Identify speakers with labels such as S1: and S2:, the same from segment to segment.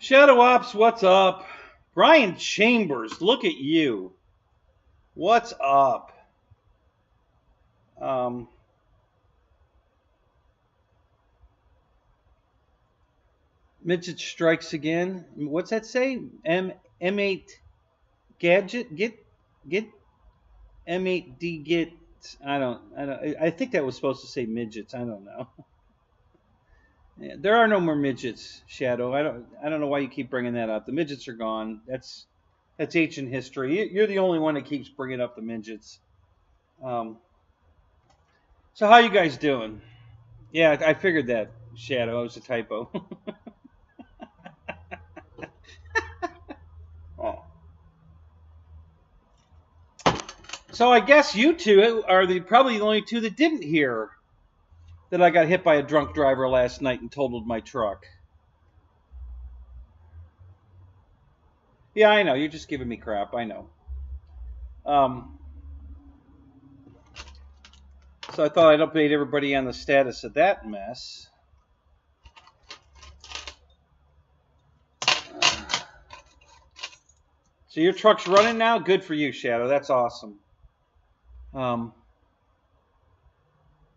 S1: Shadow Ops, what's up? Brian Chambers, look at you. What's up? Midget strikes again. What's that say? M8 gadget get M8D get. I don't. I think that was supposed to say midgets. I don't know. Yeah, there are no more midgets, Shadow. I don't know why you keep bringing that up. The midgets are gone. That's ancient history. You're the only one that keeps bringing up the midgets. So how you guys doing? Yeah, I figured that, Shadow. It was a typo. Oh. So I guess you two are probably the only two that didn't hear that I got hit by a drunk driver last night and totaled my truck. Yeah, I know. You're just giving me crap. I know. So I thought I'd update everybody on the status of that mess. So your truck's running now? Good for you, Shadow. That's awesome.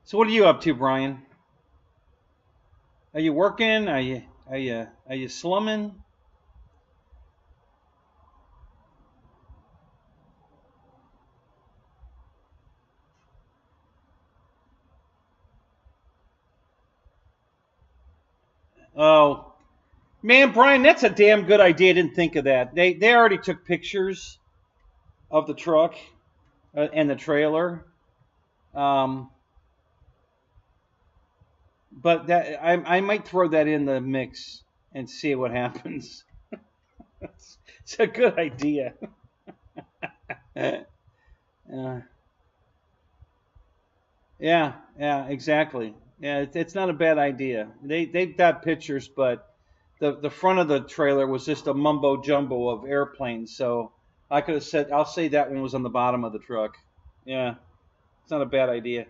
S1: So what are you up to, Brian? Are you working? Are you slumming? Oh, man, Brian, that's a damn good idea. I didn't think of that. They already took pictures of the truck and the trailer. But that I might throw that in the mix and see what happens. It's a good idea. Yeah, exactly. Yeah, it's not a bad idea. They've got pictures, but the front of the trailer was just a mumbo jumbo of airplanes. So I could have said, I'll say that one was on the bottom of the truck. Yeah, it's not a bad idea.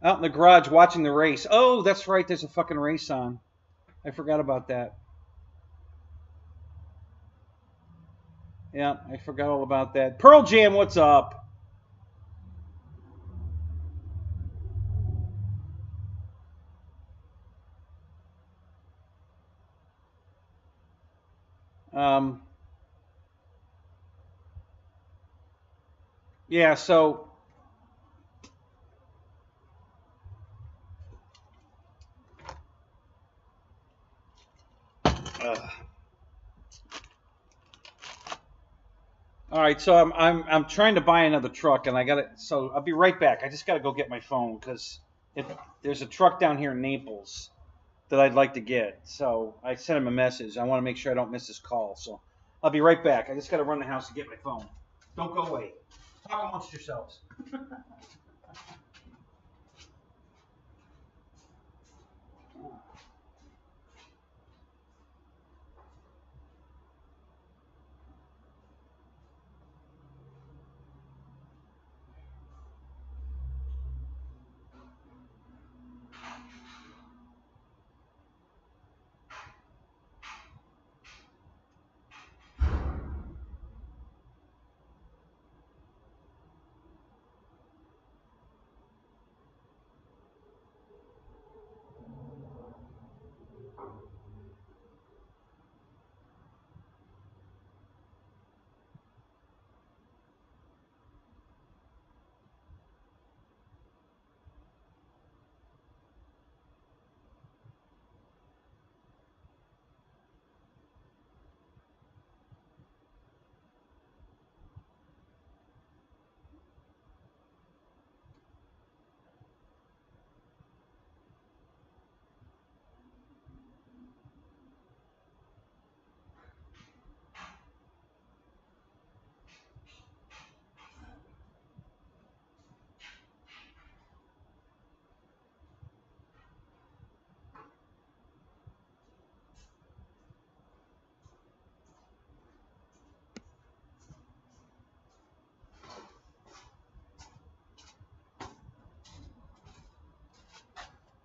S1: Out in the garage watching the race. Oh, that's right. There's a fucking race on. I forgot about that. Yeah, I forgot all about that. Pearl Jam, what's up? Yeah, so all right, so I'm trying to buy another truck, and I got it. So I'll be right back. I just got to go get my phone because there's a truck down here in Naples that I'd like to get. So I sent him a message. I want to make sure I don't miss his call. So I'll be right back. I just got to run the house to get my phone. Don't go away. Talk amongst yourselves.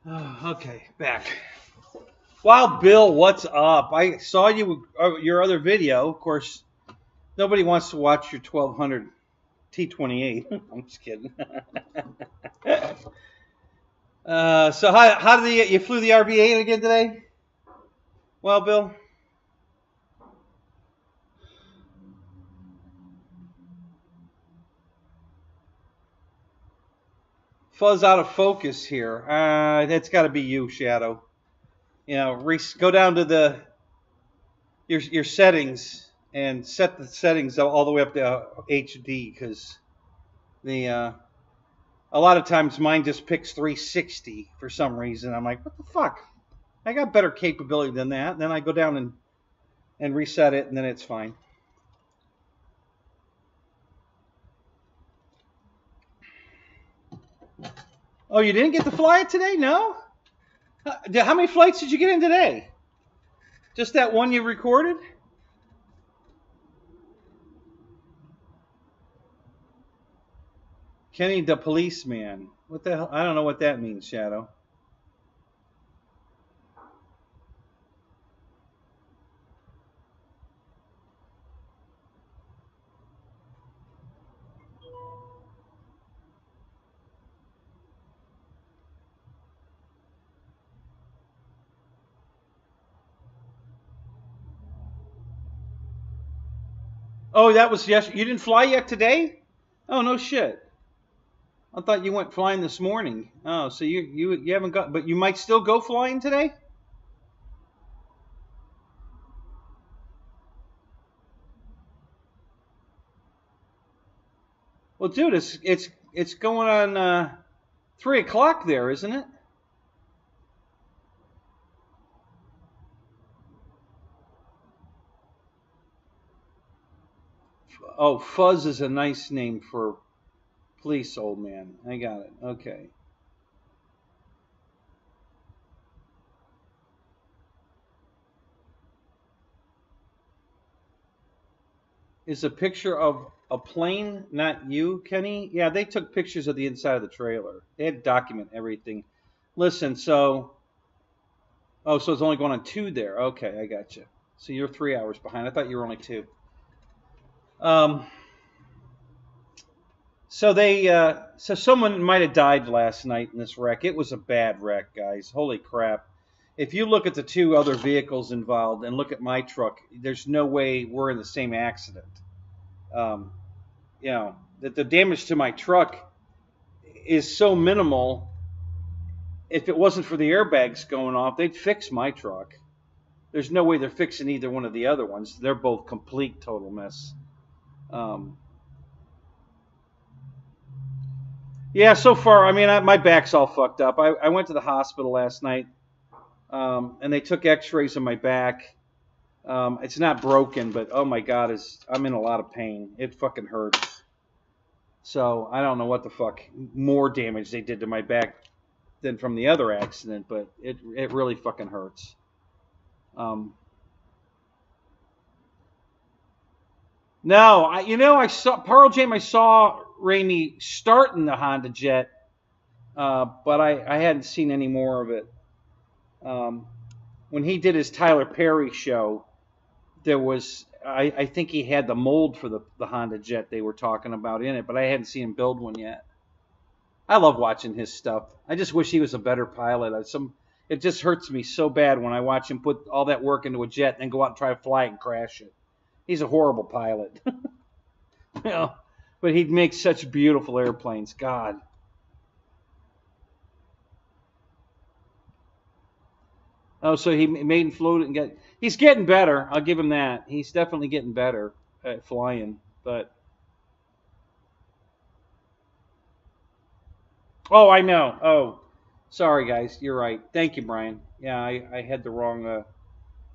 S1: Okay, back. Wild Bill, what's up? I saw you your other video. Of course, nobody wants to watch your 1200 T28. I'm just kidding. So how did you flew the RV8 again today? Well, Bill. Fuzz out of focus here. That's got to be you, Shadow. You know, go down to your settings and set the settings all the way up to HD, because the a lot of times mine just picks 360 for some reason. I'm like, what the fuck? I got better capability than that. And then I go down and reset it, and then it's fine. Oh, you didn't get to fly it today? No? How many flights did you get in today? Just that one you recorded? Kenny the policeman. What the hell? I don't know what that means, Shadow. Oh, that was yesterday. You didn't fly yet today? Oh, no shit. I thought you went flying this morning. Oh, so you haven't got, but you might still go flying today? Well, dude, it's going on 3 o'clock there, isn't it? Oh, Fuzz is a nice name for police, old man. I got it. Okay. Is a picture of a plane not you, Kenny? Yeah, they took pictures of the inside of the trailer. They had to document everything. Listen, so it's only going on 2 there. Okay, I got you. So you're 3 hours behind. I thought you were only 2. Um, so someone might have died last night in this wreck. It was a bad wreck, guys. Holy crap. If you look at the 2 other vehicles involved and look at my truck, there's no way we're in the same accident. You know, that the damage to my truck is so minimal. If it wasn't for the airbags going off, they'd fix my truck. There's no way they're fixing either one of the other ones. They're both complete total mess. Yeah, so far, I mean, my back's all fucked up. I went to the hospital last night, and they took x-rays of my back. It's not broken, but oh my God, I'm in a lot of pain. It fucking hurts. So I don't know what the fuck more damage they did to my back than from the other accident, but it really fucking hurts. No, I saw Pearl Jam. I saw Raimi starting the Honda Jet, but I hadn't seen any more of it. When he did his Tyler Perry show, there was I think he had the mold for the Honda Jet they were talking about in it, but I hadn't seen him build one yet. I love watching his stuff. I just wish he was a better pilot. It just hurts me so bad when I watch him put all that work into a jet and then go out and try to fly it and crash it. He's a horrible pilot. You know, but he'd make such beautiful airplanes. God. Oh, so he made and flew it and he's getting better. I'll give him that. He's definitely getting better at flying. But oh, I know. Oh, sorry guys. You're right. Thank you, Brian. Yeah, I had the wrong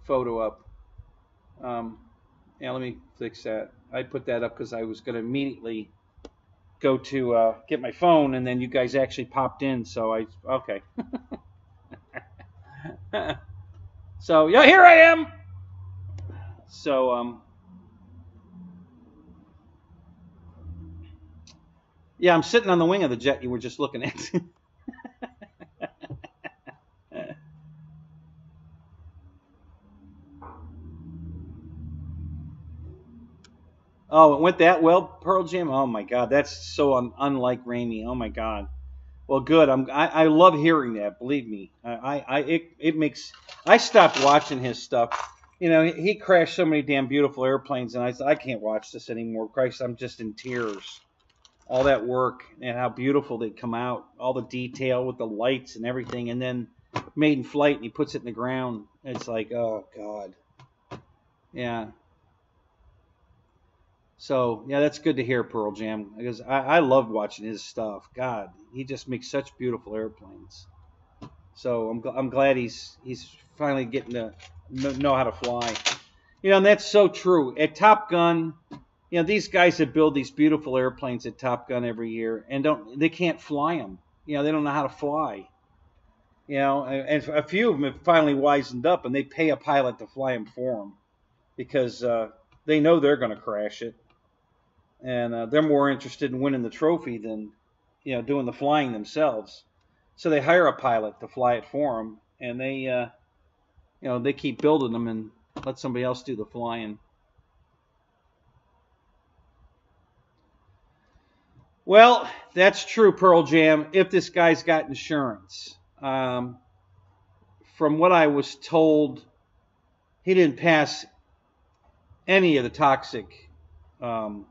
S1: photo up. Yeah, let me fix that. I put that up because I was going to immediately go to get my phone, and then you guys actually popped in. So okay. So yeah, here I am. So yeah, I'm sitting on the wing of the jet you were just looking at. Oh, it went that well, Pearl Jam. Oh my God, that's so unlike Raimi. Oh my God. Well, good. I love hearing that. Believe me, it makes. I stopped watching his stuff. You know, he crashed so many damn beautiful airplanes, and I said I can't watch this anymore. Christ, I'm just in tears. All that work and how beautiful they come out, all the detail with the lights and everything, and then made in flight, and he puts it in the ground. It's like, oh God, yeah. So yeah, that's good to hear, Pearl Jam, because I loved watching his stuff. God, he just makes such beautiful airplanes. So I'm glad he's finally getting to know how to fly. You know, and that's so true. At Top Gun, you know, these guys that build these beautiful airplanes at Top Gun every year and they can't fly them. You know, they don't know how to fly. You know, and a few of them have finally wisened up, and they pay a pilot to fly them for them because they know they're going to crash it, and they're more interested in winning the trophy than, you know, doing the flying themselves. So they hire a pilot to fly it for them, and you know, they keep building them and let somebody else do the flying. Well, that's true, Pearl Jam, if this guy's got insurance. From what I was told, he didn't pass any of the toxic. So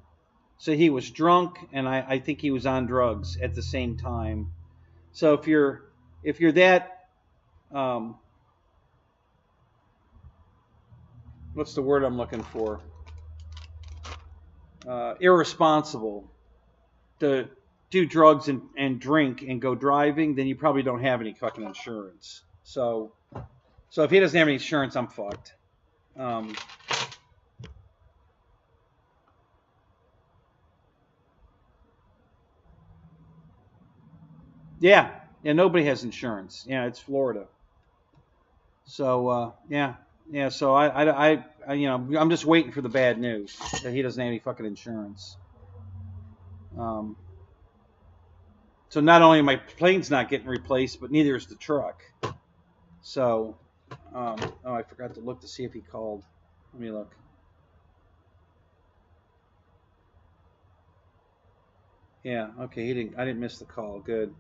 S1: he was drunk, and I think he was on drugs at the same time. So if you're that, what's the word I'm looking for? Irresponsible to do drugs and drink and go driving, then you probably don't have any fucking insurance. So if he doesn't have any insurance, I'm fucked. Yeah, nobody has insurance. Yeah, it's Florida. So yeah. So you know, I'm just waiting for the bad news that he doesn't have any fucking insurance. So not only my plane's not getting replaced, but neither is the truck. So, oh, I forgot to look to see if he called. Let me look. Yeah, okay, he didn't. I didn't miss the call. Good.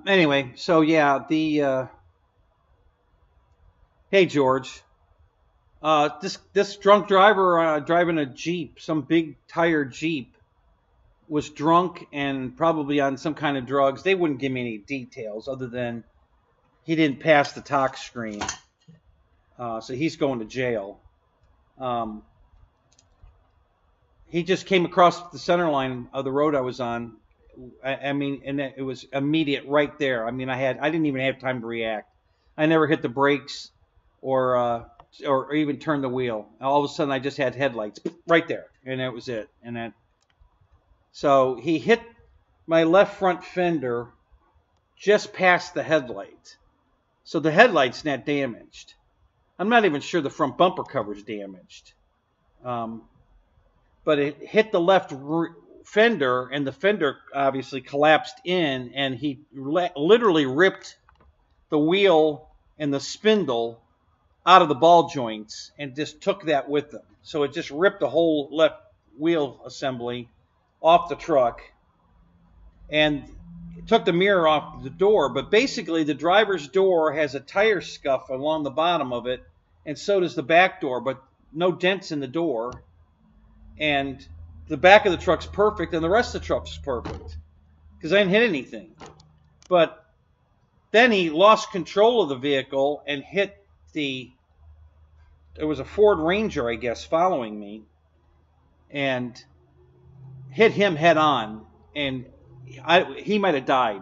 S1: Anyway, so yeah, hey George, this drunk driver driving a Jeep, some big tired Jeep, was drunk and probably on some kind of drugs. They wouldn't give me any details other than he didn't pass the tox screen, so he's going to jail. He just came across the center line of the road I was on. I mean, and it was immediate right there. I mean, I didn't even have time to react. I never hit the brakes or even turn the wheel. All of a sudden, I just had headlights right there, and that was it. So he hit my left front fender just past the headlight. So the headlight's not damaged. I'm not even sure the front bumper cover's damaged. But it hit the left fender, and the fender obviously collapsed in, and he literally ripped the wheel and the spindle out of the ball joints and just took that with them. So it just ripped the whole left wheel assembly off the truck and took the mirror off the door. But basically, the driver's door has a tire scuff along the bottom of it, and so does the back door, but no dents in the door. And the back of the truck's perfect, and the rest of the truck's perfect because I didn't hit anything. But then he lost control of the vehicle and hit it was a Ford Ranger, I guess, following me, and hit him head on, and he might have died.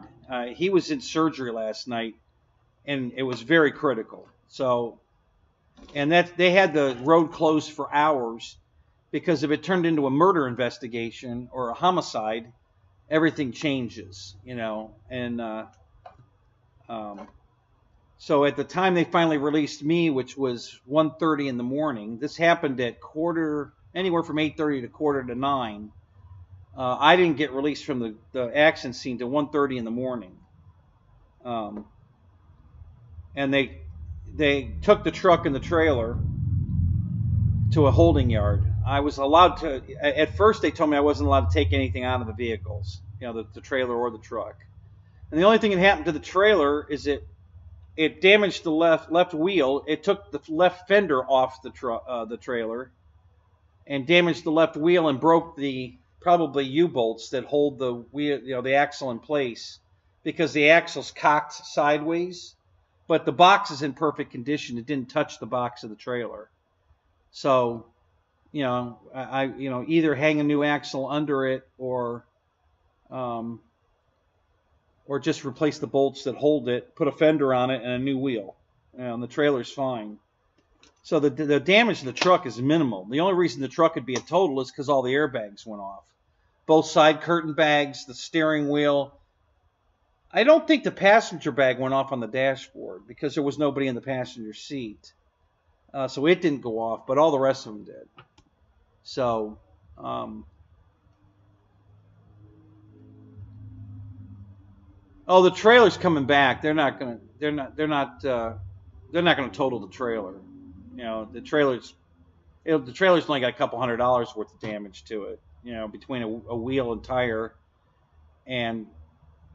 S1: He was in surgery last night, and it was very critical. So and that they had the road closed for hours because if it turned into a murder investigation or a homicide, everything changes, you know. And um, so at the time they finally released me, which was 1:30 in the morning, this happened at anywhere from 8:30 to 8:45. I didn't get released from the accident scene to 1:30 in the morning. And they took the truck and the trailer to a holding yard. I was allowed to, at first they told me I wasn't allowed to take anything out of the vehicles, you know, the trailer or the truck. And the only thing that happened to the trailer is it damaged the left wheel. It took the left fender off the trailer and damaged the left wheel and broke the probably U-bolts that hold the wheel, you know, the axle in place, because the axle's cocked sideways, but the box is in perfect condition. It didn't touch the box of the trailer. So, you know, I either hang a new axle under it or just replace the bolts that hold it, put a fender on it, and a new wheel. And the trailer's fine. So the damage to the truck is minimal. The only reason the truck could be a total is because all the airbags went off. Both side curtain bags, the steering wheel. I don't think the passenger bag went off on the dashboard because there was nobody in the passenger seat. So it didn't go off, but all the rest of them did. So, the trailer's coming back. They're not gonna total the trailer. You know, the trailer's only got a couple $100 worth of damage to it. You know, between a wheel and tire and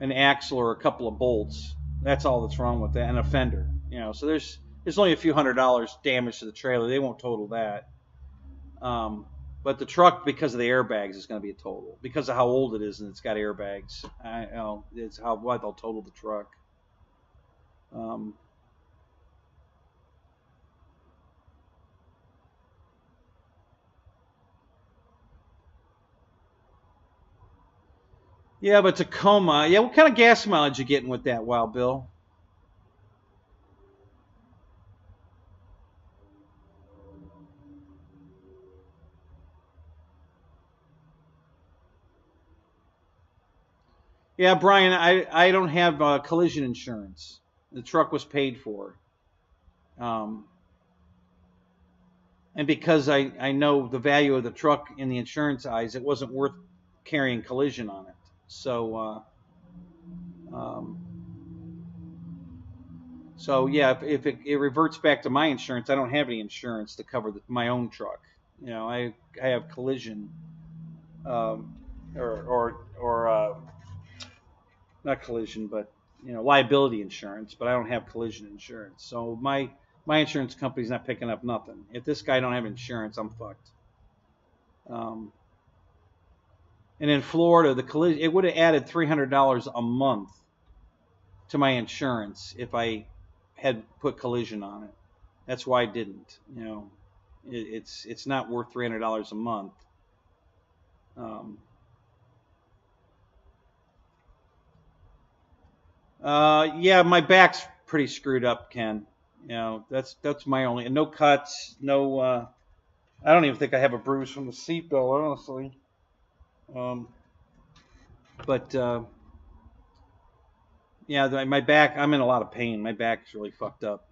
S1: an axle or a couple of bolts. That's all that's wrong with that, and a fender. You know, so there's only a few $100 damage to the trailer. They won't total that. But the truck, because of the airbags, is going to be a total. Because of how old it is and it's got airbags, it's why they'll total the truck. Yeah, but Tacoma. Yeah, what kind of gas mileage you getting with that, Wild Bill? Yeah, Brian, I don't have collision insurance. The truck was paid for. And because I know the value of the truck in the insurance eyes, it wasn't worth carrying collision on it. So, yeah, if it reverts back to my insurance, I don't have any insurance to cover my own truck. You know, I have collision, or not collision, but you know, liability insurance. But I don't have collision insurance. So my insurance company's not picking up nothing. If this guy don't have insurance, I'm fucked. And in Florida, the collision, it would have added $300 a month to my insurance if I had put collision on it. That's why I didn't. You know, it's not worth $300 a month. Yeah, my back's pretty screwed up, Ken. You know, that's my only, and no cuts, no. I don't even think I have a bruise from the seatbelt, honestly. But yeah, my back, I'm in a lot of pain. My back's really fucked up.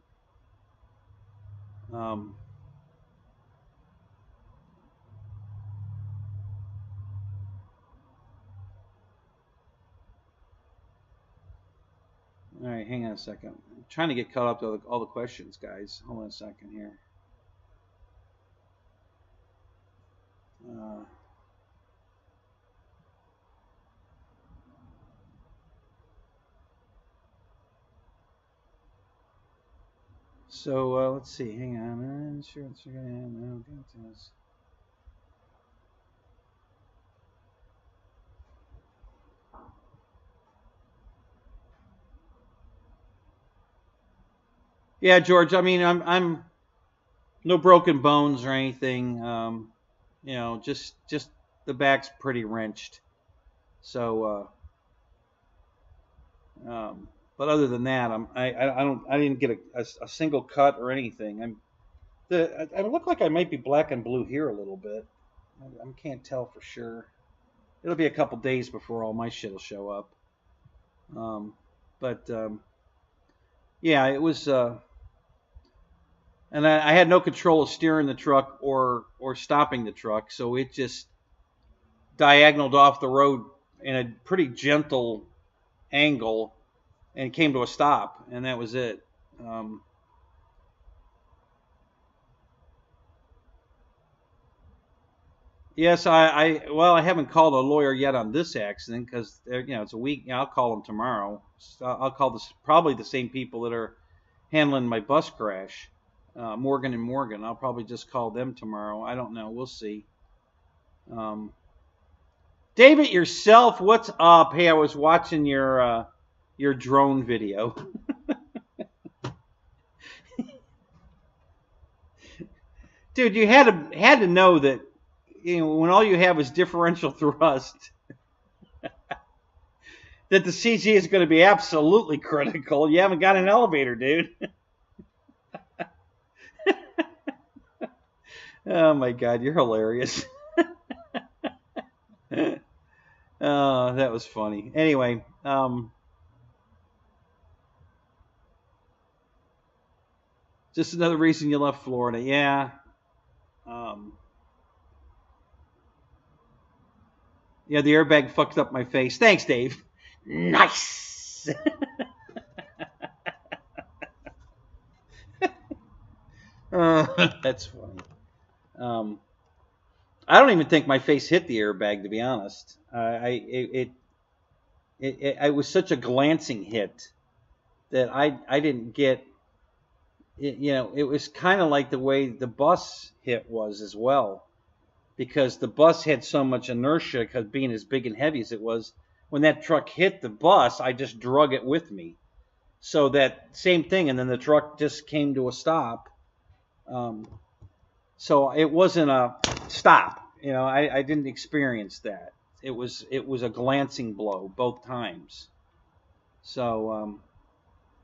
S1: All right, hang on a second. I'm trying to get caught up to all the questions, guys. Hold on a second here. So let's see. Hang on. Insurance. No, yeah, George. I mean, I'm no broken bones or anything. You know, just the back's pretty wrenched. So, but other than that, I didn't get a single cut or anything. I look like I might be black and blue here a little bit. I can't tell for sure. It'll be a couple days before all my shit will show up. But yeah, it was. And I had no control of steering the truck or stopping the truck, so it just diagonaled off the road in a pretty gentle angle and came to a stop, and that was it. Yes, well, I haven't called a lawyer yet on this accident because it's a week. I'll call them tomorrow. So I'll call probably the same people that are handling my bus crash, Morgan and Morgan. I'll probably just call them tomorrow. I don't know. We'll see. David yourself, what's up? Hey, I was watching your drone video. Dude, you had to know that when all you have is differential thrust, that the CG is going to be absolutely critical. You haven't got an elevator, dude. Oh my God, you're hilarious. Oh, that was funny. Anyway, just another reason you left Florida. Yeah. Yeah, the airbag fucked up my face. Thanks, Dave. Nice. That's funny. I don't even think my face hit the airbag, to be honest. It was such a glancing hit that I didn't get. It was kind of like the way the bus hit was as well, because the bus had so much inertia because being as big and heavy as it was. When that truck hit the bus, I just drug it with me. So that same thing, and then the truck just came to a stop. So it wasn't a stop. I didn't experience that. It was a glancing blow both times. So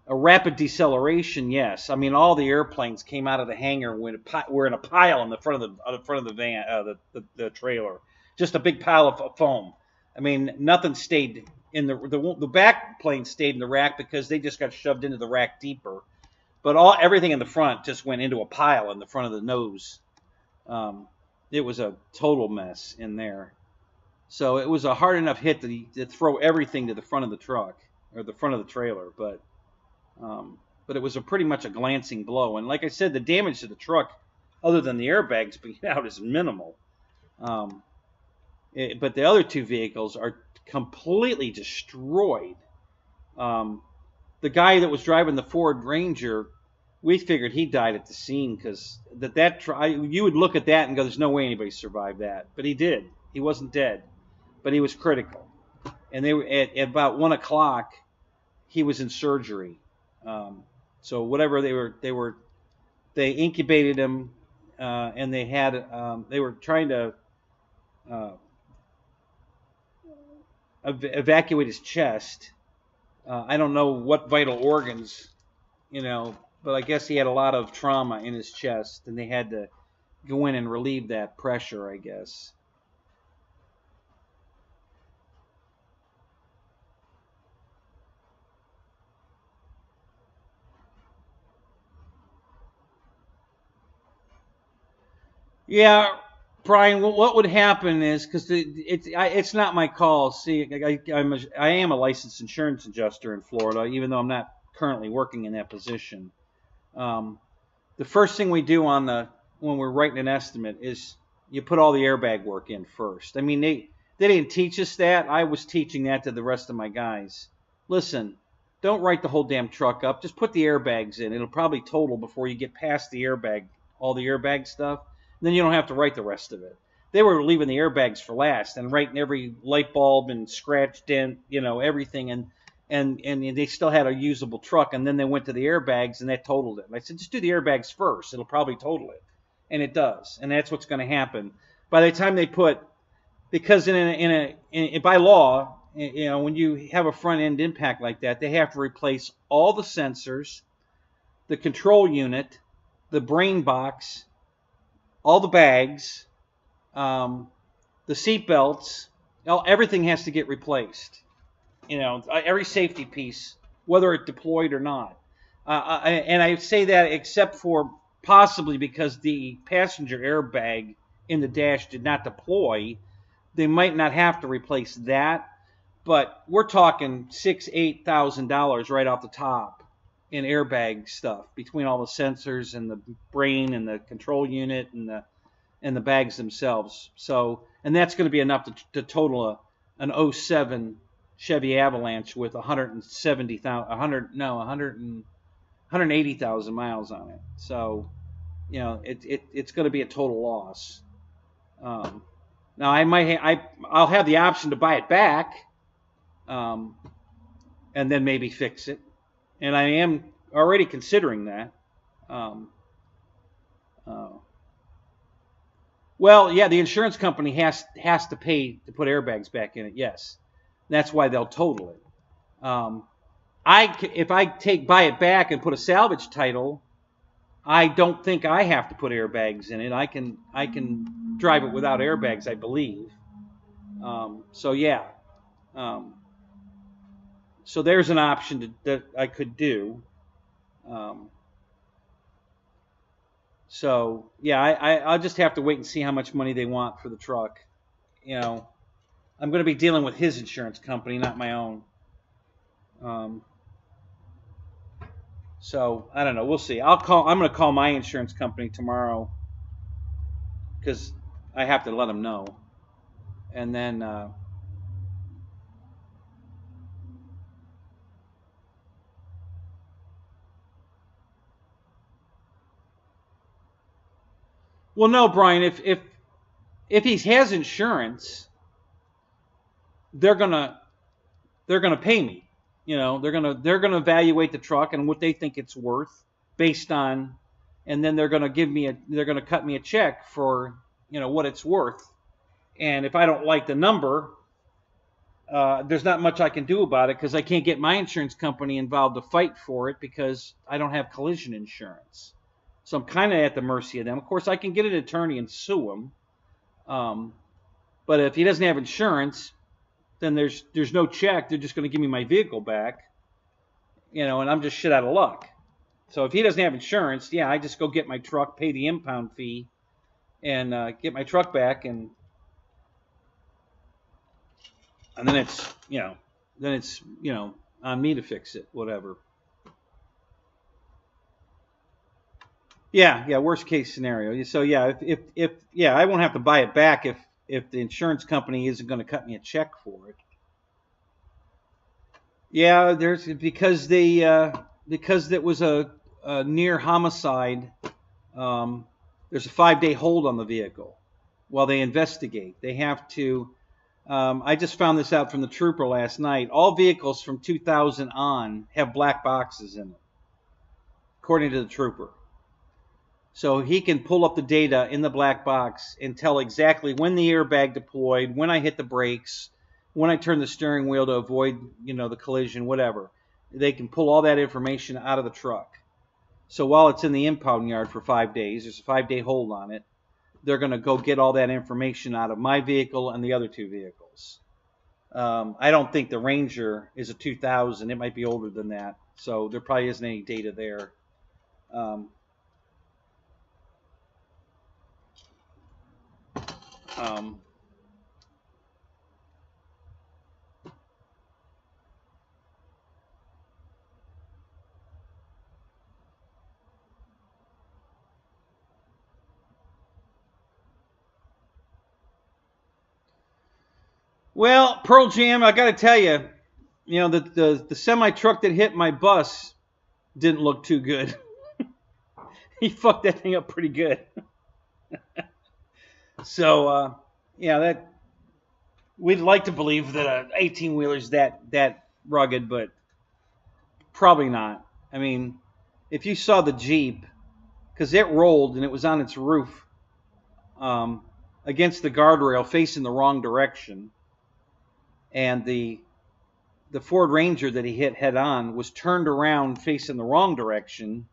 S1: a rapid deceleration, yes. I mean, all the airplanes came out of the hangar. Were in a pile in the front of the van, the trailer, just a big pile of foam. I mean, nothing stayed in the back plane stayed in the rack because they just got shoved into the rack deeper. But everything in the front just went into a pile in the front of the nose. It was a total mess in there. So it was a hard enough hit to throw everything to the front of the truck or the front of the trailer, but it was pretty much a glancing blow. And like I said, the damage to the truck, other than the airbags being out, is minimal. But the other two vehicles are completely destroyed. The guy that was driving the Ford Ranger, we figured he died at the scene because you would look at that and go, "There's no way anybody survived that," but he did. He wasn't dead, but he was critical. And they were at about 1 o'clock. He was in surgery. So whatever they incubated him, and they were trying to evacuate his chest. I don't know what vital organs, but I guess he had a lot of trauma in his chest, and they had to go in and relieve that pressure, I guess. Yeah, Brian, what would happen is, because it's not my call. See, I am a licensed insurance adjuster in Florida, even though I'm not currently working in that position. The first thing we do when we're writing an estimate is you put all the airbag work in first. I mean, they didn't teach us that. I was teaching that to the rest of my guys. Listen, don't write the whole damn truck up. Just put the airbags in. It'll probably total before you get past the airbag, all the airbag stuff. Then you don't have to write the rest of it. They were leaving the airbags for last and writing every light bulb and scratch dent, everything, and they still had a usable truck. And then they went to the airbags and that totaled it. And I said, just do the airbags first. It'll probably total it, and it does. And that's what's going to happen. By the time they because by law, when you have a front end impact like that, they have to replace all the sensors, the control unit, the brain box, all the bags, the seat belts, everything has to get replaced. Every safety piece, whether it deployed or not. And I say that except for possibly because the passenger airbag in the dash did not deploy. They might not have to replace that, but we're talking $6,000-8,000 right off the top in airbag stuff between all the sensors and the brain and the control unit and the bags themselves. So, and that's going to be enough to total an 07 Chevy Avalanche with 180,000 miles on it. So, it's going to be a total loss. Now I'll have the option to buy it back, and then maybe fix it, and I am already considering that. Well, yeah, the insurance company has to pay to put airbags back in it. Yes, that's why they'll total it. If I buy it back and put a salvage title, I don't think I have to put airbags in it. I can drive it without airbags, I believe. So yeah. So there's an option that I could do. So yeah, I'll just have to wait and see how much money they want for the truck. I'm going to be dealing with his insurance company, not my own. So I don't know. We'll see. I'm going to call my insurance company tomorrow because I have to let them know, and then well, no, Brian. If he has insurance, they're gonna pay me. They're gonna evaluate the truck and what they think it's worth based on, and then they're gonna cut me a check for what it's worth. And if I don't like the number, there's not much I can do about it because I can't get my insurance company involved to fight for it because I don't have collision insurance. So I'm kind of at the mercy of them. Of course, I can get an attorney and sue him. But if he doesn't have insurance, then there's no check. They're just going to give me my vehicle back, and I'm just shit out of luck. So if he doesn't have insurance, yeah, I just go get my truck, pay the impound fee, and get my truck back, and then it's on me to fix it, whatever. Yeah, worst case scenario. So yeah, if I won't have to buy it back if the insurance company isn't going to cut me a check for it. Yeah, because it was a near homicide. There's a 5-day hold on the vehicle while they investigate. They have to. I just found this out from the trooper last night. All vehicles from 2000 on have black boxes in them, according to the trooper. So he can pull up the data in the black box and tell exactly when the airbag deployed, when I hit the brakes, when I turned the steering wheel to avoid, the collision, whatever. They can pull all that information out of the truck. So while it's in the impound yard for 5 days, there's a 5-day hold on it. They're going to go get all that information out of my vehicle and the other two vehicles. I don't think the Ranger is a 2000. It might be older than that. So there probably isn't any data there. Well, Pearl Jam, I got to tell you, the semi truck that hit my bus didn't look too good. He fucked that thing up pretty good. So, that we'd like to believe that an 18-wheeler's that rugged, but probably not. I mean, if you saw the Jeep, because it rolled and it was on its roof against the guardrail facing the wrong direction, and the Ford Ranger that he hit head on was turned around facing the wrong direction,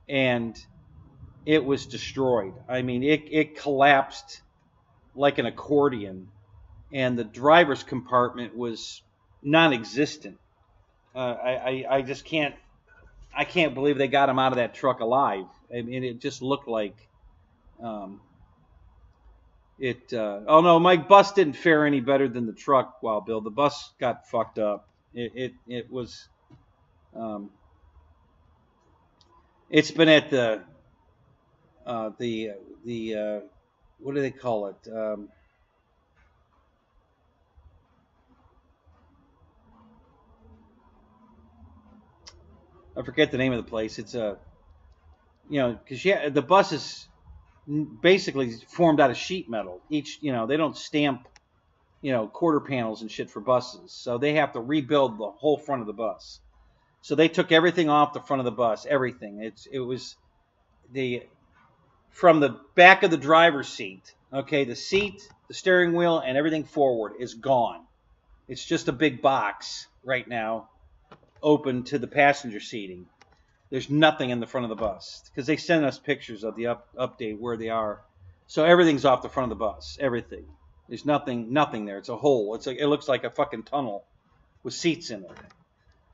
S1: and it was destroyed. I mean, it collapsed like an accordion, and the driver's compartment was non-existent. I just can't believe they got him out of that truck alive. I mean, it just looked like um, it. Oh no, my bus didn't fare any better than the truck. Wild Bill, the bus got fucked up. It was. Um, it's been at the what do they call it? I forget the name of the place. It's a because the bus is basically formed out of sheet metal. Each they don't stamp quarter panels and shit for buses, so they have to rebuild the whole front of the bus. So they took everything off the front of the bus, everything. It was from the back of the driver's seat. Okay, the seat, the steering wheel, and everything forward is gone. It's just a big box right now, open to the passenger seating. There's nothing in the front of the bus because they send us pictures of the update where they are. So everything's off the front of the bus. Everything. There's nothing there. It's a hole. It looks like a fucking tunnel with seats in it,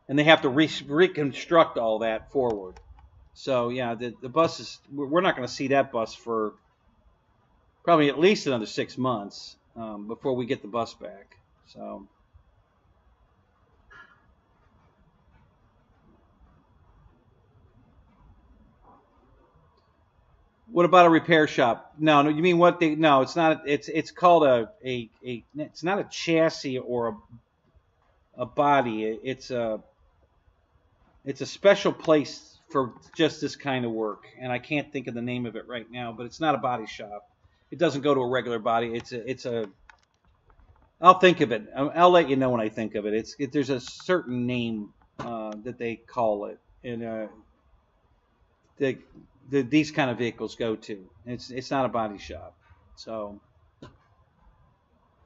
S1: and they have to reconstruct all that forward. So yeah, the bus is. We're not going to see that bus for probably at least another 6 months before we get the bus back. So. What about a repair shop? No, you mean what they? No, it's not. It's called it's not a chassis or a body. It's a special place for just this kind of work, and I can't think of the name of it right now. But it's not a body shop. It doesn't go to a regular body. It's a. I'll think of it. I'll let you know when I think of it. There's a certain name that they call it, and these kind of vehicles go to. It's not a body shop. So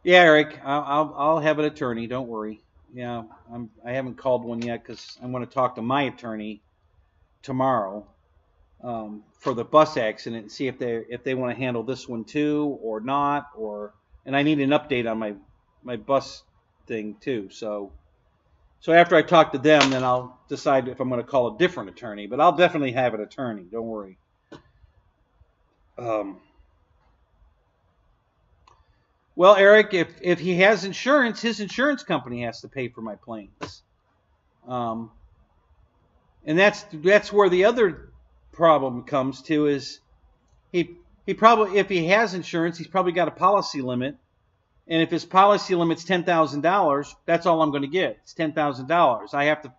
S1: yeah, Eric, I'll have an attorney. Don't worry. Yeah, I haven't called one yet because I'm going to talk to my attorney tomorrow for the bus accident and see if they want to handle this one too or not, and I need an update on my bus thing too. So after I talk to them, then I'll decide if I'm going to call a different attorney. But I'll definitely have an attorney. Don't worry. Well, Eric, if he has insurance, his insurance company has to pay for my planes. And that's where the other problem comes to is he probably, if he has insurance, he's probably got a policy limit. And if his policy limit's $10,000, that's all I'm going to get. It's $10,000. I have to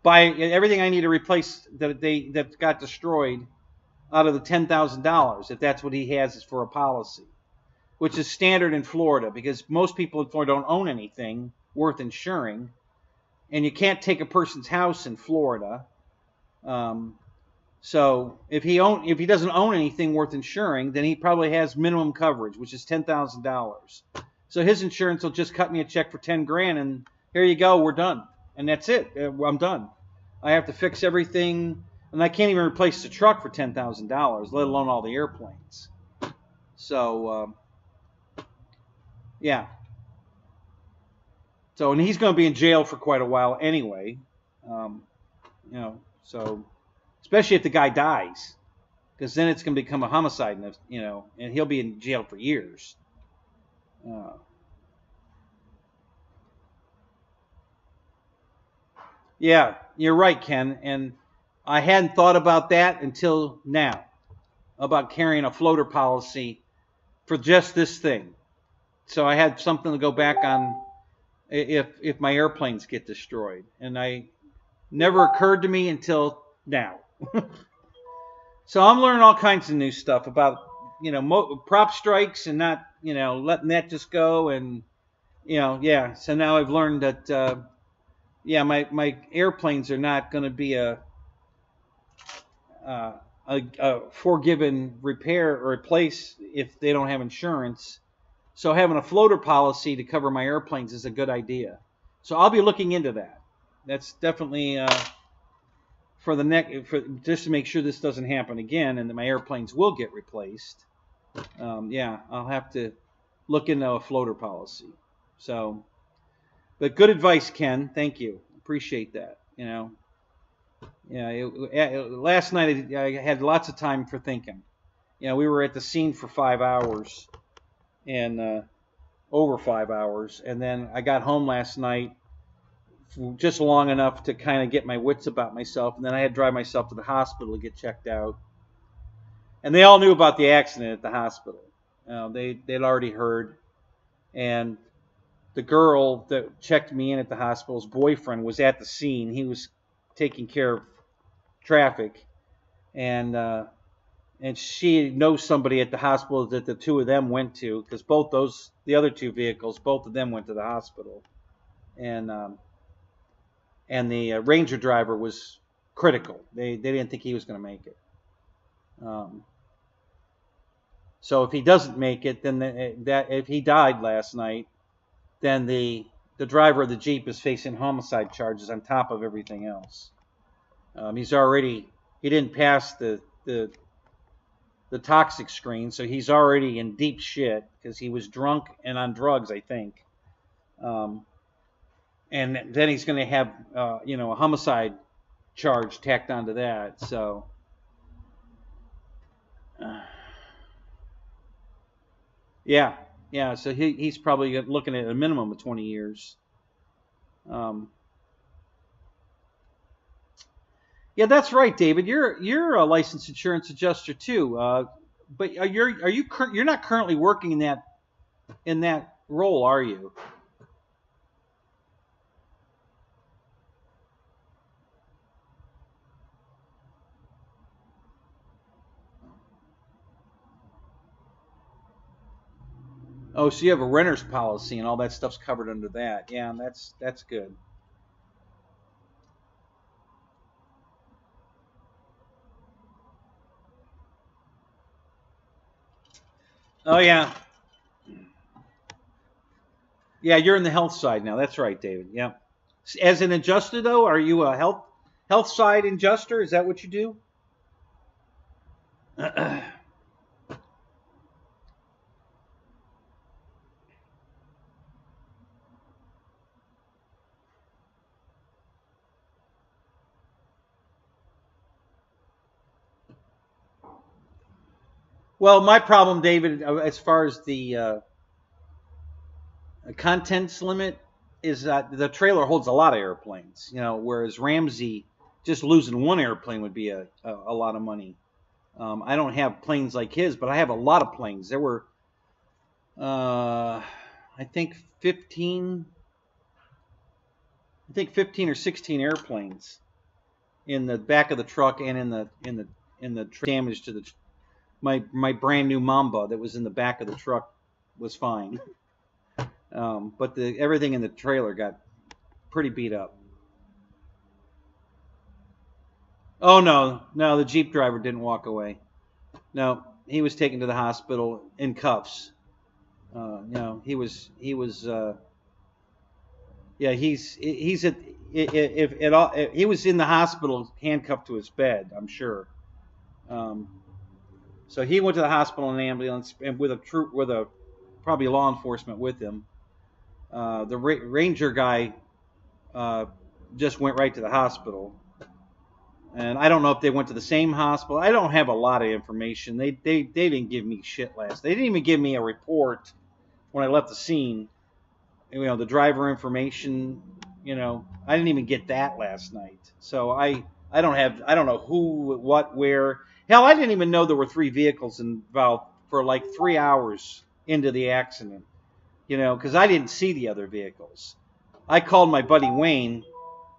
S1: buy everything I need to replace that got destroyed out of the $10,000. If that's what he has is for a policy, which is standard in Florida because most people in Florida don't own anything worth insuring, and you can't take a person's house in Florida. So if he doesn't own anything worth insuring, then he probably has minimum coverage, which is $10,000. So his insurance will just cut me a check for $10,000, and here you go, we're done, and that's it. I'm done. I have to fix everything, and I can't even replace the truck for $10,000, let alone all the airplanes. So yeah. So and he's going to be in jail for quite a while anyway. So. Especially if the guy dies, because then it's going to become a homicide, and he'll be in jail for years. Yeah, you're right, Ken. And I hadn't thought about that until now, about carrying a floater policy for just this thing. So I had something to go back on if my airplanes get destroyed. And I never occurred to me until now. So I'm learning all kinds of new stuff about prop strikes and not letting that just go, and yeah. So now I've learned that my airplanes are not going to be a forgiven repair or replace if they don't have insurance. So having a floater policy to cover my airplanes is a good idea. So I'll be looking into that. That's definitely for the just to make sure this doesn't happen again and that my airplanes will get replaced. Yeah, I'll have to look into a floater policy. So, but good advice, Ken. Thank you. Appreciate that. You know, yeah. Last night I had lots of time for thinking. You know, we were at the scene for 5 hours, and over 5 hours, and then I got home last night just long enough to kind of get my wits about myself, and then I had to drive myself to the hospital to get checked out. And they all knew about the accident at the hospital. They'd already heard, and the girl that checked me in at the hospital's boyfriend was at the scene. He was taking care of traffic, and she knows somebody at the hospital that the two of them went to, because the other two vehicles, both of them went to the hospital, and the Ranger driver was critical. They didn't think he was going to make it. So if he doesn't make it, then if he died last night, then the driver of the Jeep is facing homicide charges on top of everything else. He didn't pass the toxic screen, so he's already in deep shit because he was drunk and on drugs, I think. And then he's going to have a homicide charge tacked onto that. So yeah. So he's probably looking at a minimum of 20 years. Yeah, that's right, David. You're a licensed insurance adjuster too, but you're not currently working in that role, are you? Oh, so you have a renter's policy and all that stuff's covered under that. Yeah, that's good. Oh yeah. Yeah, you're in the health side now. That's right, David. Yeah. As an adjuster though, are you a health side adjuster? Is that what you do? Well, my problem, David, as far as the contents limit, is that the trailer holds a lot of airplanes. Whereas Ramsey, just losing one airplane would be a lot of money. I don't have planes like his, but I have a lot of planes. There were, I think 15 or 16 airplanes in the back of the truck and in the damage to my brand new Mamba that was in the back of the truck was fine. But everything in the trailer got pretty beat up. Oh no, the Jeep driver didn't walk away. No, he was taken to the hospital in cuffs. He was. Yeah, he's at he was in the hospital handcuffed to his bed, I'm sure. So he went to the hospital in an ambulance and with a probably law enforcement with him. The Ranger guy just went right to the hospital, and I don't know if they went to the same hospital. I don't have a lot of information. They didn't give me shit last. They didn't even give me a report when I left the scene. The driver information. I didn't even get that last night. So I don't know who, what, where. Hell, I didn't even know there were 3 vehicles involved for like 3 hours into the accident. Because I didn't see the other vehicles. I called my buddy Wayne,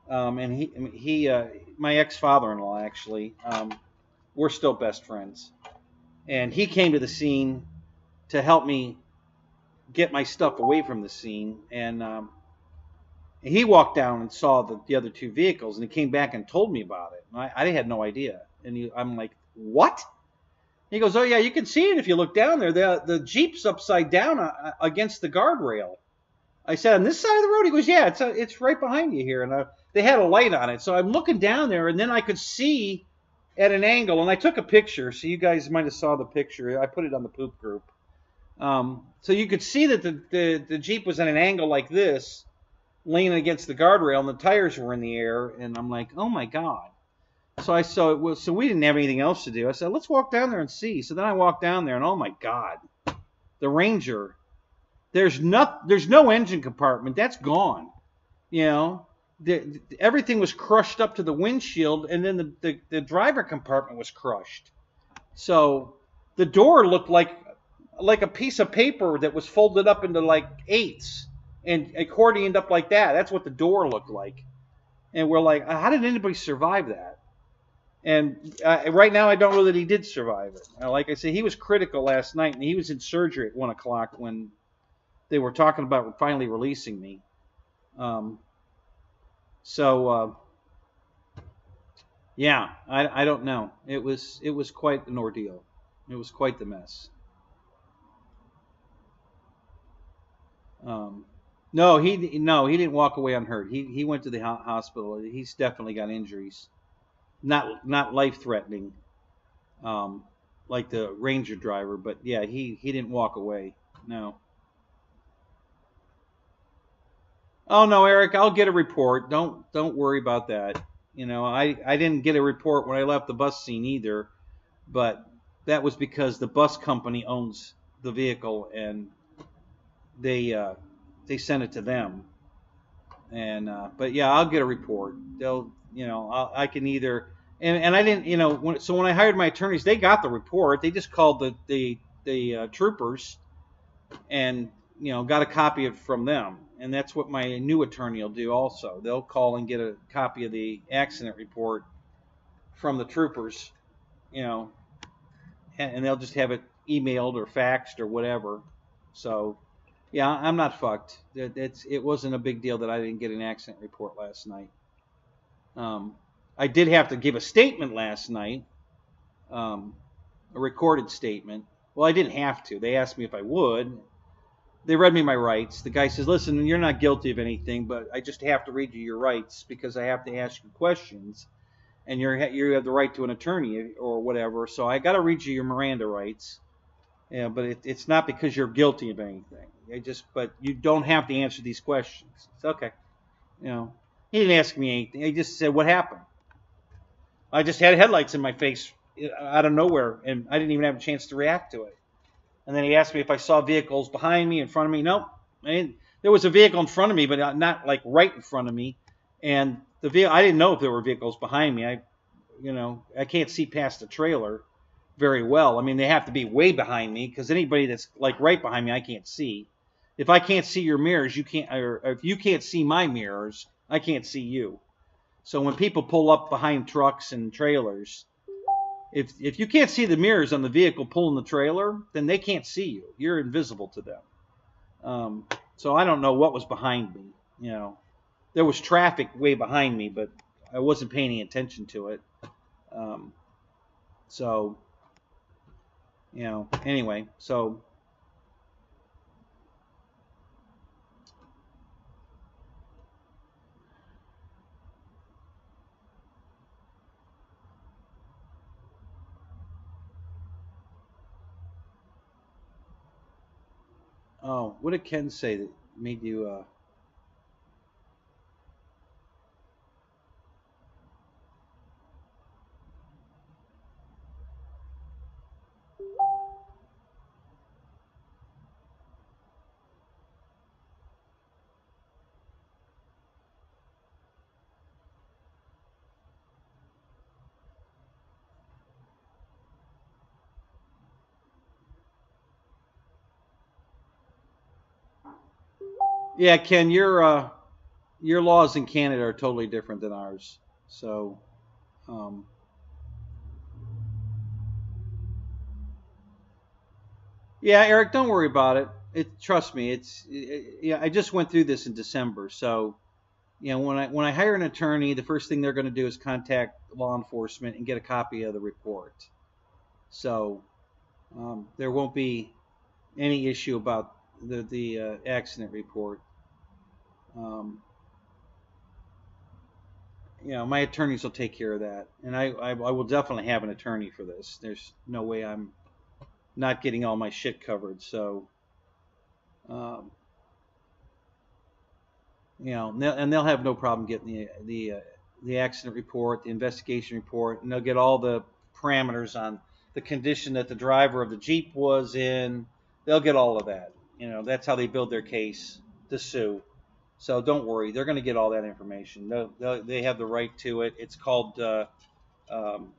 S1: and he my ex-father-in-law actually. We're still best friends, and he came to the scene to help me get my stuff away from the scene. And he walked down and saw the other 2 vehicles, and he came back and told me about it. And I had no idea, and I'm like, what? He goes, oh yeah, you can see it if you look down there. The Jeep's upside down against the guardrail. I said, on this side of the road? He goes, yeah, it's right behind you here. And they had a light on it. So I'm looking down there, and then I could see at an angle, and I took a picture, so you guys might have saw the picture. I put it on the poop group. So you could see that the Jeep was at an angle like this, leaning against the guardrail, and the tires were in the air, and I'm like, oh my God. So I saw it was, so we didn't have anything else to do. I said, let's walk down there and see. So then I walked down there, and oh my God, the Ranger, there's no engine compartment. That's gone. You know, everything was crushed up to the windshield, and then the driver compartment was crushed. So the door looked like a piece of paper that was folded up into like eighths and accordioned up like that. That's what the door looked like. And we're like, how did anybody survive that? And right now, I don't know that he did survive it. Like I say, he was critical last night, and he was in surgery at 1 o'clock when they were talking about finally releasing me. Yeah, I don't know. It was quite an ordeal. It was quite the mess. No, he didn't walk away unhurt. He went to the hospital. He's definitely got injuries. Not life-threatening, like the Ranger driver, but yeah, he didn't walk away. No. Oh no, Eric, I'll get a report. Don't worry about that. You know, I didn't get a report when I left the bus scene either, but that was because the bus company owns the vehicle and they sent it to them. And but yeah, I'll get a report. They'll, you know, I can either, and I didn't, you know, when I hired my attorneys, they got the report. They just called the troopers and, you know, got a copy of it from them. And that's what my new attorney will do also. They'll call and get a copy of the accident report from the troopers, you know, and they'll just have it emailed or faxed or whatever. So yeah, I'm not fucked. It wasn't a big deal that I didn't get an accident report last night. I did have to give a statement last night, a recorded statement. Well, I didn't have to. They asked me if I would. They read me my rights. The guy says, listen, you're not guilty of anything, but I just have to read you your rights because I have to ask you questions, and you have the right to an attorney or whatever. So I got to read you your Miranda rights. Yeah, but it's not because you're guilty of anything. But you don't have to answer these questions. It's okay. You know, he didn't ask me anything. He just said, what happened? I just had headlights in my face out of nowhere, and I didn't even have a chance to react to it. And then he asked me if I saw vehicles behind me, in front of me. Nope. There was a vehicle in front of me, but not like right in front of me. And I didn't know if there were vehicles behind me. I can't see past the trailer very well. I mean, they have to be way behind me because anybody that's like right behind me, I can't see. If I can't see your mirrors, you can't. Or if you can't see my mirrors, I can't see you. So when people pull up behind trucks and trailers, if you can't see the mirrors on the vehicle pulling the trailer, then they can't see you. You're invisible to them. So I don't know what was behind me. You know, there was traffic way behind me, but I wasn't paying any attention to it. So, you know, anyway, so. Oh, what did Ken say that made you? Yeah, Ken, your laws in Canada are totally different than ours. So, um, yeah, Eric, don't worry about it. Trust me, yeah. I just went through this in December, so you know when I hire an attorney, the first thing they're going to do is contact law enforcement and get a copy of the report. So there won't be any issue about the accident report. Um, my attorneys will take care of that, and I will definitely have an attorney for this. There's no way I'm not getting all my shit covered. So, um, and they'll have no problem getting the accident report, the investigation report, and they'll get all the parameters on the condition that the driver of the Jeep was in. They'll get all of that. That's how they build their case to sue. So don't worry, they're going to get all that information. They have the right to it. It's called um,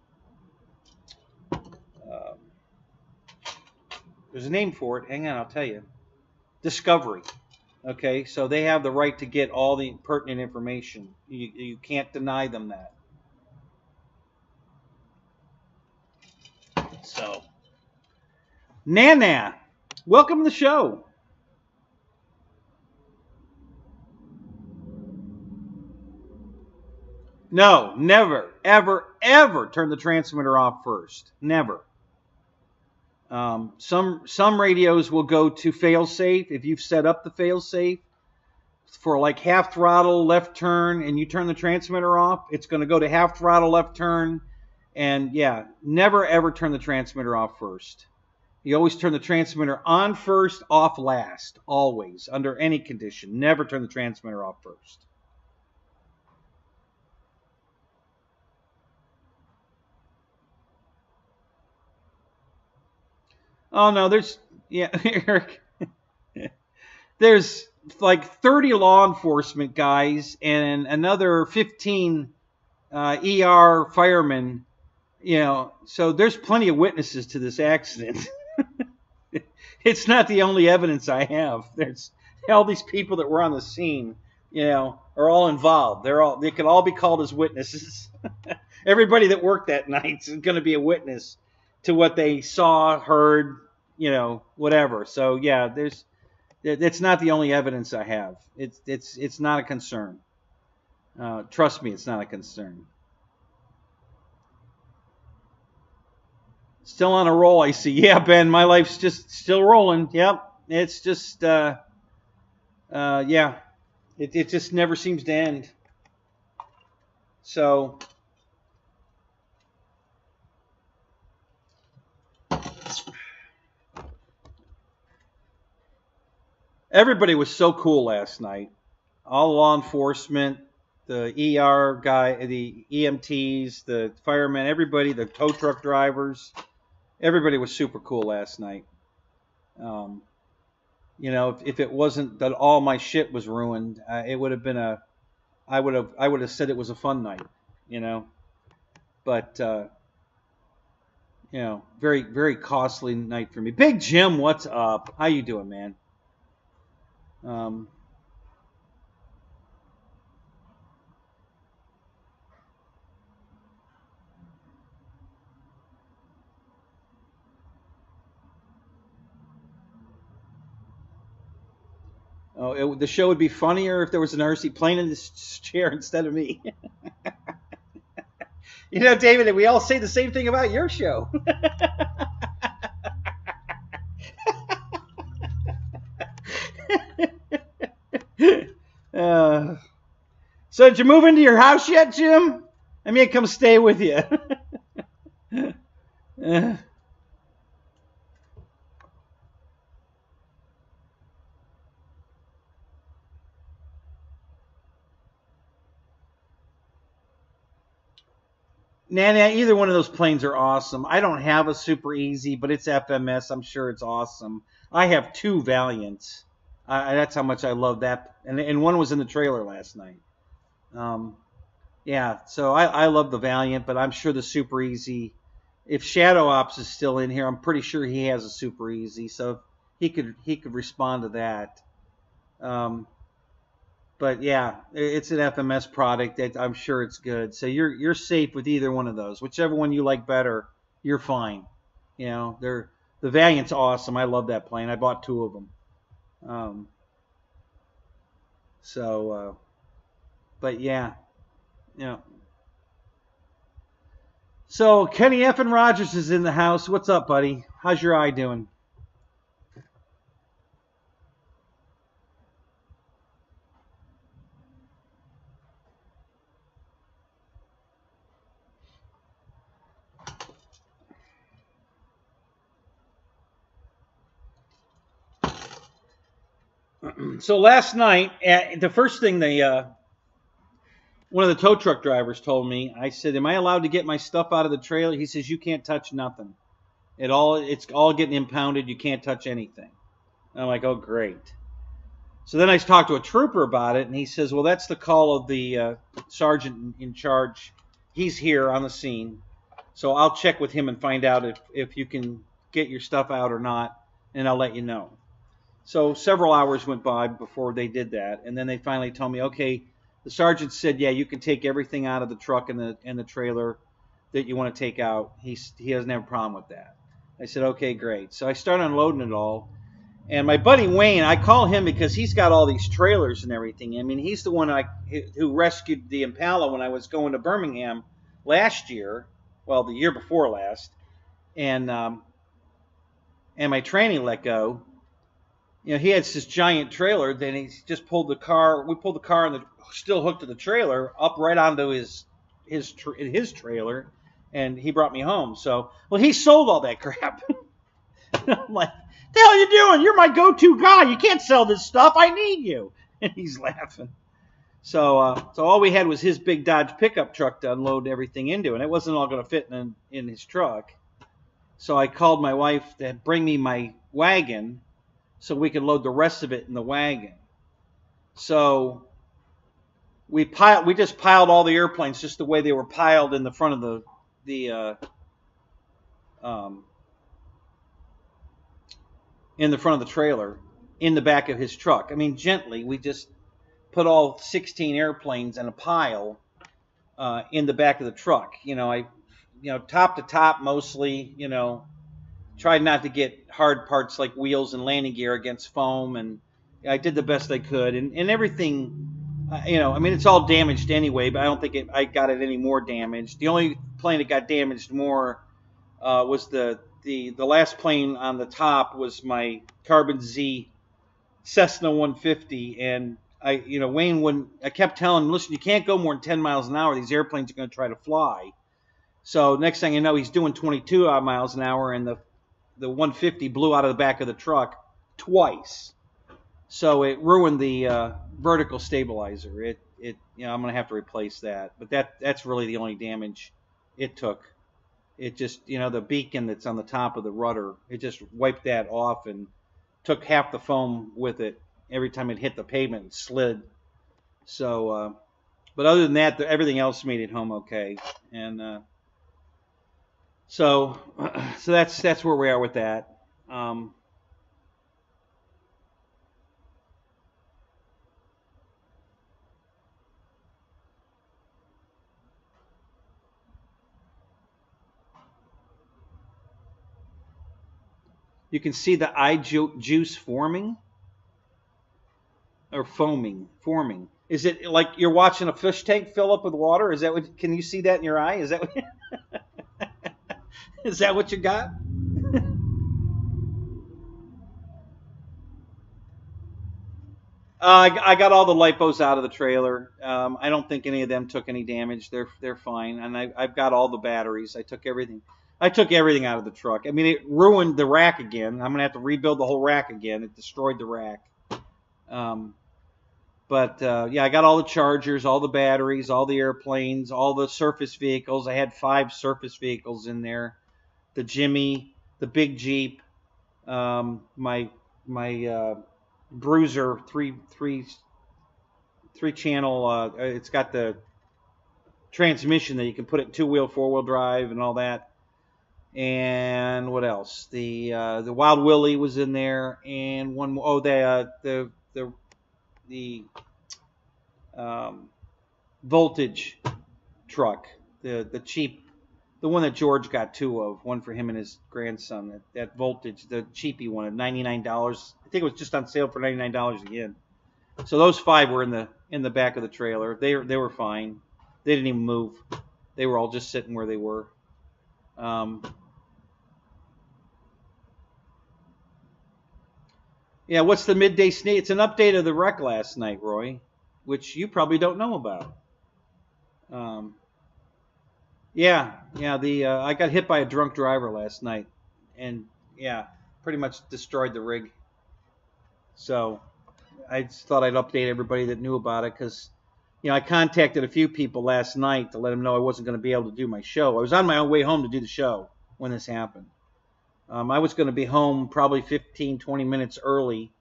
S1: uh, there's a name for it. Hang on, I'll tell you. Discovery. Okay, so they have the right to get all the pertinent information. You can't deny them that. So, Nana, welcome to the show. No, never, ever, ever turn the transmitter off first. Never. Some radios will go to failsafe. If you've set up the failsafe for like half throttle left turn and you turn the transmitter off, it's going to go to half throttle left turn. And yeah, never ever turn the transmitter off first. You always turn the transmitter on first, off last. Always, under any condition. Never turn the transmitter off first. Oh no, Eric. There's like 30 law enforcement guys and another 15 ER firemen. So there's plenty of witnesses to this accident. It's not the only evidence I have. There's all these people that were on the scene, are all involved. They could all be called as witnesses. Everybody that worked that night is going to be a witness to what they saw, heard, whatever. So yeah, it's not the only evidence I have. It's not a concern. Trust me, it's not a concern. Still on a roll, I see. Yeah, Ben, my life's just still rolling. Yep, it's just, yeah, it just never seems to end. So, everybody was so cool last night. All law enforcement, the ER guy, the EMTs, the firemen, everybody, the tow truck drivers. Everybody was super cool last night. If it wasn't that all my shit was ruined, it would have been I would have said it was a fun night, but very very costly night for me. Big Jim, what's up? How you doing, man? The show would be funnier if there was an RC plane in this chair instead of me. David, we all say the same thing about your show. So did you move into your house yet, Jim? I mean, come stay with you. Nana, either one of those planes are awesome. I don't have a Super Easy, but it's FMS. I'm sure it's awesome. I have two Valiants. That's how much I love that. And one was in the trailer last night. Yeah, so I love the Valiant, but I'm sure the Super Easy, if Shadow Ops is still in here, I'm pretty sure he has a Super Easy, so he could respond to that. But yeah, it's an FMS product. I'm sure it's good. So you're safe with either one of those. Whichever one you like better, you're fine. The Valiant's awesome. I love that plane. I bought two of them. But yeah, So Kenny F. and Rogers is in the house. What's up, buddy? How's your eye doing? So last night, the first thing one of the tow truck drivers told me, I said, "Am I allowed to get my stuff out of the trailer?" He says, "You can't touch nothing. It's all getting impounded. You can't touch anything." And I'm like, "Oh, great." So then I talked to a trooper about it, and he says, "Well, that's the call of the sergeant in charge. He's here on the scene, so I'll check with him and find out if you can get your stuff out or not, and I'll let you know." So several hours went by before they did that, and then they finally told me, "Okay, the sergeant said, yeah, you can take everything out of the truck and the trailer that you want to take out. He doesn't have a problem with that." I said, "Okay, great." So I started unloading it all. And my buddy Wayne, I call him because he's got all these trailers and everything. I mean, he's the one who rescued the Impala when I was going to Birmingham last year. Well, the year before last. And my tranny let go. You know, he had this giant trailer. Then he just pulled the car. We pulled the car and still hooked to the trailer up right onto his trailer, and he brought me home. So, well, he sold all that crap. I'm like, "The hell are you doing? You're my go-to guy. You can't sell this stuff. I need you." And he's laughing. So all we had was his big Dodge pickup truck to unload everything into, and it wasn't all going to fit in his truck. So I called my wife to bring me my wagon so we could load the rest of it in the wagon. So we just piled all the airplanes just the way they were piled in the front of in the front of the trailer, in the back of his truck. I mean, gently, we just put all 16 airplanes in a pile in the back of the truck. Top to top mostly. Tried not to get hard parts like wheels and landing gear against foam, and I did the best I could, and everything. I mean, it's all damaged anyway, but I don't think I got it any more damaged. The only plane that got damaged more was the last plane on the top was my Carbon Z Cessna 150, and Wayne wouldn't. I kept telling him, "Listen, you can't go more than 10 miles an hour. These airplanes are going to try to fly." So next thing you know, he's doing 22 miles an hour, and the 150 blew out of the back of the truck twice. So it ruined the vertical stabilizer. I'm going to have to replace that. But that's really the only damage it took. It just, the beacon that's on the top of the rudder, it just wiped that off and took half the foam with it. Every time it hit the pavement, it slid. So, but other than that, everything else made it home okay. And so that's where we are with that. You can see the eye juice forming or forming. Is it like you're watching a fish tank fill up with water? Is that what? Can you see that in your eye? Is that what? Is that what you got? I got all the lipos out of the trailer. I don't think any of them took any damage. They're fine, and I've got all the batteries. I took everything out of the truck. I mean, it ruined the rack again. I'm gonna have to rebuild the whole rack again. It destroyed the rack. Yeah, I got all the chargers, all the batteries, all the airplanes, all the surface vehicles. I had 5 surface vehicles in there: the Jimmy, the big Jeep, my Bruiser three channel. It's got the transmission that you can put it in 2-wheel, 4-wheel drive, and all that. And what else? The Wild Willie was in there, and one more. Oh, the Voltage truck, the cheap, the one that George got 2 of, one for him and his grandson. That Voltage, the cheapy one at $99. I think it was just on sale for $99 again. So those 5 were in the back of the trailer. They were fine. They didn't even move. They were all just sitting where they were. Yeah, what's the midday sneak? It's an update of the wreck last night, Roy, which you probably don't know about. Yeah. I got hit by a drunk driver last night, and yeah, pretty much destroyed the rig. So, I just thought I'd update everybody that knew about it because, I contacted a few people last night to let them know I wasn't going to be able to do my show. I was on my own way home to do the show when this happened. I was going to be home probably 15, 20 minutes early,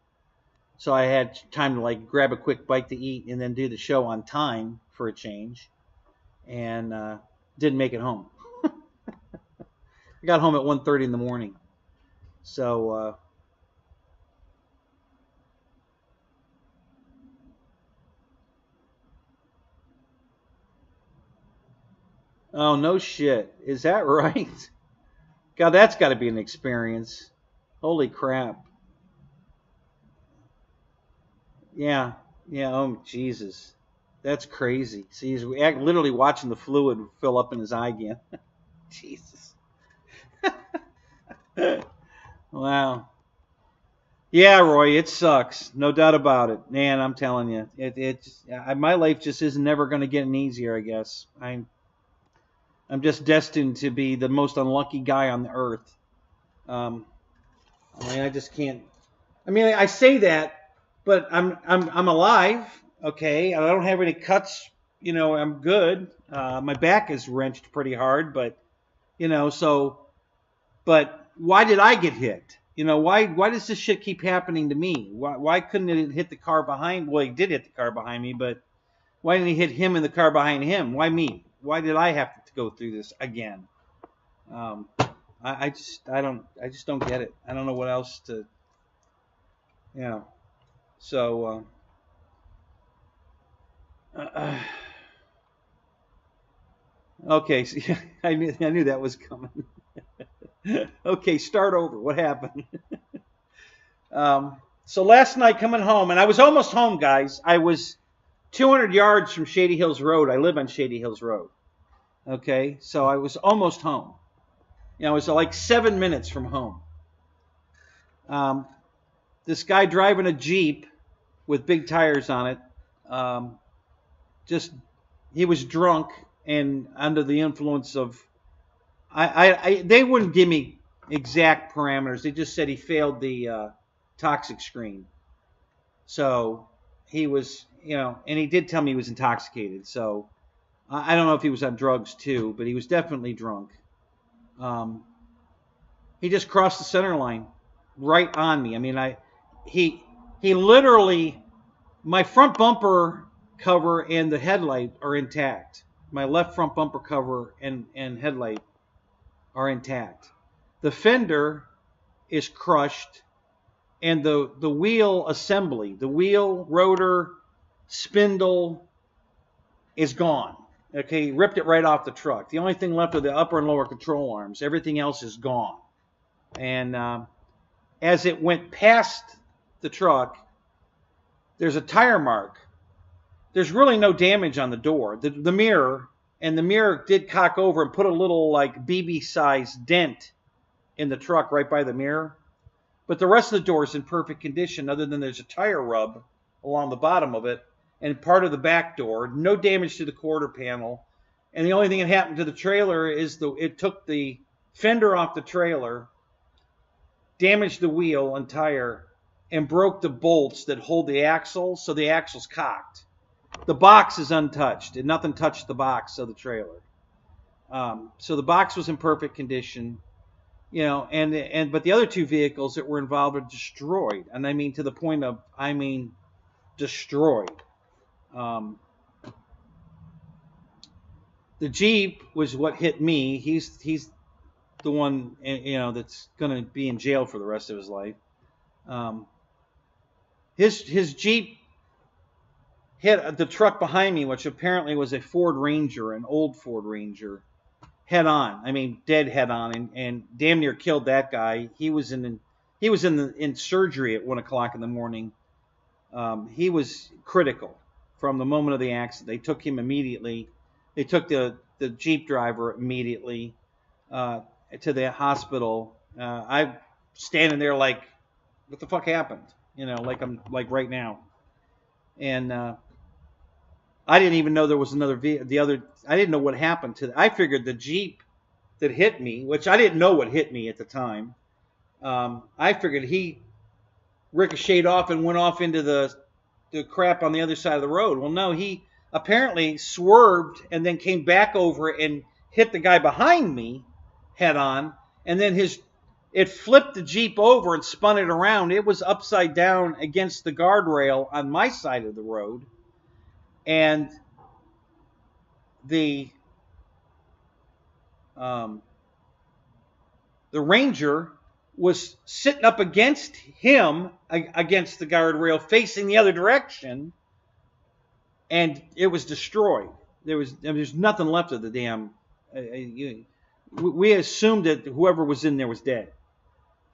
S1: so I had time to like grab a quick bite to eat and then do the show on time for a change, and didn't make it home. I got home at 1:30 in the morning. So, oh, no shit. Is that right? God, that's got to be an experience. Holy crap. Yeah. Yeah. Oh, Jesus. That's crazy. See, he's literally watching the fluid fill up in his eye again. Jesus. Wow. Yeah, Roy, it sucks. No doubt about it. Man, I'm telling you. My life just isn't never going to get any easier, I guess. I'm just destined to be the most unlucky guy on the earth. I mean, I just can't. I mean, I say that, but I'm alive. Okay, I don't have any cuts. I'm good. My back is wrenched pretty hard, but But why did I get hit? Why does this shit keep happening to me? Why couldn't it hit the car behind? Well, he did hit the car behind me, but why didn't he hit him in the car behind him? Why me? Why did I have to go through this again? I just don't get it. I don't know what else to, So, okay, so I knew that was coming. Okay, start over. What happened? So last night coming home, and I was almost home, guys. I was 200 yards from Shady Hills Road. I live on Shady Hills Road. Okay, so I was almost home. I was like 7 minutes from home. This guy driving a Jeep with big tires on it, he was drunk and under the influence of, they wouldn't give me exact parameters. They just said he failed the toxic screen. So he was, and he did tell me he was intoxicated. So I don't know if he was on drugs too, but he was definitely drunk. He just crossed the center line right on me. I mean, he literally, my front bumper cover and the headlight are intact. My left front bumper cover and headlight are intact. The fender is crushed, and the wheel assembly, the wheel, rotor, spindle is gone. Okay, ripped it right off the truck. The only thing left are the upper and lower control arms. Everything else is gone. And as it went past the truck, there's a tire mark. There's really no damage on the door. The mirror, and the mirror did cock over and put a little like BB-sized dent in the truck right by the mirror. But the rest of the door is in perfect condition, other than there's a tire rub along the bottom of it and part of the back door. No damage to the quarter panel. And the only thing that happened to the trailer is it took the fender off the trailer, damaged the wheel and tire, and broke the bolts that hold the axle, so the axle's cocked. The box is untouched, and nothing touched the box of the trailer. So the box was in perfect condition, but the other two vehicles that were involved are destroyed, and I mean to the point of, destroyed. The Jeep was what hit me. He's the one, that's going to be in jail for the rest of his life. His Jeep hit the truck behind me, which apparently was a Ford Ranger, an old Ford Ranger, head on. I mean, dead head on, and damn near killed that guy. He was in surgery at 1 o'clock in the morning. He was critical from the moment of the accident. They took him immediately. They took the Jeep driver immediately to the hospital. I'm standing there like, what the fuck happened? Like I'm like right now. And I didn't even know there was another I didn't know what happened to. I figured the Jeep that hit me, which I didn't know what hit me at the time. I figured he ricocheted off and went off into the the crap on the other side of the road. Well, no, he apparently swerved and then came back over and hit the guy behind me head on, and then it flipped the Jeep over and spun it around. It was upside down against the guardrail on my side of the road, and the Ranger was sitting up against him, against the guardrail, facing the other direction, and it was destroyed. There's nothing left of the damn. We assumed that whoever was in there was dead.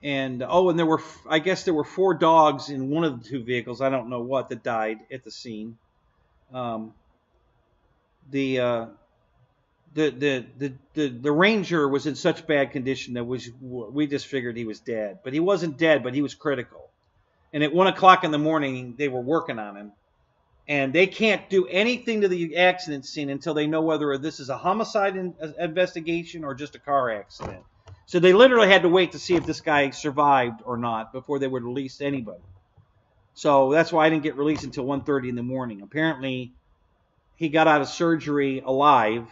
S1: And and I guess there were 4 dogs in one of the 2 vehicles. I don't know what that died at the scene. The Ranger was in such bad condition that we just figured he was dead. But he wasn't dead, but he was critical. And at 1 o'clock in the morning, they were working on him. And they can't do anything to the accident scene until they know whether this is a homicide investigation or just a car accident. So they literally had to wait to see if this guy survived or not before they would release anybody. So that's why I didn't get released until 1:30 in the morning. Apparently, he got out of surgery alive,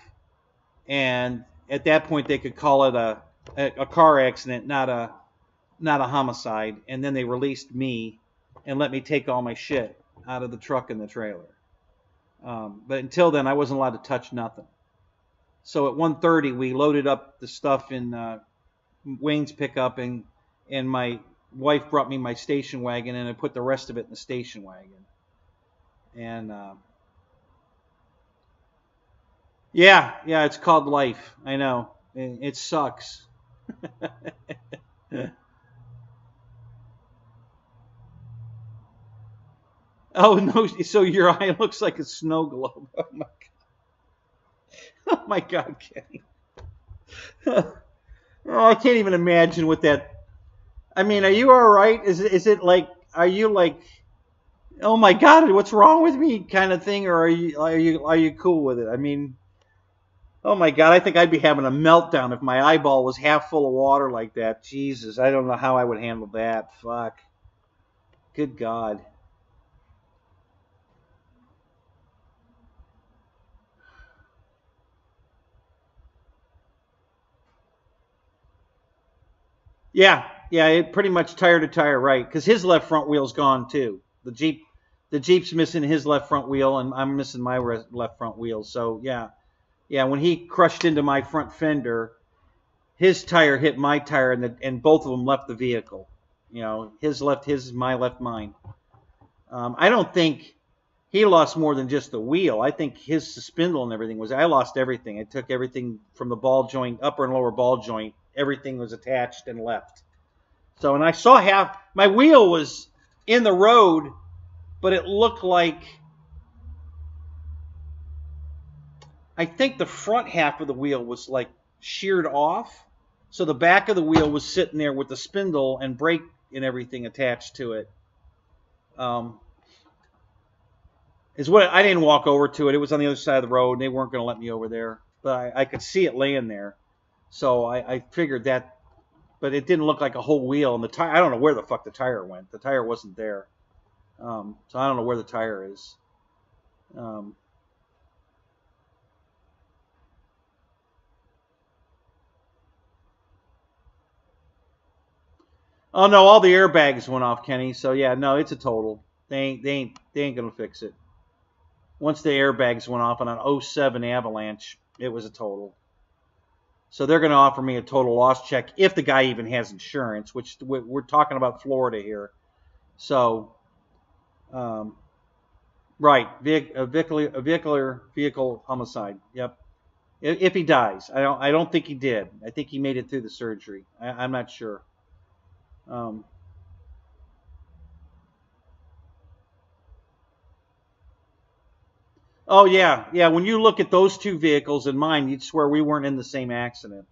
S1: and at that point they could call it a car accident, not a homicide. And then they released me and let me take all my shit out of the truck and the trailer. But until then, I wasn't allowed to touch nothing. So at 1:30, we loaded up the stuff in Wayne's pickup, and my wife brought me my station wagon, and I put the rest of it in the station wagon. And yeah, it's called life. I know. It sucks. Oh, no, so your eye looks like a snow globe. Oh, my God. Oh, my God, Kenny. Oh, I can't even imagine what that... I mean, are you all right? Is it like... Are you like... Oh, my God, what's wrong with me kind of thing? Or are you cool with it? I mean... Oh, my God, I think I'd be having a meltdown if my eyeball was half full of water like that. Jesus, I don't know how I would handle that. Fuck. Good God. Yeah, it pretty much tire to tire, right? Because his left front wheel's gone too. The Jeep's missing his left front wheel, and I'm missing my left front wheel. So yeah. When he crushed into my front fender, his tire hit my tire, and both of them left the vehicle. You know, his left his, my left mine. I don't think he lost more than just the wheel. I think his spindle and everything was. I lost everything. I took everything from the ball joint, upper and lower ball joint. Everything was attached and left. So, and I saw my wheel was in the road, but it looked like, I think the front half of the wheel was like sheared off. So the back of the wheel was sitting there with the spindle and brake and everything attached to it. Is what I didn't walk over to it. It was on the other side of the road, and they weren't going to let me over there. But I could see it laying there. So I figured that, but it didn't look like a whole wheel. And the tire, I don't know where the fuck the tire went. The tire wasn't there. So I don't know where the tire is. Oh no, all the airbags went off, Kenny. So yeah, no, it's a total. They ain't gonna fix it. Once the airbags went off on an 07 Avalanche, it was a total. So they're going to offer me a total loss check if the guy even has insurance, which we're talking about Florida here. So, right, vehicle homicide. Yep. If he dies, I don't think he did. I think he made it through the surgery. I'm not sure. Oh, yeah. When you look at those 2 vehicles and mine, you'd swear we weren't in the same accident.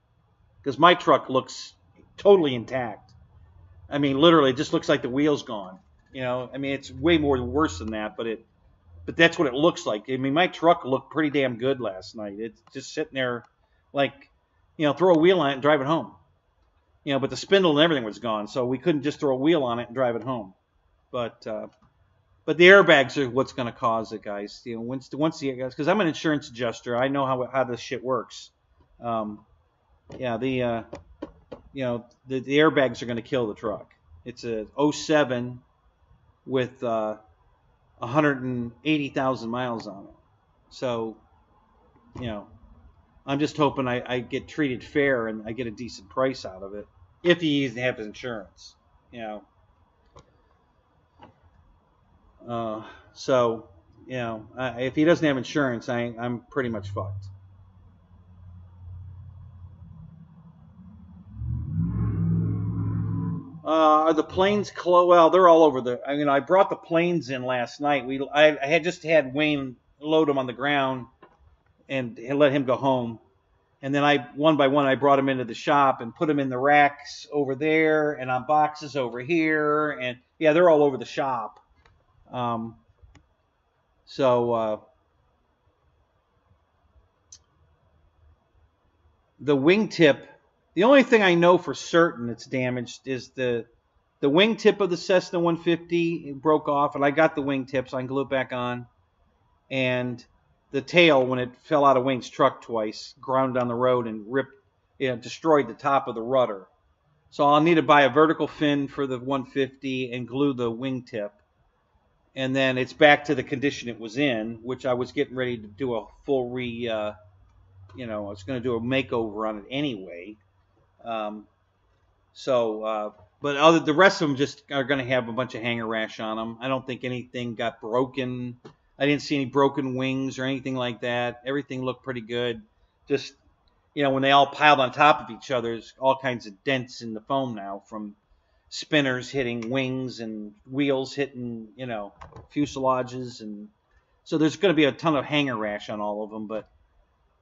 S1: Because my truck looks totally intact. I mean, literally, it just looks like the wheel's gone. You know, I mean, it's way more worse than that, but that's what it looks like. I mean, my truck looked pretty damn good last night. It's just sitting there like, you know, throw a wheel on it and drive it home. You know, but the spindle and everything was gone, so we couldn't just throw a wheel on it and drive it home. But But the airbags are what's going to cause it, guys. You know, once the because I'm an insurance adjuster, I know how this shit works. Yeah, the airbags are going to kill the truck. It's a 07 with 180,000 miles on it. So, you know, I'm just hoping I get treated fair and I get a decent price out of it if he even has insurance. You know. So, you know, if he doesn't have insurance, I'm pretty much fucked. Are the planes close? Well, they're all over the. I mean, I brought the planes in last night. I had just had Wayne load them on the ground and let him go home. And then one by one, I brought them into the shop and put them in the racks over there and on boxes over here. And yeah, they're all over the shop. The wingtip, the only thing I know for certain it's damaged is the wingtip of the Cessna 150 broke off, and I got the wingtip, so I can glue it back on. And the tail, when it fell out of Wayne's truck twice, ground down the road and destroyed the top of the rudder. So I'll need to buy a vertical fin for the 150 and glue the wingtip. And then it's back to the condition it was in, which I was getting ready to do a full I was going to do a makeover on it anyway. But the rest of them just are going to have a bunch of hanger rash on them. I don't think anything got broken. I didn't see any broken wings or anything like that. Everything looked pretty good. Just, when they all piled on top of each other, there's all kinds of dents in the foam now from spinners hitting wings and wheels hitting, fuselages. And so there's going to be a ton of hanger rash on all of them. But,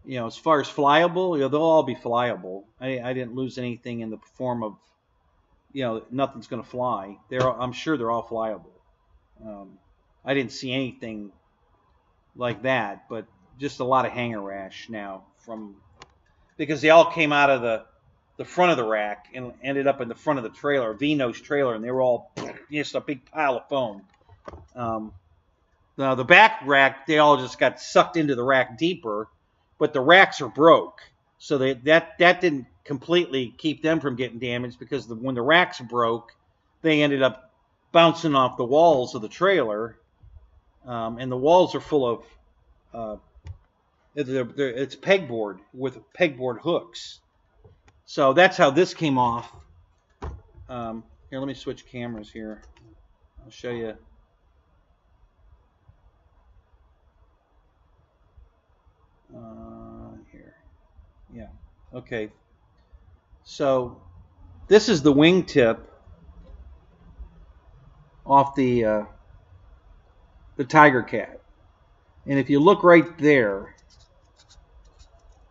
S1: as far as flyable, they'll all be flyable. I didn't lose anything in the form of, nothing's going to fly. I'm sure they're all flyable. I didn't see anything like that, but just a lot of hanger rash now because they all came out of the front of the rack and ended up in the front of the trailer, V-nose trailer, and they were all just a big pile of foam. Now the back rack, they all just got sucked into the rack deeper, but the racks are broke, so that didn't completely keep them from getting damaged because when the racks broke, they ended up bouncing off the walls of the trailer, and the walls are full of it's pegboard with pegboard hooks. So that's how this came off. Here, let me switch cameras here. I'll show you. Here. Yeah. Okay. So this is the wingtip off the Tiger Cat. And if you look right there,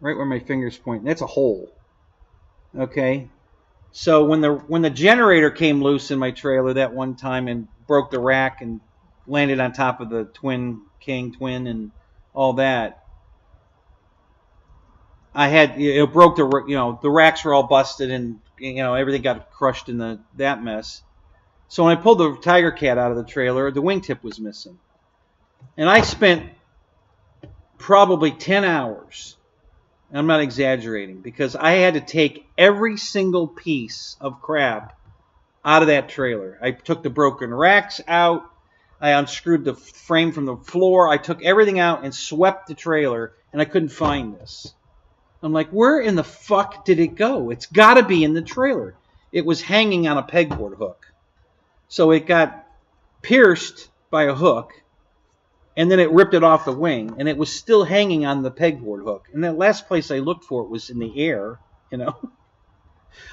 S1: right where my finger's pointing, that's a hole. Okay? So when the generator came loose in my trailer that one time and broke the rack and landed on top of the King twin and all that, it broke the racks were all busted and everything got crushed in that mess. So when I pulled the Tiger Cat out of the trailer, the wingtip was missing. And I spent probably 10 hours, I'm not exaggerating, because I had to take every single piece of crap out of that trailer. I took the broken racks out. I unscrewed the frame from the floor. I took everything out and swept the trailer, and I couldn't find this. I'm like, where in the fuck did it go? It's got to be in the trailer. It was hanging on a pegboard hook. So it got pierced by a hook, and then it ripped it off the wing, and it was still hanging on the pegboard hook. And the last place I looked for it was in the air,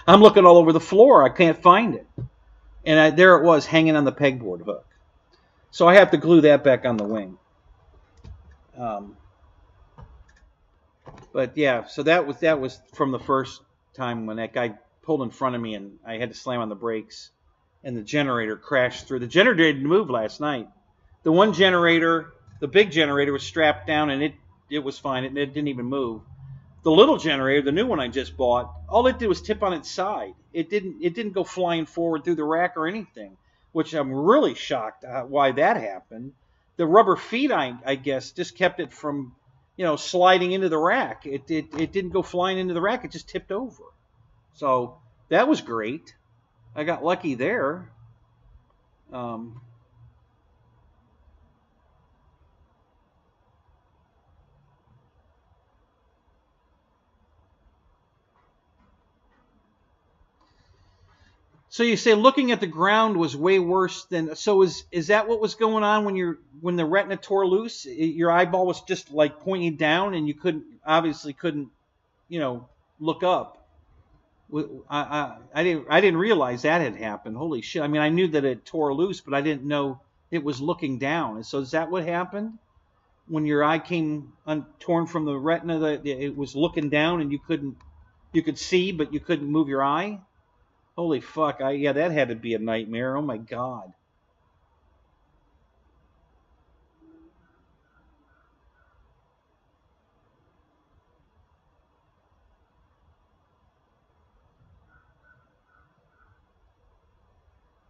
S1: I'm looking all over the floor. I can't find it. And there it was, hanging on the pegboard hook. So I have to glue that back on the wing. But yeah, so that was from the first time when that guy pulled in front of me and I had to slam on the brakes and the generator crashed through. The generator didn't move last night. The one generator, the big generator, was strapped down and it was fine. It didn't even move. The little generator, the new one I just bought, all it did was tip on its side. It didn't go flying forward through the rack or anything. which I'm really shocked why that happened. The rubber feet, I guess, just kept it from, sliding into the rack. It didn't go flying into the rack. It just tipped over. So that was great. I got lucky there. So you say looking at the ground was way worse than. So is that what was going on when the retina tore loose? Your eyeball was just like pointing down, and you obviously couldn't, look up. I didn't realize that had happened. Holy shit! I mean, I knew that it tore loose, but I didn't know it was looking down. And so is that what happened when your eye came torn from the retina? That it was looking down, and you could see, but you couldn't move your eye. Holy fuck, yeah, that had to be a nightmare. Oh my God.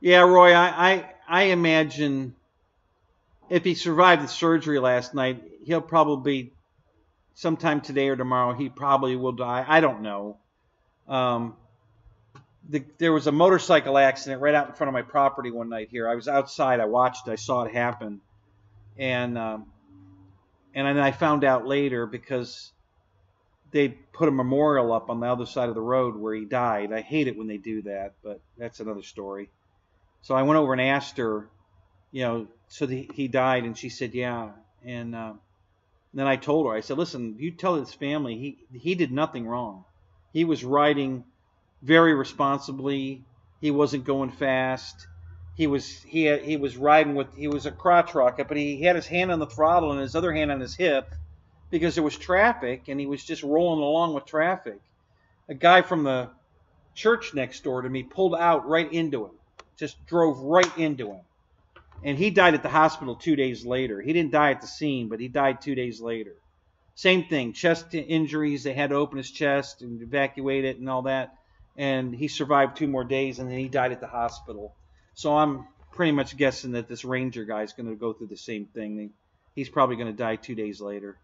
S1: Yeah, Roy, I imagine if he survived the surgery last night, he'll probably, sometime today or tomorrow, he probably will die. I don't know. There was a motorcycle accident right out in front of my property one night here. I was outside. I watched it. I saw it happen. And then I found out later because they put a memorial up on the other side of the road where he died. I hate it when they do that, but that's another story. So I went over and asked her, so he died, and she said, yeah. And then I told her, I said, listen, you tell his family he did nothing wrong. He was riding very responsibly. He wasn't going fast. He was riding he was a crotch rocket, but he had his hand on the throttle and his other hand on his hip because there was traffic, and he was just rolling along with traffic. A guy from the church next door to me pulled out right into him, just drove right into him. And he died at the hospital 2 days later. He didn't die at the scene, but he died 2 days later. Same thing, chest injuries. They had to open his chest and evacuate it and all that. And he survived 2 more days, and then he died at the hospital. So I'm pretty much guessing that this Ranger guy is going to go through the same thing. He's probably going to die 2 days later.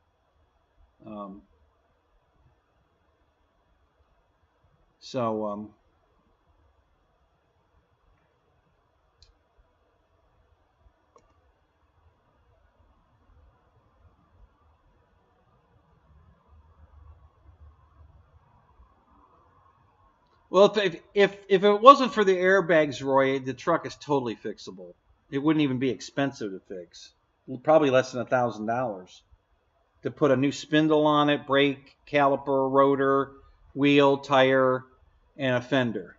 S1: Well, if it wasn't for the airbags, Roy, the truck is totally fixable. It wouldn't even be expensive to fix. Probably less than $1,000 to put a new spindle on it, brake, caliper, rotor, wheel, tire, and a fender,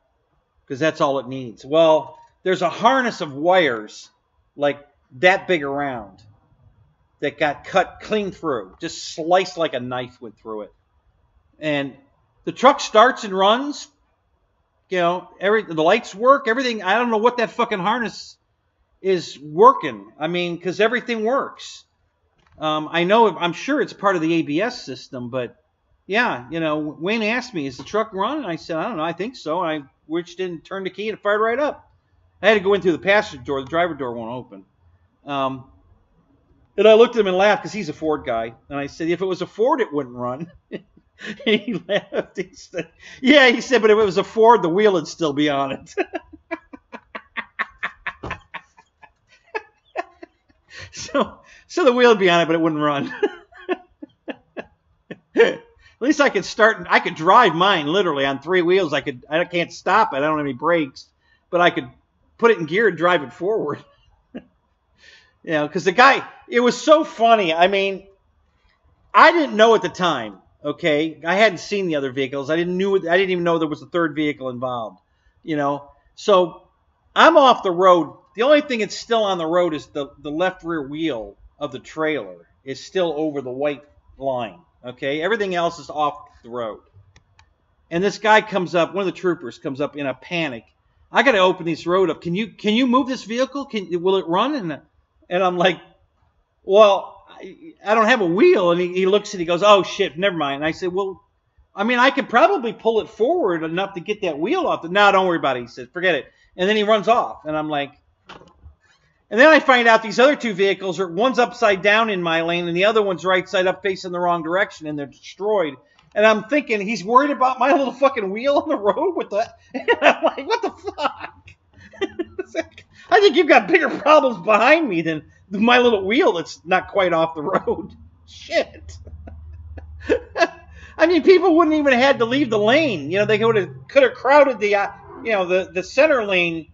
S1: because that's all it needs. Well, there's a harness of wires like that big around that got cut clean through, just sliced like a knife went through it, and the truck starts and runs. The lights work, everything. I don't know what that fucking harness is working. I mean, because everything works. I'm sure it's part of the ABS system, but yeah, Wayne asked me, is the truck running? I said, I don't know, I think so. And I reached in, turned the key, and it fired right up. I had to go in through the passenger door. The driver door won't open. And I looked at him and laughed because he's a Ford guy. And I said, if it was a Ford, it wouldn't run. He laughed. He said, yeah, he said, but if it was a Ford, the wheel would still be on it. So the wheel would be on it, but it wouldn't run. At least I could start. I could drive mine literally on 3 wheels. I can't stop it. I don't have any brakes, but I could put it in gear and drive it forward. Because the guy, it was so funny. I mean, I didn't know at the time. Okay, I hadn't seen the other vehicles. I didn't even know there was a third vehicle involved. So I'm off the road. The only thing that's still on the road is the left rear wheel of the trailer is still over the white line. Okay, everything else is off the road. And this guy comes up. One of the troopers comes up in a panic. I got to open this road up. Can you move this vehicle? Will it run? And I'm like, well, I don't have a wheel. And he looks and he goes, oh shit, never mind. And I said, well, I mean, I could probably pull it forward enough to get that wheel off. No, don't worry about it. He said, forget it. And then he runs off. And I'm like, And then I find out these other 2 vehicles are, one's upside down in my lane and the other one's right side up facing the wrong direction, and they're destroyed. And I'm thinking he's worried about my little fucking wheel on the road with the. And I'm like, what the fuck? I think you've got bigger problems behind me than my little wheel that's not quite off the road. Shit. I mean, people wouldn't even have had to leave the lane. You know, they could have crowded the the center lane,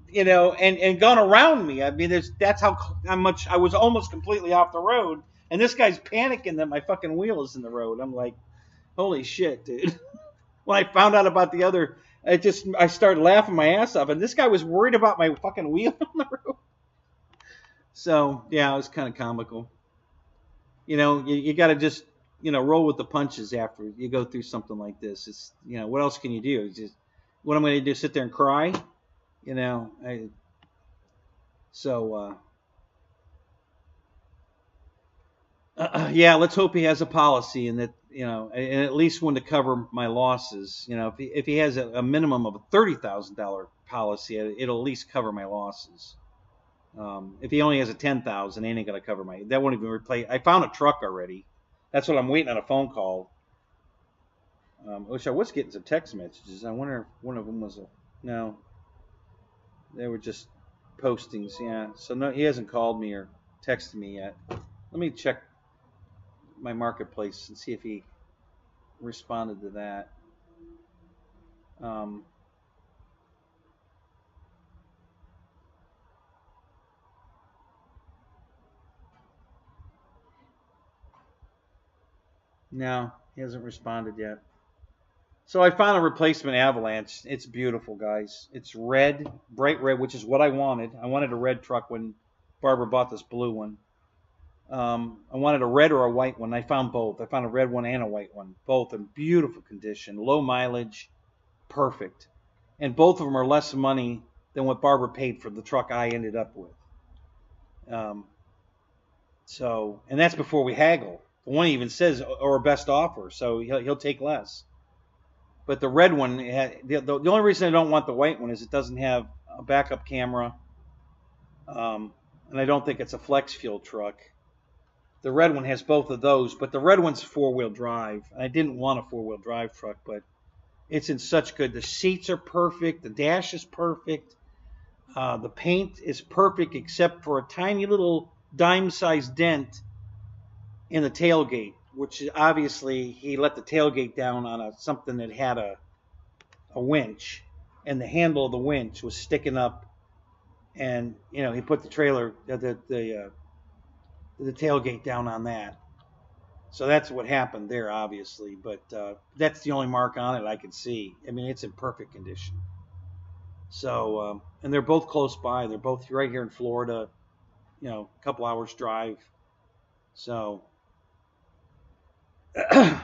S1: you know, and gone around me. I mean, that's how much I was almost completely off the road, and this guy's panicking that my fucking wheel is in the road. I'm like, holy shit, dude. When I found out about the other, I started laughing my ass off, and this guy was worried about my fucking wheel on the road. So yeah, it was kind of comical. You know, you got to just, you know, roll with the punches after you go through something like this. It's, you know, what else can you do? It's just, what I'm going to do, sit there and cry? You know, yeah, let's hope he has a policy, and that, you know, and at least one to cover my losses. You know, if he has a minimum of a $30,000 policy, it'll at least cover my losses. If he only has a $10,000, it ain't gonna cover that won't even replace. I found a truck already. That's what I'm waiting on, a phone call. Which I was getting some text messages. I wonder if one of them was no. They were just postings, yeah. So no, he hasn't called me or texted me yet. Let me check my marketplace and see if he responded to that. No, he hasn't responded yet. So I found a replacement Avalanche. It's beautiful, guys. It's red, bright red, which is what I wanted. I wanted a red truck when Barbara bought this blue one. I wanted a red or a white one. I found both. I found a red one and a white one. Both in beautiful condition, low mileage, perfect. And both of them are less money than what Barbara paid for the truck I ended up with. And that's before we haggle. The one even says, or best offer, so he'll take less. But the red one, the only reason I don't want the white one is it doesn't have a backup camera, and I don't think it's a flex fuel truck. The red one has both of those, but the red one's 4-wheel drive. I didn't want a 4-wheel drive truck, but it's in such good. The seats are perfect. The dash is perfect. The paint is perfect except for a tiny little dime-sized dent in the tailgate, which obviously he let the tailgate down on something that had a winch, and the handle of the winch was sticking up, and you know, he put the trailer, the tailgate down on that. So that's what happened there, obviously, but that's the only mark on it I could see. I mean, it's in perfect condition. So, and they're both close by. They're both right here in Florida, you know, a couple hours drive. So I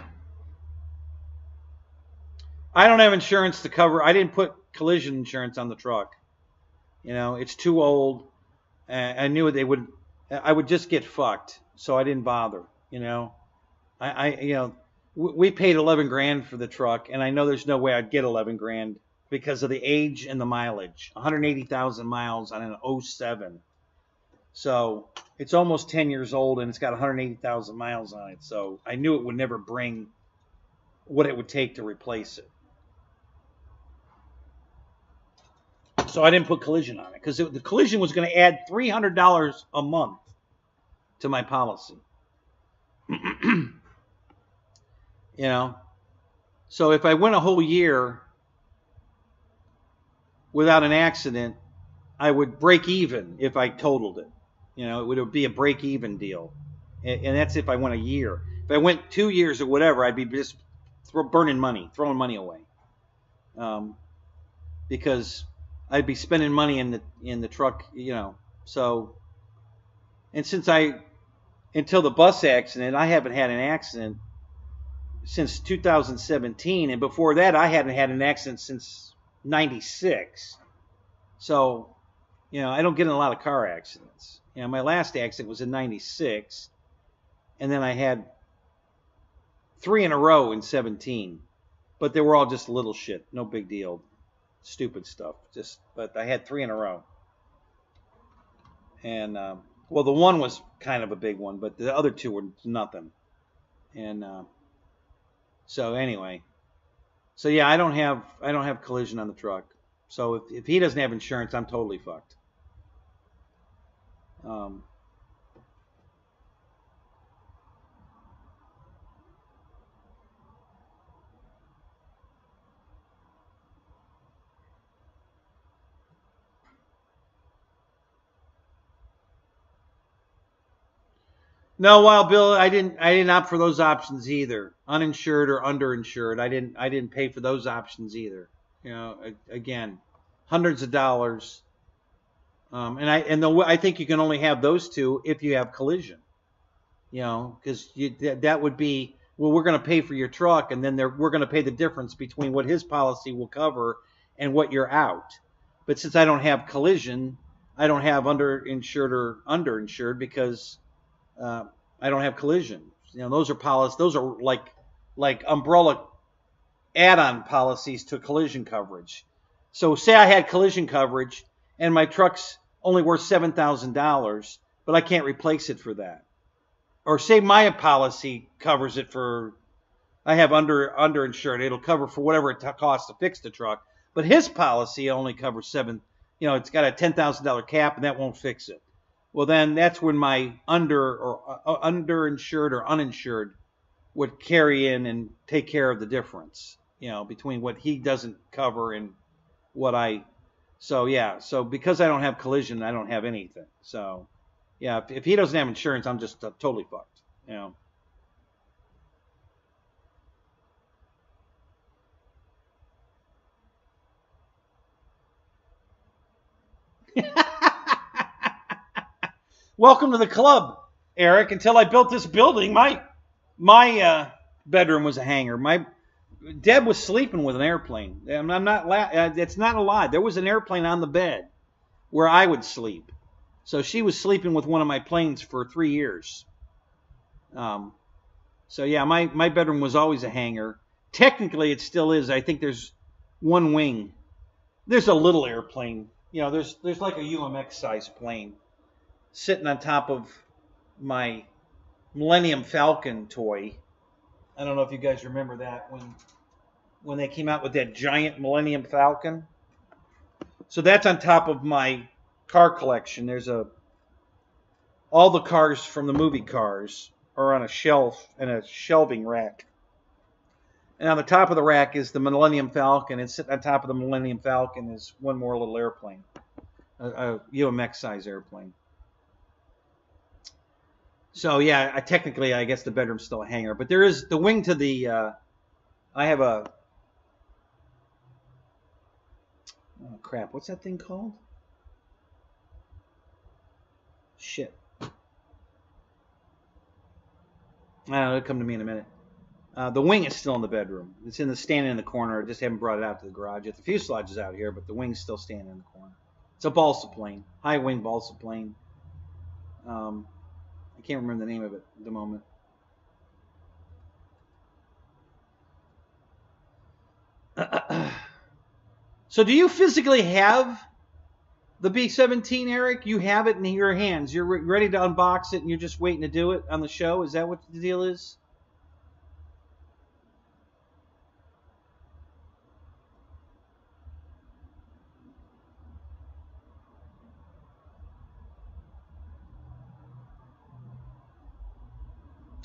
S1: don't have insurance to cover. I didn't put collision insurance on the truck. You know, it's too old. I knew I would just get fucked, so I didn't bother. You know, we paid $11,000 for the truck, and I know there's no way I'd get $11,000 because of the age and the mileage. 180,000 miles on an 07. So it's almost 10 years old, and it's got 180,000 miles on it. So I knew it would never bring what it would take to replace it. So I didn't put collision on it because the collision was going to add $300 a month to my policy. You know, so if I went a whole year without an accident, I would break even if I totaled it. You know, it would be a break even deal. And that's if I went a year. If I went 2 years or whatever, I'd be just burning money, throwing money away. Because I'd be spending money in the truck, you know. So, and until the bus accident, I haven't had an accident since 2017, and before that, I hadn't had an accident since '96. So, you know, I don't get in a lot of car accidents. You know, my last accident was in '96, and then I had 3 in a row in 17, but they were all just little shit, no big deal, stupid stuff. But I had 3 in a row. And well, the one was kind of a big one, but the other two were nothing. And so anyway, so yeah, I don't have collision on the truck. So if he doesn't have insurance, I'm totally fucked. No, well, Bill, I didn't opt for those options either. Uninsured or underinsured. I didn't pay for those options either. You know, again, hundreds of dollars. I think you can only have those two if you have collision. You know, because that would be, well, we're going to pay for your truck, and then we're going to pay the difference between what his policy will cover and what you're out. But since I don't have collision, I don't have underinsured or underinsured because I don't have collision. You know, those are policies. Those are like umbrella add-on policies to collision coverage. So say I had collision coverage and my truck's only worth $7,000, but I can't replace it for that. Or say my policy covers it for, I have underinsured. It'll cover for whatever it costs to fix the truck. But his policy only covers it's got a $10,000 cap, and that won't fix it. Well, then that's when my underinsured or uninsured would carry in and take care of the difference, you know, between what he doesn't cover and what I. So yeah, so because I don't have collision, I don't have anything. So yeah, if he doesn't have insurance, I'm just totally fucked, you know. Welcome to the club, Eric. Until I built this building, my bedroom was a hangar. Deb was sleeping with an airplane. I'm not. It's not a lie. There was an airplane on the bed where I would sleep. So she was sleeping with one of my planes for 3 years. So yeah, my bedroom was always a hangar. Technically, it still is. I think there's one wing. There's a little airplane. You know, there's like a UMX size plane sitting on top of my Millennium Falcon toy. I don't know if you guys remember that when they came out with that giant Millennium Falcon. So that's on top of my car collection. There's all the cars from the movie Cars are on a shelf in a shelving rack. And on the top of the rack is the Millennium Falcon, and sitting on top of the Millennium Falcon is one more little airplane, a UMX size airplane. So yeah, technically, I guess the bedroom's still a hangar, but there is the wing to the. I have a. Oh crap! What's that thing called? Shit. I don't know. It'll come to me in a minute. The wing is still in the bedroom. It's standing in the corner. I just haven't brought it out to the garage yet. The fuselage is out here, but the wing's still standing in the corner. It's a balsa plane, high wing balsa plane. I can't remember the name of it at the moment. So do you physically have the B-17, Eric? You have it in your hands. You're ready to unbox it, and you're just waiting to do it on the show? Is that what the deal is?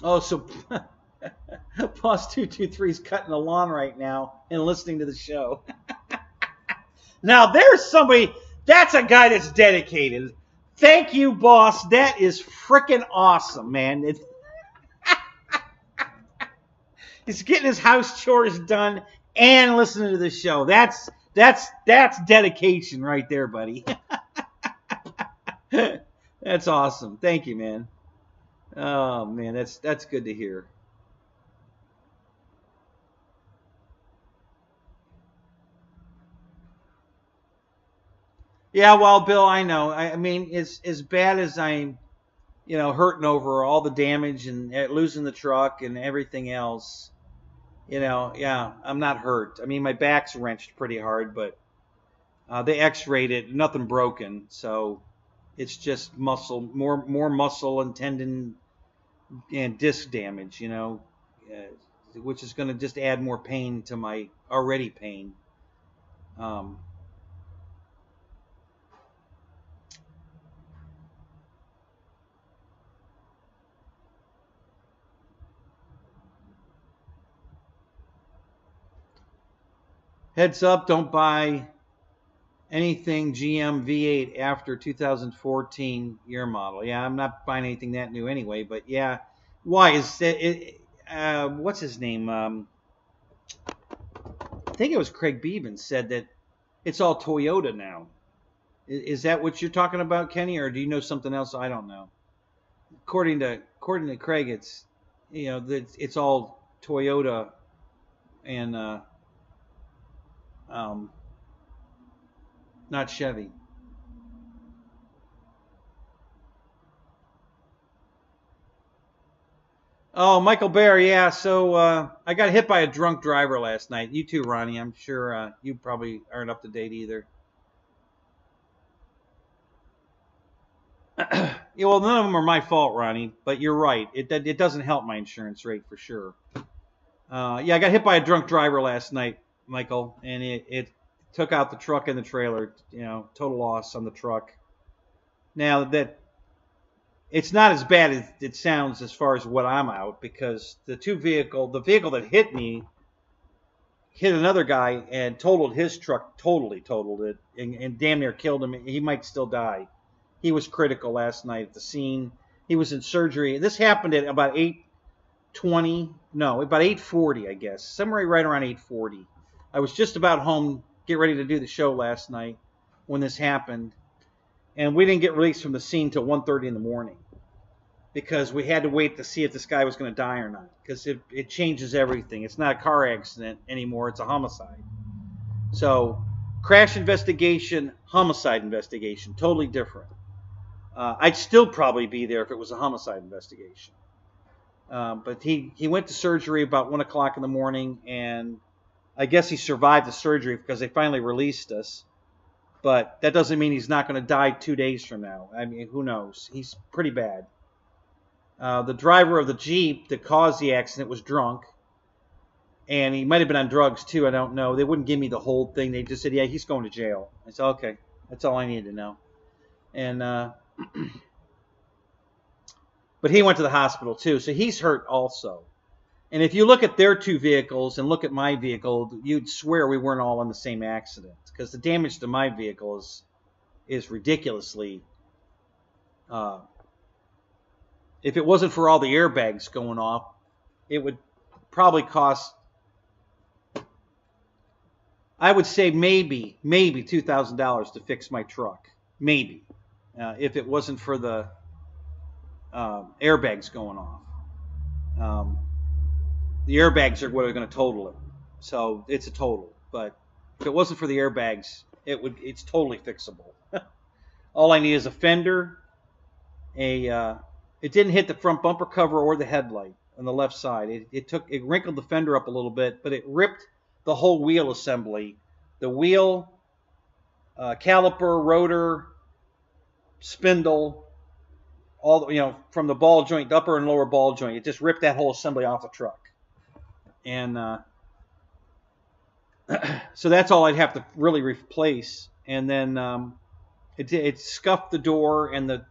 S1: Oh, so Boss 223 is cutting the lawn right now and listening to the show. Now, there's somebody, that's a guy that's dedicated. Thank you, boss. That is freaking awesome, man. He's getting his house chores done and listening to the show. That's dedication right there, buddy. That's awesome. Thank you, man. Oh man, that's good to hear. Yeah, well, Bill, I know. I mean, as bad as I'm, hurting over all the damage and losing the truck and everything else, yeah, I'm not hurt. I mean, my back's wrenched pretty hard, but they X-rayed it, nothing broken. So, It's just muscle, more muscle and tendon and disc damage, you know, which is going to just add more pain to my already pain. Heads up, don't buy anything GM V8 after 2014 year model. Yeah, I'm not buying anything that new anyway, but yeah. Why is it? What's his name? I think it was Craig Bevan said that it's all Toyota now. Is that what you're talking about, Kenny, or do you know something else I don't know? According to Craig, it's it's all Toyota and not Chevy. Oh, Michael Bear, yeah. So I got hit by a drunk driver last night. You too, Ronnie. I'm sure you probably aren't up to date either. Yeah, well, none of them are my fault, Ronnie. But you're right. It doesn't help my insurance rate for sure. Yeah, I got hit by a drunk driver last night, Michael, and it took out the truck and the trailer. You know, total loss on the truck. Now that it's not as bad as it sounds as far as what I'm out, because the vehicle that hit me hit another guy and totaled his truck, totally totaled it, and damn near killed him. He might still die. He was critical last night at the scene. He was in surgery. This happened at about 8:20, no, about 8:40, I guess, somewhere right around 8:40. I was just about home, get ready to do the show last night when this happened, and we didn't get released from the scene till 1:30 in the morning because we had to wait to see if this guy was going to die or not, because it changes everything. It's not a car accident anymore, it's a homicide. So crash investigation, homicide investigation, totally different. I'd still probably be there if it was a homicide investigation. But he went to surgery about 1 o'clock in the morning, and I guess he survived the surgery because they finally released us. But that doesn't mean he's not going to die 2 days from now. I mean, who knows? He's pretty bad. The driver of the Jeep that caused the accident was drunk, and he might have been on drugs too. I don't know. They wouldn't give me the whole thing. They just said, yeah, he's going to jail. I said, okay, that's all I needed to know. And but he went to the hospital too, so he's hurt also. And if you look at their two vehicles and look at my vehicle, you'd swear we weren't all in the same accident, because the damage to my vehicle is ridiculously. If it wasn't for all the airbags going off, it would probably cost, I would say maybe $2,000 to fix my truck. Maybe. If it wasn't for the airbags going off. The airbags are what are going to total it. So it's a total. But if it wasn't for the airbags, it's totally fixable. All I need is a fender, it didn't hit the front bumper cover or the headlight on the left side. It wrinkled the fender up a little bit, but it ripped the whole wheel assembly. The wheel, caliper, rotor, spindle, all from the ball joint, the upper and lower ball joint. It just ripped that whole assembly off the truck. And so that's all I'd have to really replace. And then it scuffed the door and the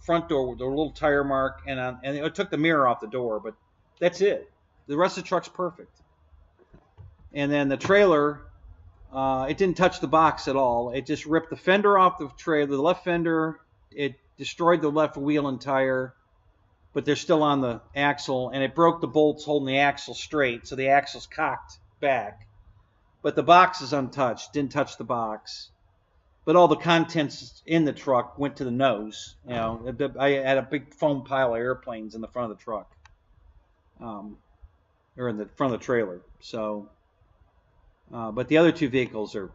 S1: front door with a little tire mark, and it took the mirror off the door, but that's it. The rest of the truck's perfect. And then the trailer, it didn't touch the box at all. It just ripped the fender off the trailer, the left fender. It destroyed the left wheel and tire, but they're still on the axle, and it broke the bolts holding the axle straight, so the axle's cocked back. But the box is untouched, didn't touch the box. But all the contents in the truck went to the nose. I had a big foam pile of airplanes in the front of the truck, or in the front of the trailer. So, but the other two vehicles are,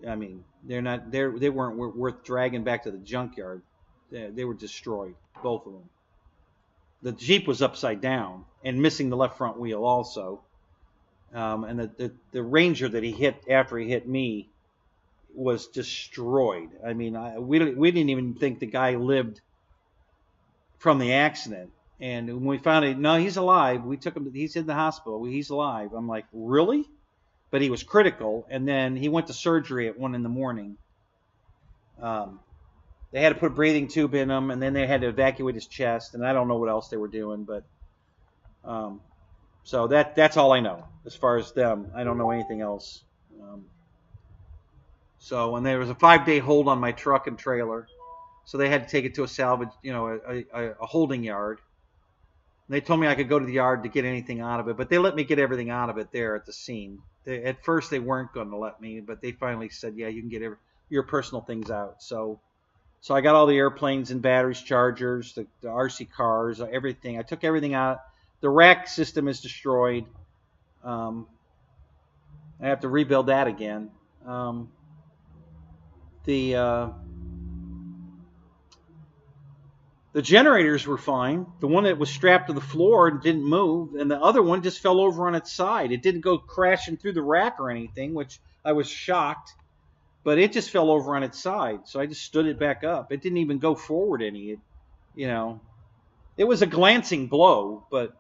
S1: I mean, they weren't worth dragging back to the junkyard. They were destroyed, both of them. The Jeep was upside down and missing the left front wheel also. And the Ranger that he hit after he hit me, was destroyed. I mean, we didn't even think the guy lived from the accident. And when we found it, no, he's alive. We took him. He's in the hospital. He's alive. I'm like, really? But he was critical. And then he went to surgery at 1 in the morning. They had to put a breathing tube in him, and then they had to evacuate his chest. And I don't know what else they were doing, but so that's all I know as far as them. I don't know anything else. So, and there was a 5-day hold on my truck and trailer, so they had to take it to a salvage, a holding yard. And they told me I could go to the yard to get anything out of it, but they let me get everything out of it there at the scene. At first, they weren't going to let me, but they finally said, yeah, you can get your personal things out. So I got all the airplanes and batteries, chargers, the RC cars, everything. I took everything out. The rack system is destroyed. I have to rebuild that again. The generators were fine. The one that was strapped to the floor and didn't move, and the other one just fell over on its side. It didn't go crashing through the rack or anything, which I was shocked, but it just fell over on its side. So I just stood it back up. It didn't even go forward any. It was a glancing blow, but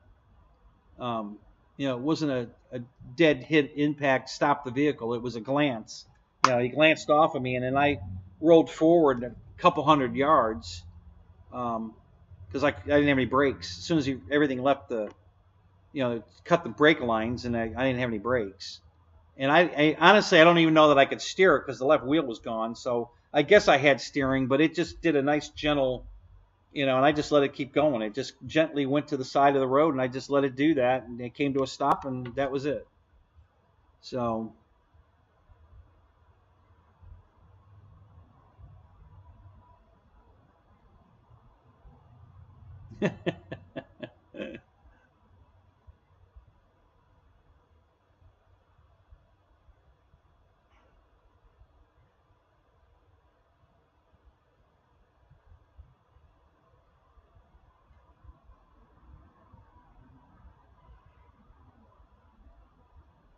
S1: it wasn't a dead hit impact, stop the vehicle. It was a glance. He glanced off of me, and then I rolled forward a couple hundred yards because I didn't have any brakes. As soon as everything left cut the brake lines, and I didn't have any brakes. And I honestly, I don't even know that I could steer it because the left wheel was gone. So I guess I had steering, but it just did a nice gentle, and I just let it keep going. It just gently went to the side of the road, and I just let it do that, and it came to a stop, and that was it. So.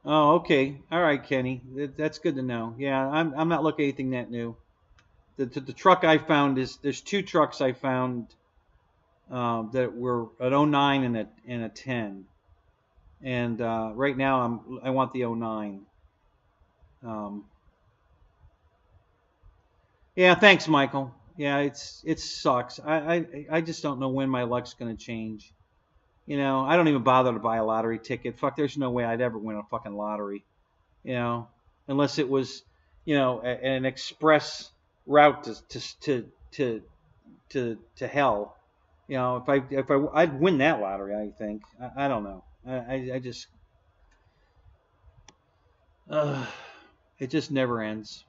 S1: Oh, okay. All right, Kenny. That's good to know. Yeah, I'm not looking at anything that new. The truck I found there's 2 trucks I found that were an 09 and a 10. And right now I want the 09. Yeah, thanks, Michael. Yeah, it sucks. I just don't know when my luck's going to change. I don't even bother to buy a lottery ticket. Fuck, there's no way I'd ever win a fucking lottery. Unless it was, an express route to hell. If I'd win that lottery, I think. I don't know. I just it just never ends.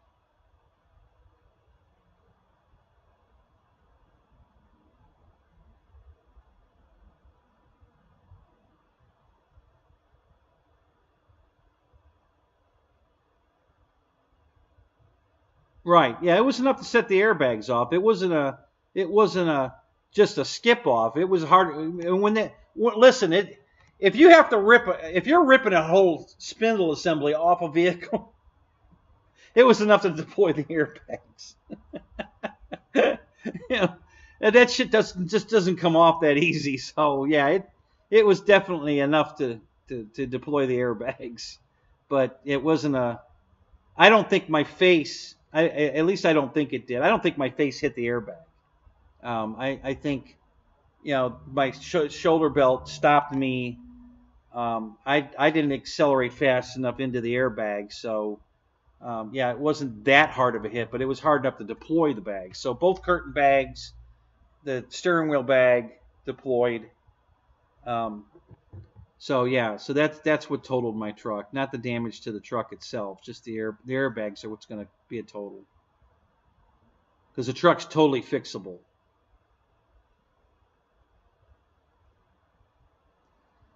S1: Right. Yeah, it was enough to set the airbags off. It wasn't just a skip off. It was hard. And listen, if you're ripping a whole spindle assembly off a vehicle, it was enough to deploy the airbags. And that shit doesn't come off that easy. So yeah, it was definitely enough to deploy the airbags, but it wasn't I don't think my face. At least I don't think it did. I don't think my face hit the airbag. I think, my shoulder belt stopped me. I didn't accelerate fast enough into the airbag, so yeah, it wasn't that hard of a hit, but it was hard enough to deploy the bag. So both curtain bags, the steering wheel bag deployed. So yeah, so that's what totaled my truck, not the damage to the truck itself, just the airbags are what's going to be a total. Because the truck's totally fixable.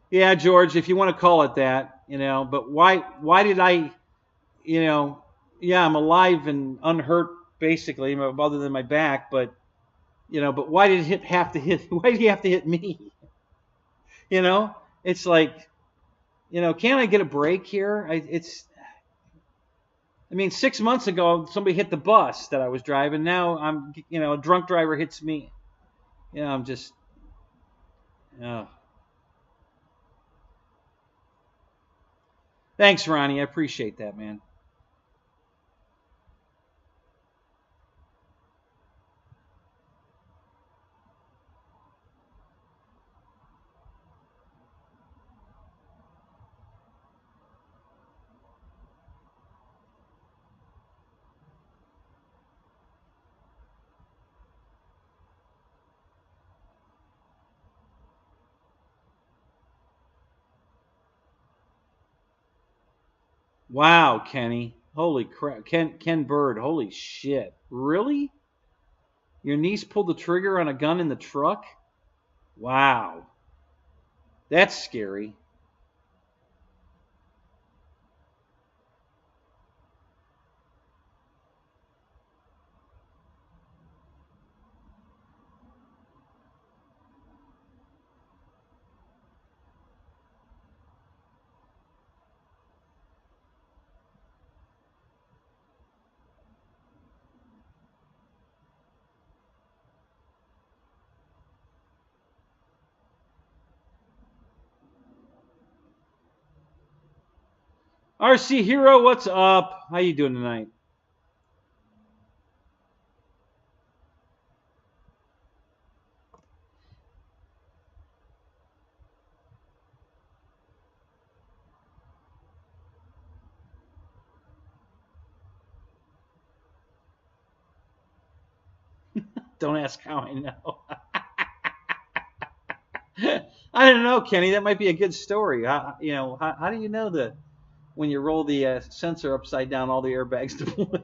S1: Yeah, George, if you want to call it that, but why did I, yeah, I'm alive and unhurt basically, other than my back, but why did it have to hit? Why did he have to hit me? It's like, can't I get a break here? I mean, 6 months ago, somebody hit the bus that I was driving. Now I'm, a drunk driver hits me. I'm just, thanks, Ronnie. I appreciate that, man. Wow, Kenny. Holy crap. Ken Bird. Holy shit. Really? Your niece pulled the trigger on a gun in the truck? Wow. That's scary. RC Hero, what's up? How you doing tonight? Don't ask how I know. I don't know, Kenny. That might be a good story. How do you know that when you roll the sensor upside down, all the airbags deploy?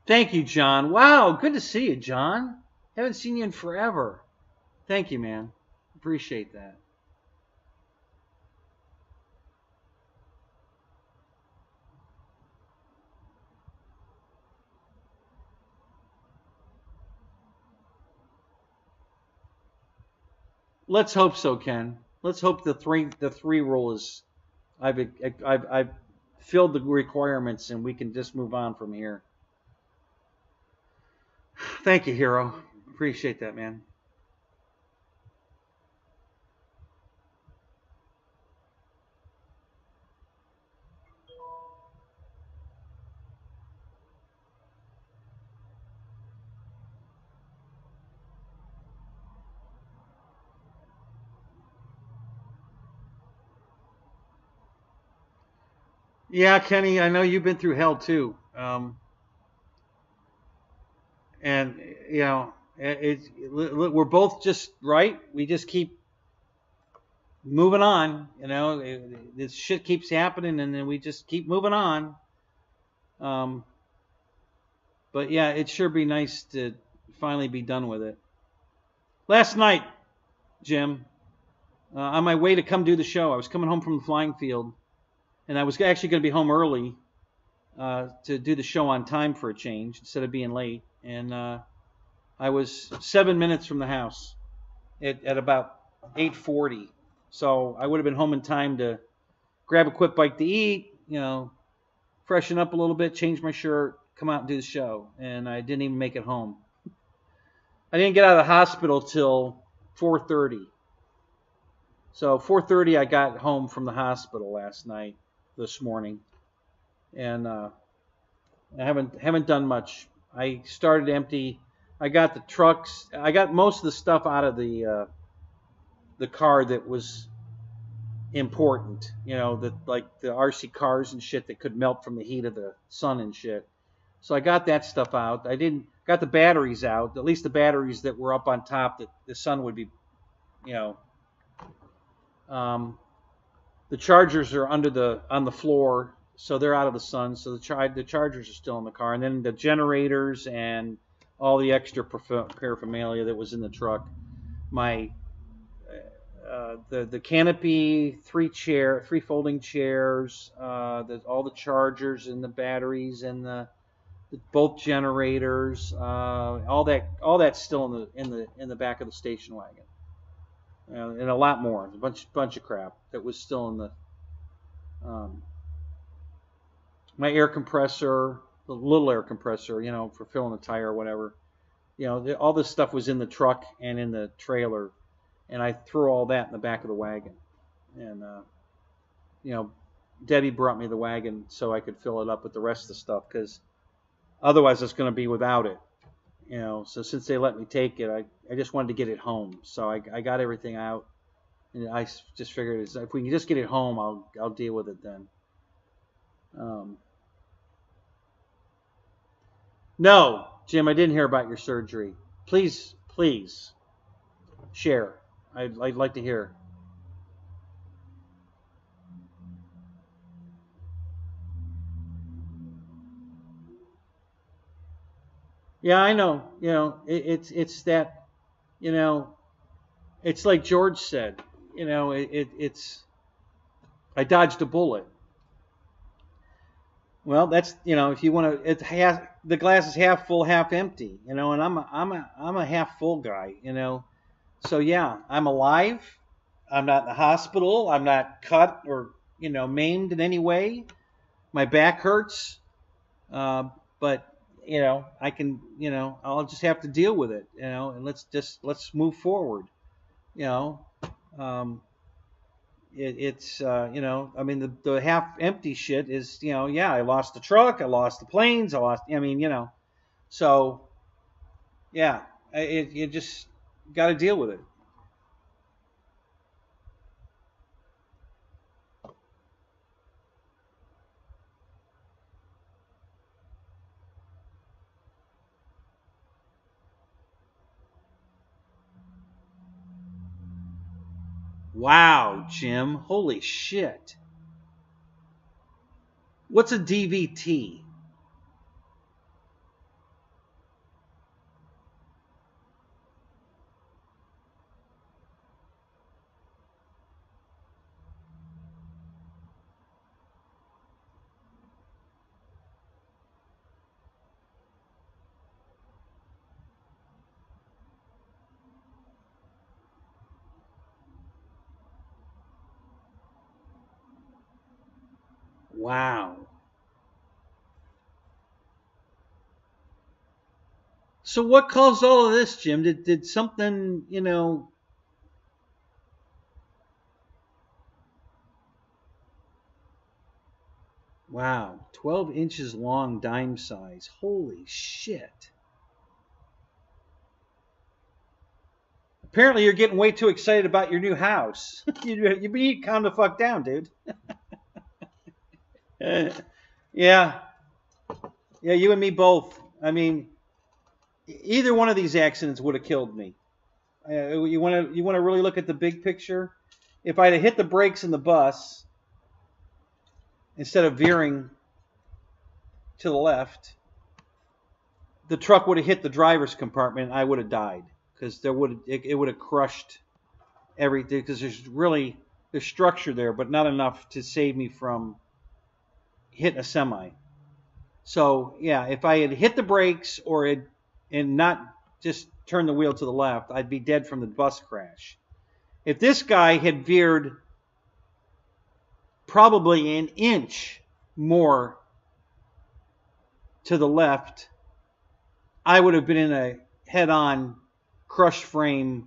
S1: Thank you, John. Wow, good to see you, John. Haven't seen you in forever. Thank you, man. Appreciate that. Let's hope so, Ken. Let's hope the three rule is I've filled the requirements and we can just move on from here. Thank you, Hero. Appreciate that, man. Yeah, Kenny, I know you've been through hell too. And we're both just right. We just keep moving on. This shit keeps happening, and then we just keep moving on. But yeah, it'd sure be nice to finally be done with it. Last night, Jim, on my way to come do the show, I was coming home from the flying field, and I was actually going to be home early to do the show on time for a change instead of being late. And I was 7 minutes from the house at about 8:40. So I would have been home in time to grab a quick bite to eat, freshen up a little bit, change my shirt, come out and do the show. And I didn't even make it home. I didn't get out of the hospital till 4:30. So 4:30 I got home from the hospital this morning. And I haven't done much. I started empty. I got the trucks. I got most of the stuff out of the car that was important. Like the RC cars and shit that could melt from the heat of the sun and shit. So I got that stuff out. I didn't got the batteries out. At least the batteries that were up on top that the sun would be, the chargers are on the floor. So they're out of the sun. So the chargers are still in the car. And then the generators and all the extra paraphernalia that was in the truck. My the canopy, three folding chairs, all the chargers and the batteries and the both generators, all that's still in the back of the station wagon, and a lot more, a bunch of crap that was still in the my air compressor, the little air compressor, for filling the tire or whatever. All this stuff was in the truck and in the trailer, and I threw all that in the back of the wagon. And Debbie brought me the wagon so I could fill it up with the rest of the stuff, because otherwise I was going to be without it. So since they let me take it, I just wanted to get it home. So I got everything out, and I just figured if we can just get it home, I'll deal with it then. No, Jim, I didn't hear about your surgery. Please share. I'd like to hear. Yeah, I know. It's that. It's like George said. It's I dodged a bullet. Well, that's if you want to, the glass is half full, half empty. And I'm a half full guy. So yeah, I'm alive. I'm not in the hospital. I'm not cut or maimed in any way. My back hurts, but I can I'll just have to deal with it. And let's move forward. It's I mean the half empty shit is yeah, I lost the truck, I lost the planes, so yeah, you just got to deal with it. Wow, Jim, holy shit. What's a DVT? Wow. So what caused all of this, Jim? Did something, wow, 12 inches long, dime size. Holy shit. Apparently you're getting way too excited about your new house. you need to calm the fuck down, dude. Yeah. Yeah, you and me both. I mean, either one of these accidents would have killed me. You want to really look at the big picture? If I'd have hit the brakes in the bus instead of veering to the left, the truck would have hit the driver's compartment and I would have died, because it would have crushed everything, because there's structure there, but not enough to save me from hitting a semi. So yeah, if I had hit the brakes and not just turned the wheel to the left, I'd be dead from the bus crash. If this guy had veered probably an inch more to the left, I would have been in a head-on, crushed frame,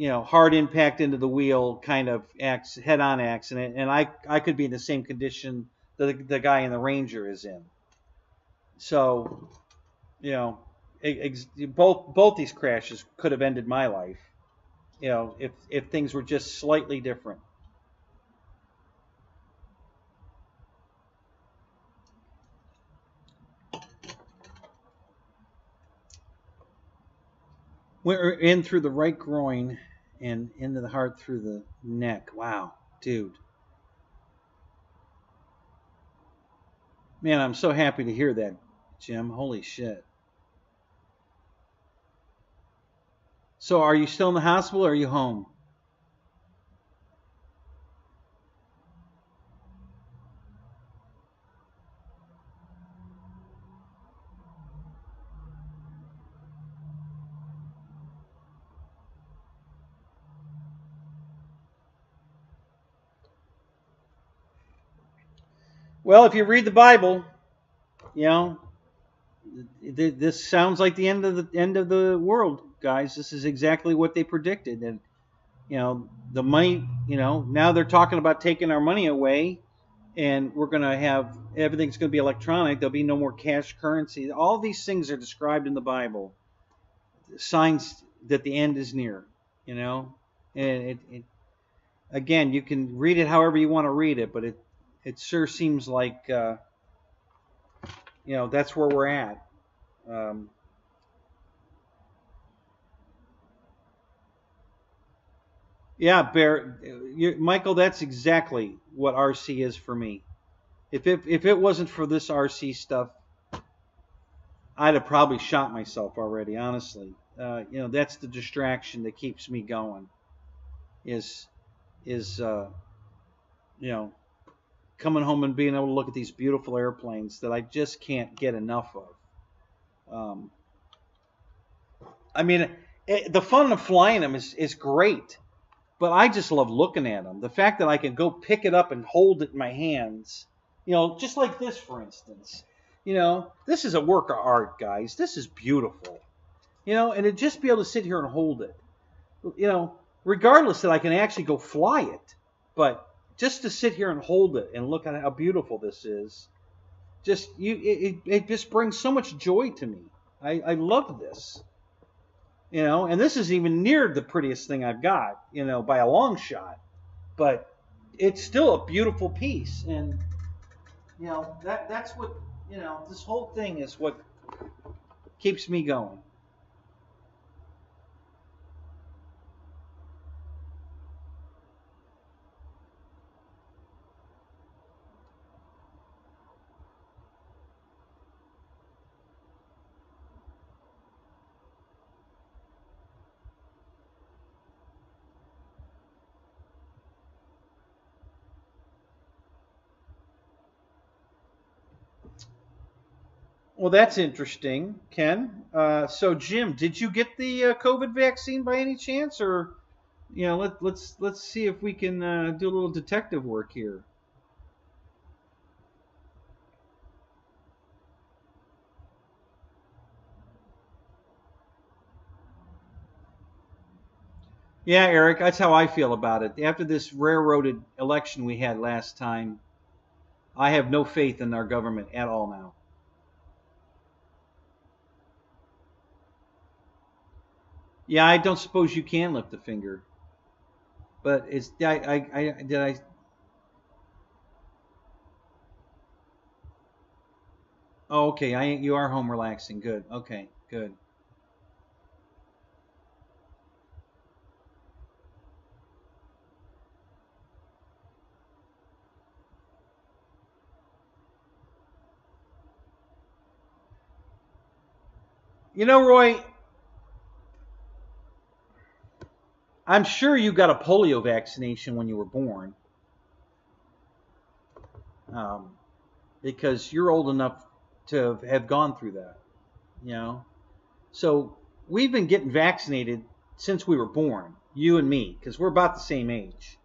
S1: hard impact into the wheel kind of head-on accident, and I could be in the same condition that the guy in the Ranger is in. So, both these crashes could have ended my life, if things were just slightly different. We're in through the right groin and into the heart through the neck. Wow, dude. Man, I'm so happy to hear that, Jim. Holy shit. So are you still in the hospital or are you home? Well, if you read the Bible, you know, this sounds like the end of the world, guys. This is exactly what they predicted, and the money. Now they're talking about taking our money away, and we're going to have everything's going to be electronic. There'll be no more cash currency. All these things are described in the Bible, signs that the end is near. And again, you can read it however you want to read it, but it sure seems like that's where we're at. Yeah, Bear, Michael, that's exactly what RC is for me. If it wasn't for this RC stuff, I'd have probably shot myself already. Honestly, that's the distraction that keeps me going. Is coming home and being able to look at these beautiful airplanes that I just can't get enough of. I mean, the fun of flying them is great, but I just love looking at them. The fact that I can go pick it up and hold it in my hands, just like this, for instance. This is a work of art, guys. This is beautiful. And to just be able to sit here and hold it, regardless that I can actually go fly it, but just to sit here and hold it and look at how beautiful this is, it just brings so much joy to me. I love this. And this is even near the prettiest thing I've got, by a long shot, but it's still a beautiful piece. And, that's what, this whole thing is what keeps me going. Well, that's interesting, Ken. So, Jim, did you get the COVID vaccine by any chance, or let's see if we can do a little detective work here. Yeah, Eric, that's how I feel about it. After this railroaded election we had last time, I have no faith in our government at all now. Yeah, I don't suppose you can lift a finger, but it's I did I. Oh, okay. You are home relaxing. Good. Okay. Good. Roy, I'm sure you got a polio vaccination when you were born, um, because you're old enough to have gone through that. You know, so we've been getting vaccinated since we were born, you and me, because we're about the same age.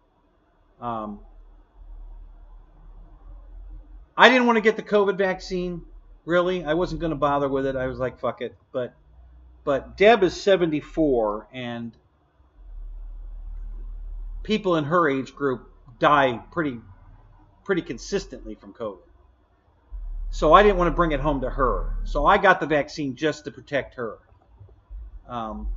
S1: Um, I didn't want to get the COVID vaccine. Really, I wasn't going to bother with it. I was like, fuck it. But Deb is 74, and people in her age group die pretty consistently from COVID. So I didn't want to bring it home to her. So I got the vaccine just to protect her. And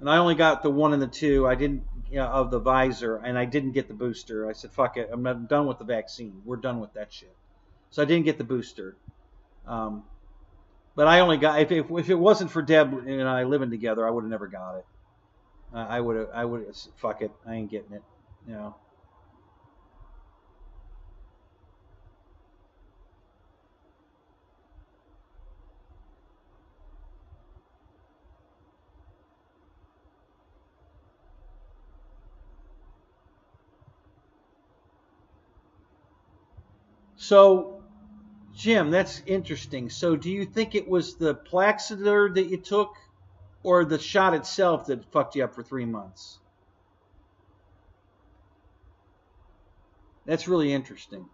S1: I only got the 1 and the 2. I didn't of the visor, and I didn't get the booster. I said, "Fuck it, I'm done with the vaccine. We're done with that shit." So I didn't get the booster. Um, but I only got if it wasn't for Deb and I living together, I would have never got it. I would have fuck it. I ain't getting it. You know. So, Jim, that's interesting. So, do you think it was the Plaxider that you took, or the shot itself that fucked you up for 3 months? That's really interesting.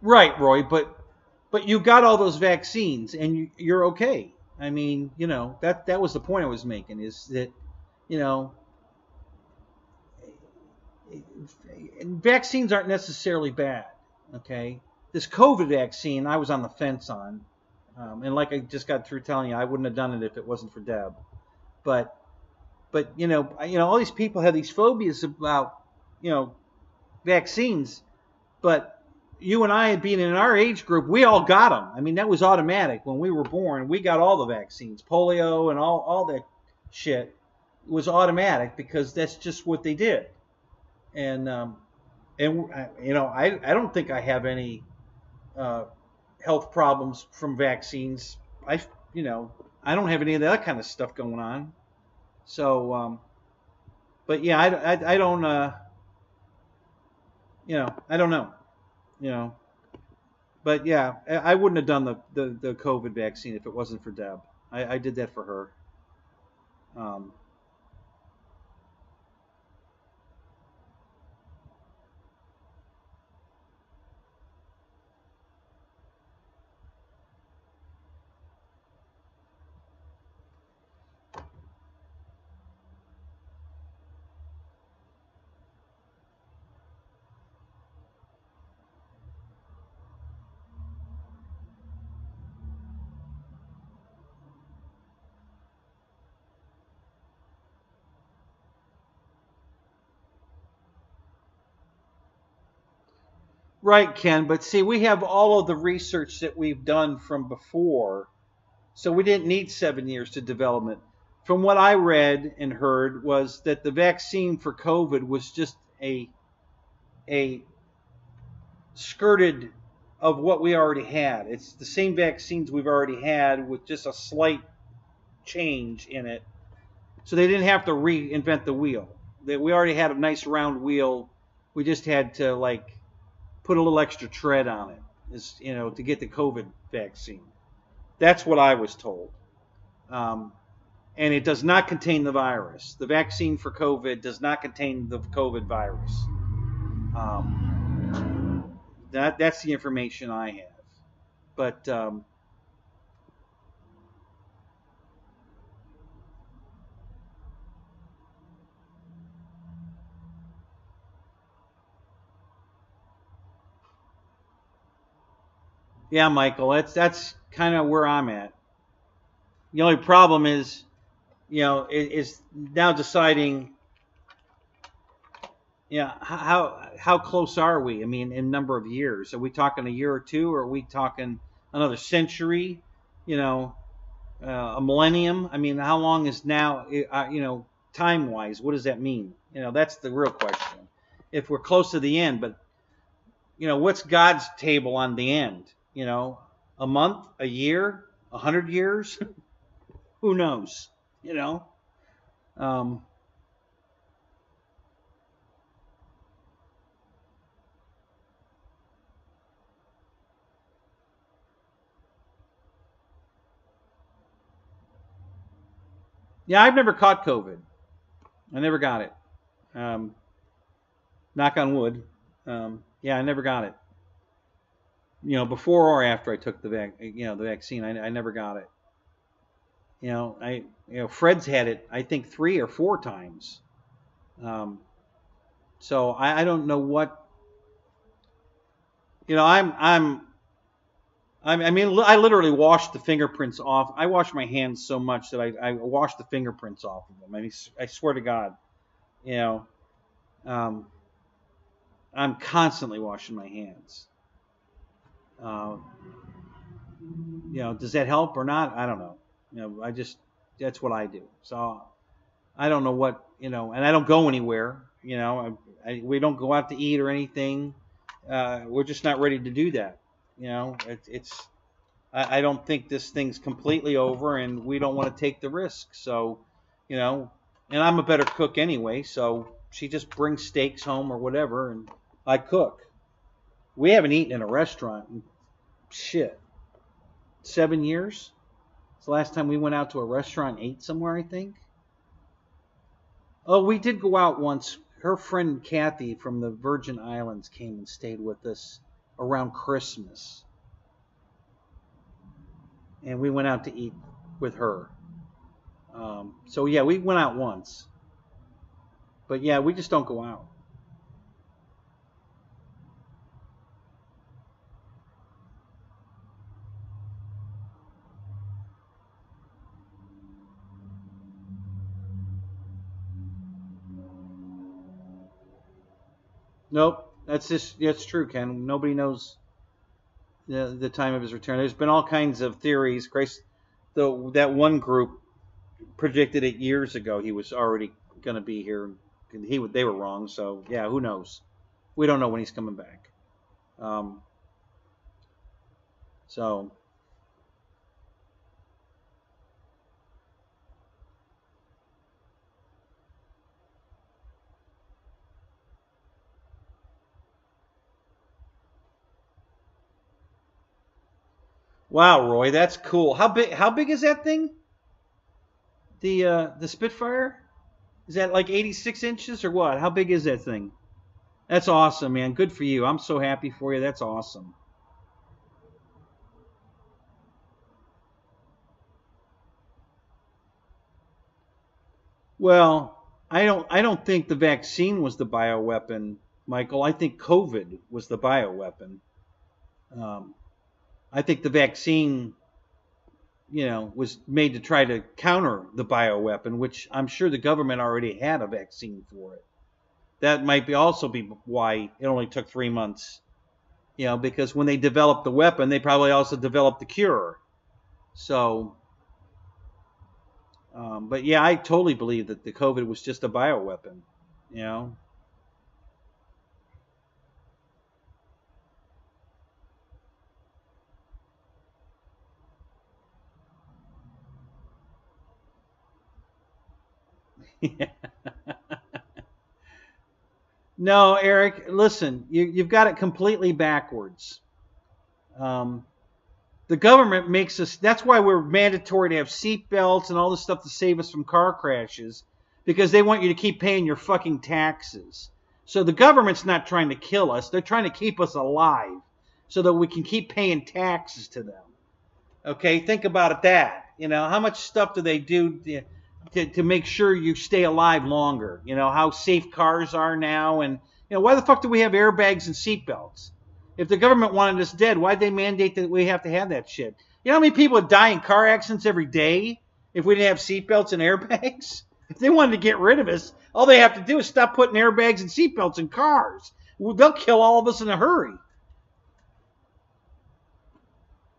S1: Right, Roy, but you got all those vaccines and you're okay. I mean, that was the point I was making, is that, you know, vaccines aren't necessarily bad. Okay, this COVID vaccine, I was on the fence on, and like I just got through telling you, I wouldn't have done it if it wasn't for Deb. But all these people have these phobias about, vaccines. But you and I, being in our age group, we all got them. I mean, that was automatic when we were born. We got all the vaccines, polio and all that shit was automatic because that's just what they did. And I don't think I have any health problems from vaccines. I don't have any of that kind of stuff going on. So, but yeah, I don't, I don't know, but yeah, I wouldn't have done the COVID vaccine if it wasn't for Deb. I did that for her. Right, Ken, but see, we have all of the research that we've done from before, so we didn't need 7 years to develop it. From what I read and heard was that the vaccine for COVID was just a skirted of what we already had. It's the same vaccines we've already had with just a slight change in it. So they didn't have to reinvent the wheel. That we already had a nice round wheel. We just had to put a little extra tread on it, to get the COVID vaccine. That's what I was told. And it does not contain the virus. The vaccine for COVID does not contain the COVID virus. That's the information I have. But yeah, Michael, that's kind of where I'm at. The only problem is, is now deciding, how close are we? I mean, in number of years, are we talking a year or two, or are we talking another century? A millennium. I mean, how long is now? Time wise, what does that mean? That's the real question. If we're close to the end, but what's God's table on the end? A month, a year, 100 years? Who knows? Um, yeah, I've never caught COVID. I never got it. Um, Knock on wood. Yeah, I never got it. Before or after I took the vaccine, I never got it. Fred's had it, I think 3 or 4 times. Um, so I don't know what, I mean, I literally washed the fingerprints off. I wash my hands so much that I wash the fingerprints off of them. I mean, I swear to God, um, I'm constantly washing my hands. Uh, does that help or not? I don't know. That's what I do. So I don't know what, and I don't go anywhere. We don't go out to eat or anything. We're just not ready to do that. I don't think this thing's completely over, and we don't want to take the risk. So, and I'm a better cook anyway. So she just brings steaks home or whatever, and I cook. We haven't eaten in a restaurant in 7 years. It's the last time we went out to a restaurant and ate somewhere, I think. Oh, we did go out once. Her friend Kathy from the Virgin Islands came and stayed with us around Christmas. And we went out to eat with her. So yeah, we went out once. But yeah, we just don't go out. Nope, that's true, Ken. Nobody knows the time of his return. There's been all kinds of theories. Grace, that one group predicted it years ago. He was already going to be here. They were wrong. So yeah, who knows? We don't know when he's coming back. So wow, Roy, that's cool. How big is that thing? The Spitfire? Is that like 86 inches or what? How big is that thing? That's awesome, man. Good for you. I'm so happy for you. That's awesome. Well, I don't think the vaccine was the bioweapon, Michael. I think COVID was the bioweapon. Um, I think the vaccine, was made to try to counter the bioweapon, which I'm sure the government already had a vaccine for it. That might also be why it only took 3 months, because when they developed the weapon, they probably also developed the cure. So, but yeah, I totally believe that the COVID was just a bioweapon, you know. No, Eric, listen, you've got it completely backwards. Um, the government makes us, that's why we're mandatory to have seat belts and all this stuff to save us from car crashes, because they want you to keep paying your fucking taxes. So the government's not trying to kill us, they're trying to keep us alive so that we can keep paying taxes to them. Okay, think about it that. How much stuff do they do to make sure you stay alive longer? How safe cars are now, and why the fuck do we have airbags and seatbelts? If the government wanted us dead, why'd they mandate that we have to have that shit? You know how many people would die in car accidents every day if we didn't have seatbelts and airbags? If they wanted to get rid of us, all they have to do is stop putting airbags and seatbelts in cars. They'll kill all of us in a hurry.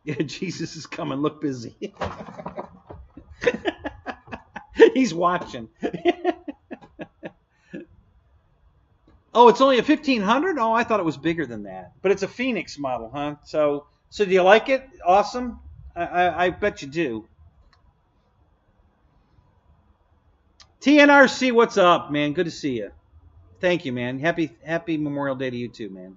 S1: Yeah, Jesus is coming. Look busy. He's watching. Oh, it's only a 1500? Oh, I thought it was bigger than that. But it's a Phoenix model, huh? So do you like it? Awesome. I bet you do. TNRC, what's up, man? Good to see you. Thank you, man. Happy Memorial Day to you too, man.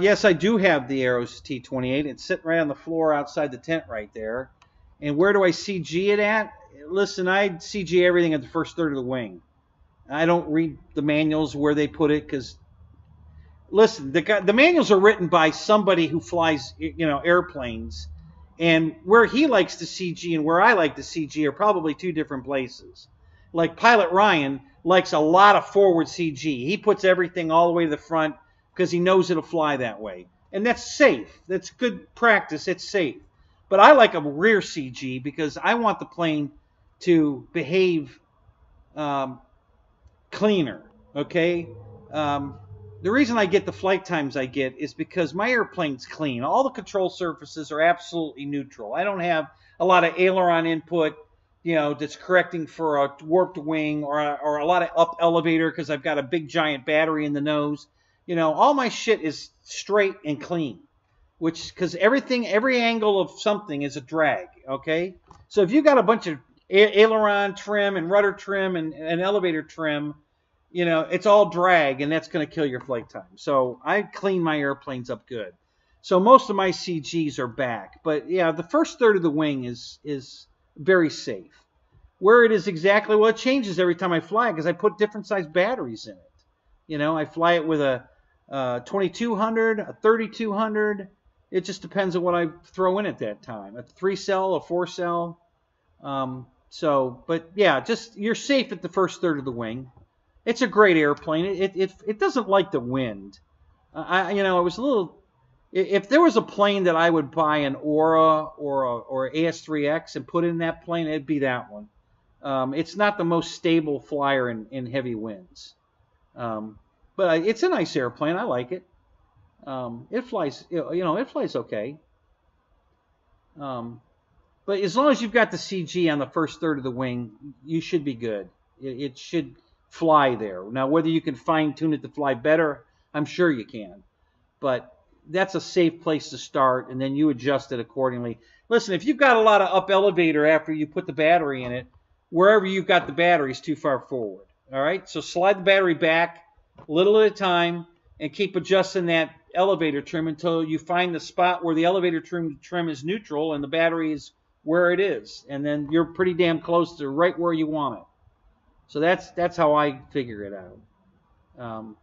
S1: Yes, I do have the ROES T28. It's sitting right on the floor outside the tent right there. And where do I CG it at? Listen, I CG everything at the first third of the wing. I don't read the manuals where they put it because, listen, the manuals are written by somebody who flies, airplanes. And where he likes to CG and where I like to CG are probably two different places. Like Pilot Ryan likes a lot of forward CG. He puts everything all the way to the front because he knows it'll fly that way. And that's safe. That's good practice. It's safe. But I like a rear CG because I want the plane to behave cleaner, okay? The reason I get the flight times I get is because my airplane's clean. All the control surfaces are absolutely neutral. I don't have a lot of aileron input, that's correcting for a warped wing or a lot of up elevator because I've got a big giant battery in the nose. All my shit is straight and clean, because every angle of something is a drag, okay? So if you got a bunch of aileron trim and rudder trim and elevator trim, it's all drag, and that's going to kill your flight time. So I clean my airplanes up good. So most of my CGs are back. But yeah, the first third of the wing is very safe. Where it is exactly, well, it changes every time I fly because I put different size batteries in it. You know, I fly it with a 2200, a 3200. It just depends on what I throw in at that time. A 3-cell, a 4-cell. But yeah, just you're safe at the first third of the wing. It's a great airplane. It doesn't like the wind. I was a little. If there was a plane that I would buy an Aura or AS3X and put in that plane, it'd be that one. It's not the most stable flyer in heavy winds, but it's a nice airplane. I like it. It flies. It flies okay. But as long as you've got the CG on the first third of the wing, you should be good. It should fly there. Now, whether you can fine-tune it to fly better, I'm sure you can. But that's a safe place to start, and then you adjust it accordingly. Listen, if you've got a lot of up elevator after you put the battery in it, wherever you've got the battery is too far forward. All right? So slide the battery back a little at a time and keep adjusting that elevator trim until you find the spot where the elevator trim is neutral and the battery is where it is. And then you're pretty damn close to right where you want it. So that's how I figure it out.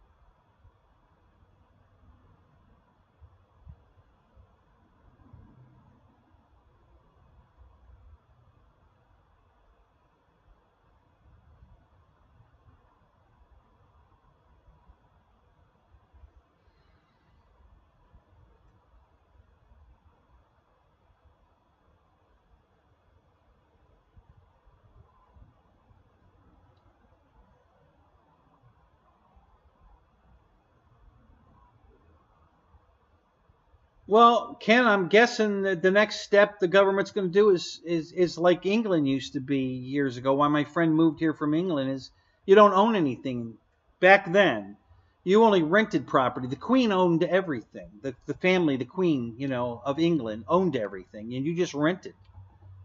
S1: Well, Ken, I'm guessing that the next step the government's going to do is like England used to be years ago. Why my friend moved here from England is you don't own anything. Back then, you only rented property. The Queen owned everything. The family, the Queen, of England owned everything, and you just rented.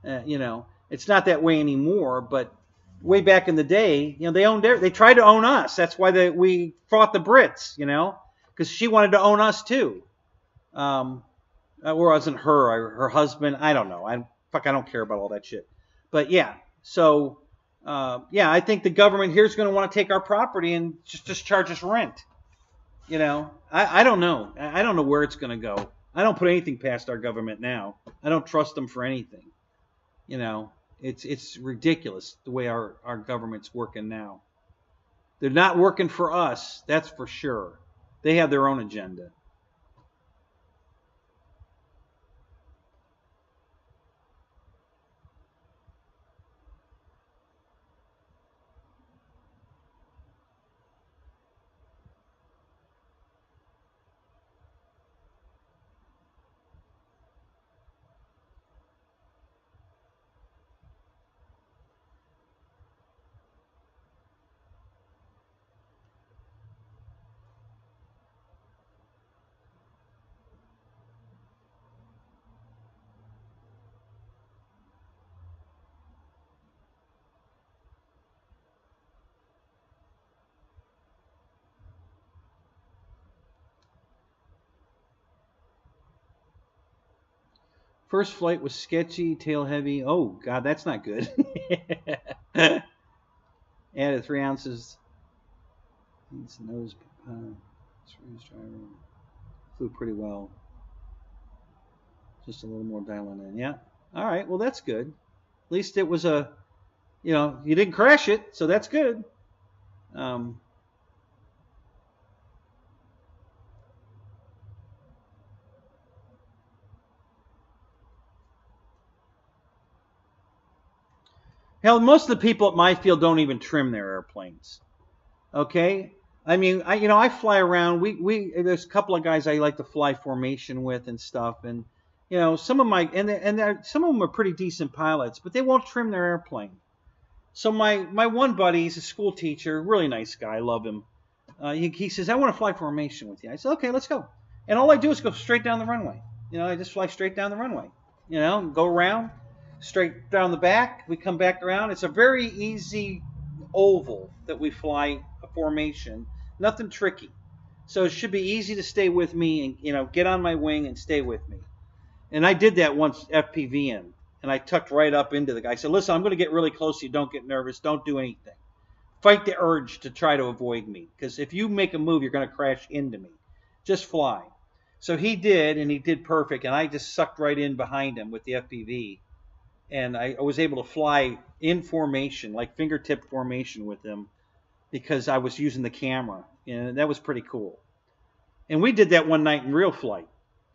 S1: It's not that way anymore. But way back in the day, they owned. They tried to own us. That's why we fought the Brits. Because she wanted to own us too. Or wasn't her husband? I don't know. I don't care about all that shit. But yeah, so I think the government here is going to want to take our property and just charge us rent. I don't know. I don't know where it's going to go. I don't put anything past our government now. I don't trust them for anything. It's ridiculous the way our government's working now. They're not working for us, that's for sure. They have their own agenda. First flight was sketchy, tail heavy. Oh, God, that's not good. Added 3 ounces. Nose. Flew pretty well. Just a little more dialing in. Yeah. All right. Well, that's good. At least it was you didn't crash it, so that's good. Hell, most of the people at my field don't even trim their airplanes. Okay, I mean, I fly around. There's a couple of guys I like to fly formation with and stuff, and some of some of them are pretty decent pilots, but they won't trim their airplane. So my one buddy, he's a school teacher, really nice guy, I love him. He says, I want to fly formation with you. I said, okay, let's go. And all I do is go straight down the runway. I just fly straight down the runway. Go around. Straight down the back, we come back around. It's a very easy oval that we fly a formation. Nothing tricky. So it should be easy to stay with me and get on my wing and stay with me. And I did that once FPV in. and I tucked right up into the guy. I said, listen, I'm going to get really close to you. Don't get nervous. Don't do anything. Fight the urge to try to avoid me, because if you make a move, you're going to crash into me. Just fly. So he did, and he did perfect, and I just sucked right in behind him with the FPV, and I was able to fly in formation, like fingertip formation with him, because I was using the camera, and that was pretty cool. And we did that one night in real flight.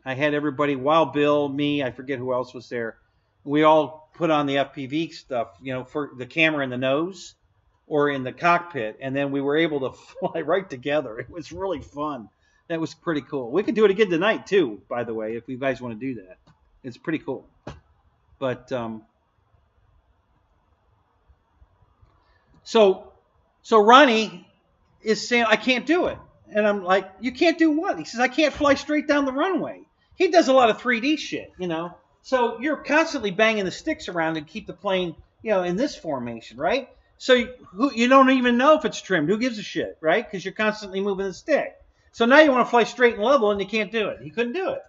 S1: I had everybody, Wild Bill, me, I forget who else was there. We all put on the FPV stuff, you know, for the camera in the nose or in the cockpit, and then we were able to fly right together. It was really fun. That was pretty cool. We could do it again tonight too, by the way, if you guys want to do that. It's pretty cool. But so Ronnie is saying, I can't do it. And I'm like, you can't do what? He says, I can't fly straight down the runway. He does a lot of 3D shit, you know. So you're constantly banging the sticks around to keep the plane, you know, in this formation, right? So you don't even know if it's trimmed. Who gives a shit, right? Because you're constantly moving the stick. So now you want to fly straight and level, and you can't do it. He couldn't do it.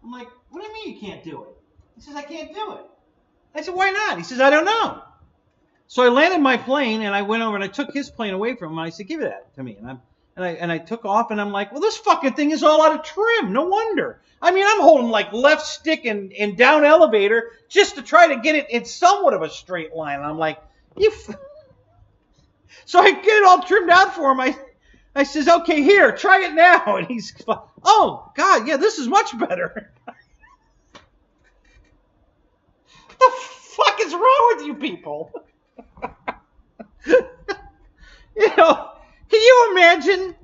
S1: I'm like, what do you mean you can't do it? He says, I can't do it. I said, why not? He says, I don't know. So I landed my plane, and I went over, and I took his plane away from him, and I said, give that to me. And I took off, and I'm like, well, this fucking thing is all out of trim. No wonder. I mean, I'm holding like left stick and down elevator just to try to get it in somewhat of a straight line. And I'm like, so I get it all trimmed out for him. I says, okay, here, try it now. And he's, oh, God, yeah, this is much better. What the fuck is wrong with you people? You know, can you imagine?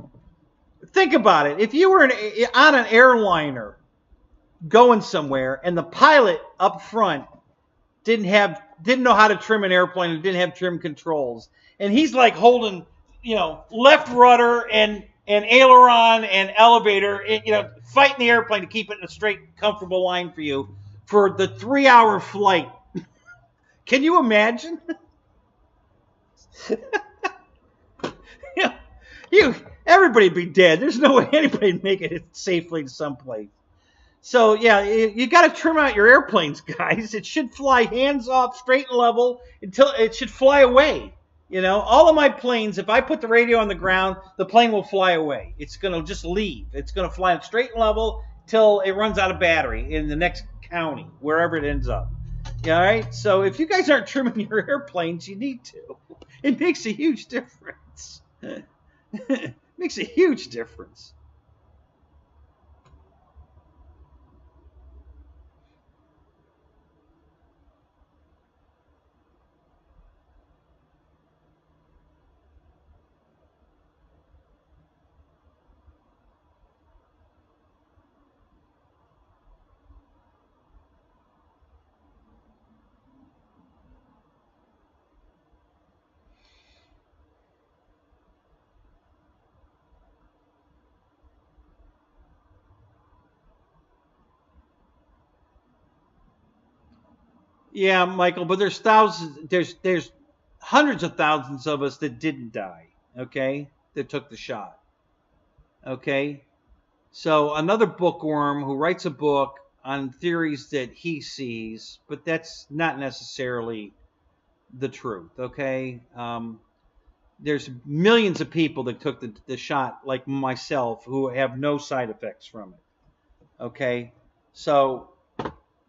S1: Think about it. If you were on an airliner going somewhere and the pilot up front didn't know how to trim an airplane and didn't have trim controls, and he's like holding, you know, left rudder and aileron and elevator, you know, fighting the airplane to keep it in a straight, comfortable line for you for the 3-hour flight. Can you imagine? Everybody'd be dead. There's no way anybody'd make it safely to someplace. So, yeah, you got to trim out your airplanes, guys. It should fly hands off, straight and level, until it should fly away. You know, all of my planes, if I put the radio on the ground, the plane will fly away. It's going to just leave. It's going to fly straight and level till it runs out of battery in the next county, wherever it ends up. All right? So if you guys aren't trimming your airplanes, you need to. It makes a huge difference. It makes a huge difference. Yeah, Michael, but there's thousands, there's hundreds of thousands of us that didn't die, okay, that took the shot, okay? So another bookworm who writes a book on theories that he sees, but that's not necessarily the truth, okay? There's millions of people that took the shot, like myself, who have no side effects from it, okay? So,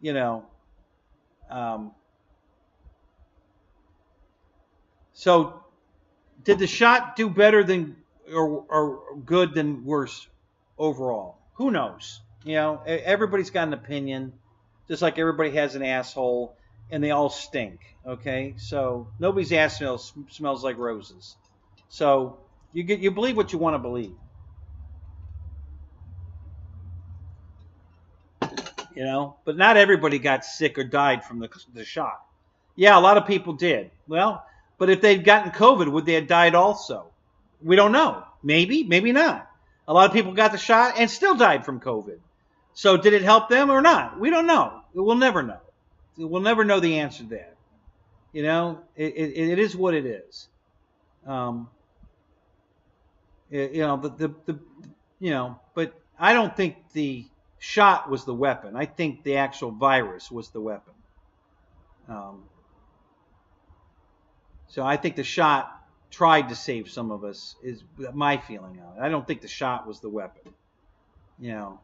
S1: you know, so did the shot do better than or good than worse overall? Who knows? You know, everybody's got an opinion, just like everybody has an asshole, and they all stink. Okay, so nobody's ass smells like roses. So you believe what you want to believe. You know, but not everybody got sick or died from the shot. Yeah, a lot of people did. Well, but if they'd gotten COVID, would they have died also? We don't know. Maybe, maybe not. A lot of people got the shot and still died from COVID. So did it help them or not? We don't know. We'll never know. We'll never know the answer to that. You know, it is what it is. You know, but I don't think the shot was the weapon. I think the actual virus was the weapon. So I think the shot tried to save some of us, is my feeling on it. I don't think the shot was the weapon. You know.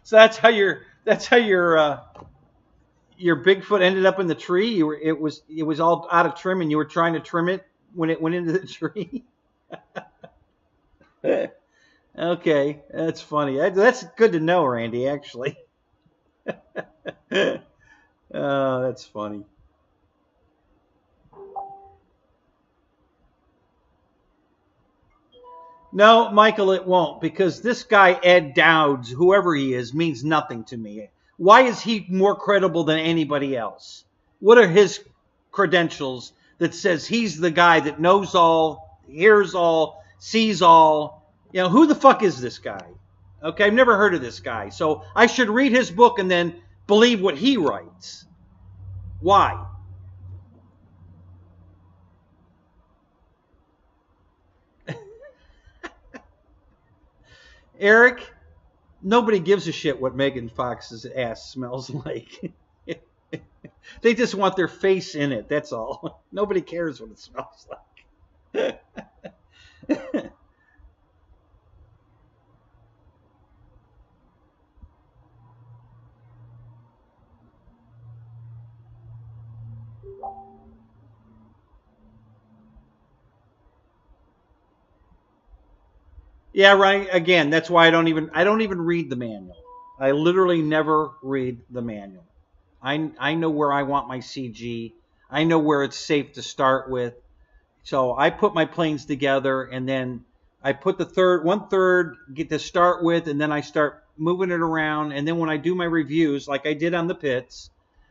S1: So that's how your Bigfoot ended up in the tree. It was all out of trim, and you were trying to trim it when it went into the tree. Okay, that's funny. That's good to know, Randy. Actually, oh, that's funny. No, Michael, it won't, because this guy, Ed Dowds, whoever he is, means nothing to me. Why is he more credible than anybody else? What are his credentials that says he's the guy that knows all, hears all, sees all? You know, who the fuck is this guy? Okay, I've never heard of this guy. So I should read his book and then believe what he writes. Why? Eric, nobody gives a shit what Megan Fox's ass smells like. They just want their face in it, that's all. Nobody cares what it smells like. Yeah, right. Again, that's why I don't even read the manual. I literally never read the manual. I know where I want my CG. I know where it's safe to start with. So I put my planes together, and then I put the 1/3 get to start with, and then I start moving it around. And then when I do my reviews, like I did on the pits,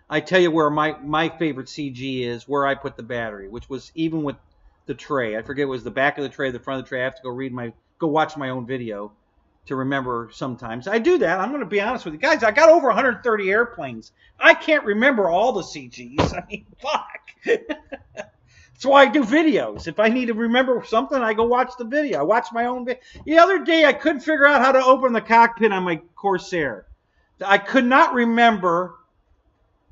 S1: I tell you where my favorite CG is, where I put the battery, which was even with the tray. I forget, it was the back of the tray, the front of the tray. I have to go watch my own video to remember sometimes. I do that. I'm going to be honest with you guys. I got over 130 airplanes. I can't remember all the CGs. I mean, fuck. That's why I do videos. If I need to remember something, I go watch the video. I watch my own video. The other day, I couldn't figure out how to open the cockpit on my Corsair. I could not remember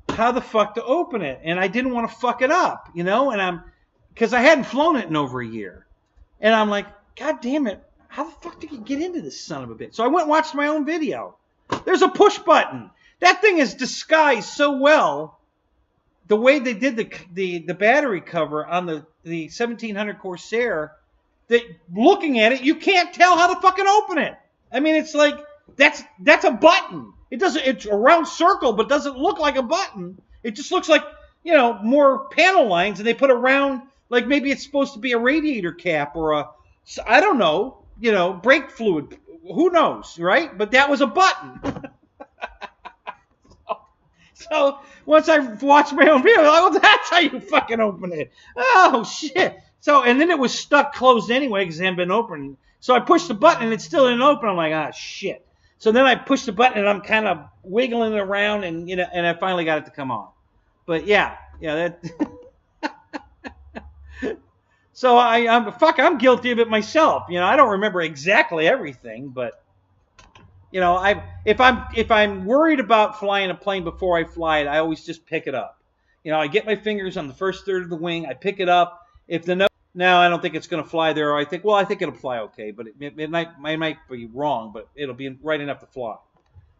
S1: how the fuck to open it, and I didn't want to fuck it up, you know. And because I hadn't flown it in over a year, and I'm like, God damn it. How the fuck did you get into this son of a bitch? So I went and watched my own video. There's a push button. That thing is disguised so well. The way they did the battery cover on the 1700 Corsair, that looking at it, you can't tell how to fucking open it. I mean, it's like, that's a button. It's a round circle, but doesn't look like a button. It just looks like, you know, more panel lines, and they put around, like maybe it's supposed to be a radiator cap or I don't know, you know, brake fluid. Who knows, right? But that was a button. So once I watched my own video, I'm like, well, that's how you fucking open it. Oh, shit. So, and then it was stuck closed anyway because it hadn't been opened. So I pushed the button and it still didn't open. I'm like, ah, shit. So then I pushed the button and I'm kind of wiggling it around, and, you know, and I finally got it to come on. But yeah, that. So I'm guilty of it myself. You know, I don't remember exactly everything, but, you know, if I'm worried about flying a plane before I fly it, I always just pick it up. You know, I get my fingers on the first third of the wing, I pick it up. If now I don't think it's going to fly there, or I think it'll fly okay, but it might be wrong, but it'll be right enough to fly.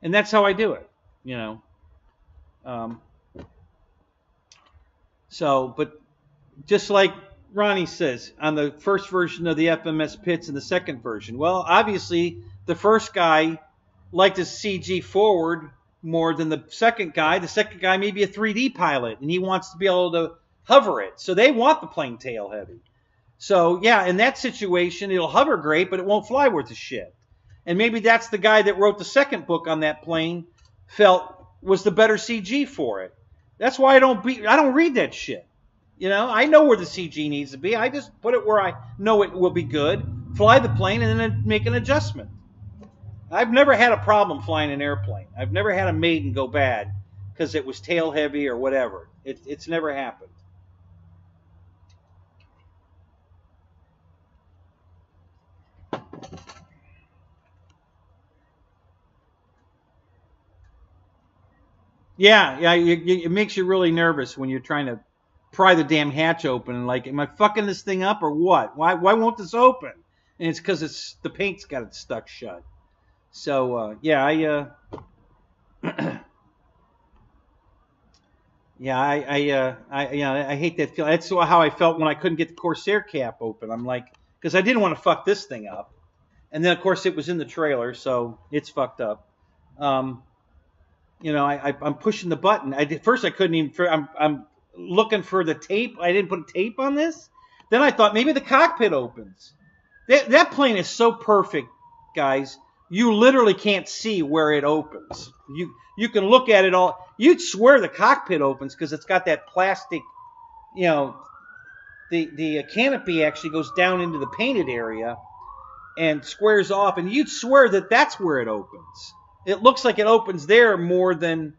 S1: And that's how I do it, you know. So, but just like Ronnie says, on the first version of the FMS pits and the second version, well, obviously the first guy liked his CG forward more than the second guy. The second guy may be a 3D pilot, and he wants to be able to hover it. So they want the plane tail heavy. So, yeah, in that situation, it'll hover great, but it won't fly worth a shit. And maybe that's the guy that wrote the second book on that plane felt was the better CG for it. That's why I don't read that shit. You know, I know where the CG needs to be. I just put it where I know it will be good, fly the plane, and then make an adjustment. I've never had a problem flying an airplane. I've never had a maiden go bad because it was tail heavy or whatever. It's never happened. Yeah, yeah, it makes you really nervous when you're trying to pry the damn hatch open and like, am I fucking this thing up or what? Why won't this open? And it's because it's the paint's got it stuck shut. So yeah, yeah, I hate that feeling. That's how I felt when I couldn't get the Corsair cap open. I'm like, because I didn't want to fuck this thing up, and then of course it was in the trailer, so it's fucked up. You know, I'm pushing the button. First I couldn't even. I'm looking for the tape. I didn't put tape on this. Then I thought maybe the cockpit opens. That plane is so perfect, guys. You literally can't see where it opens. You can look at it all. You'd swear the cockpit opens because it's got that plastic. You know, the canopy actually goes down into the painted area and squares off, and you'd swear that that's where it opens. It looks like it opens there more than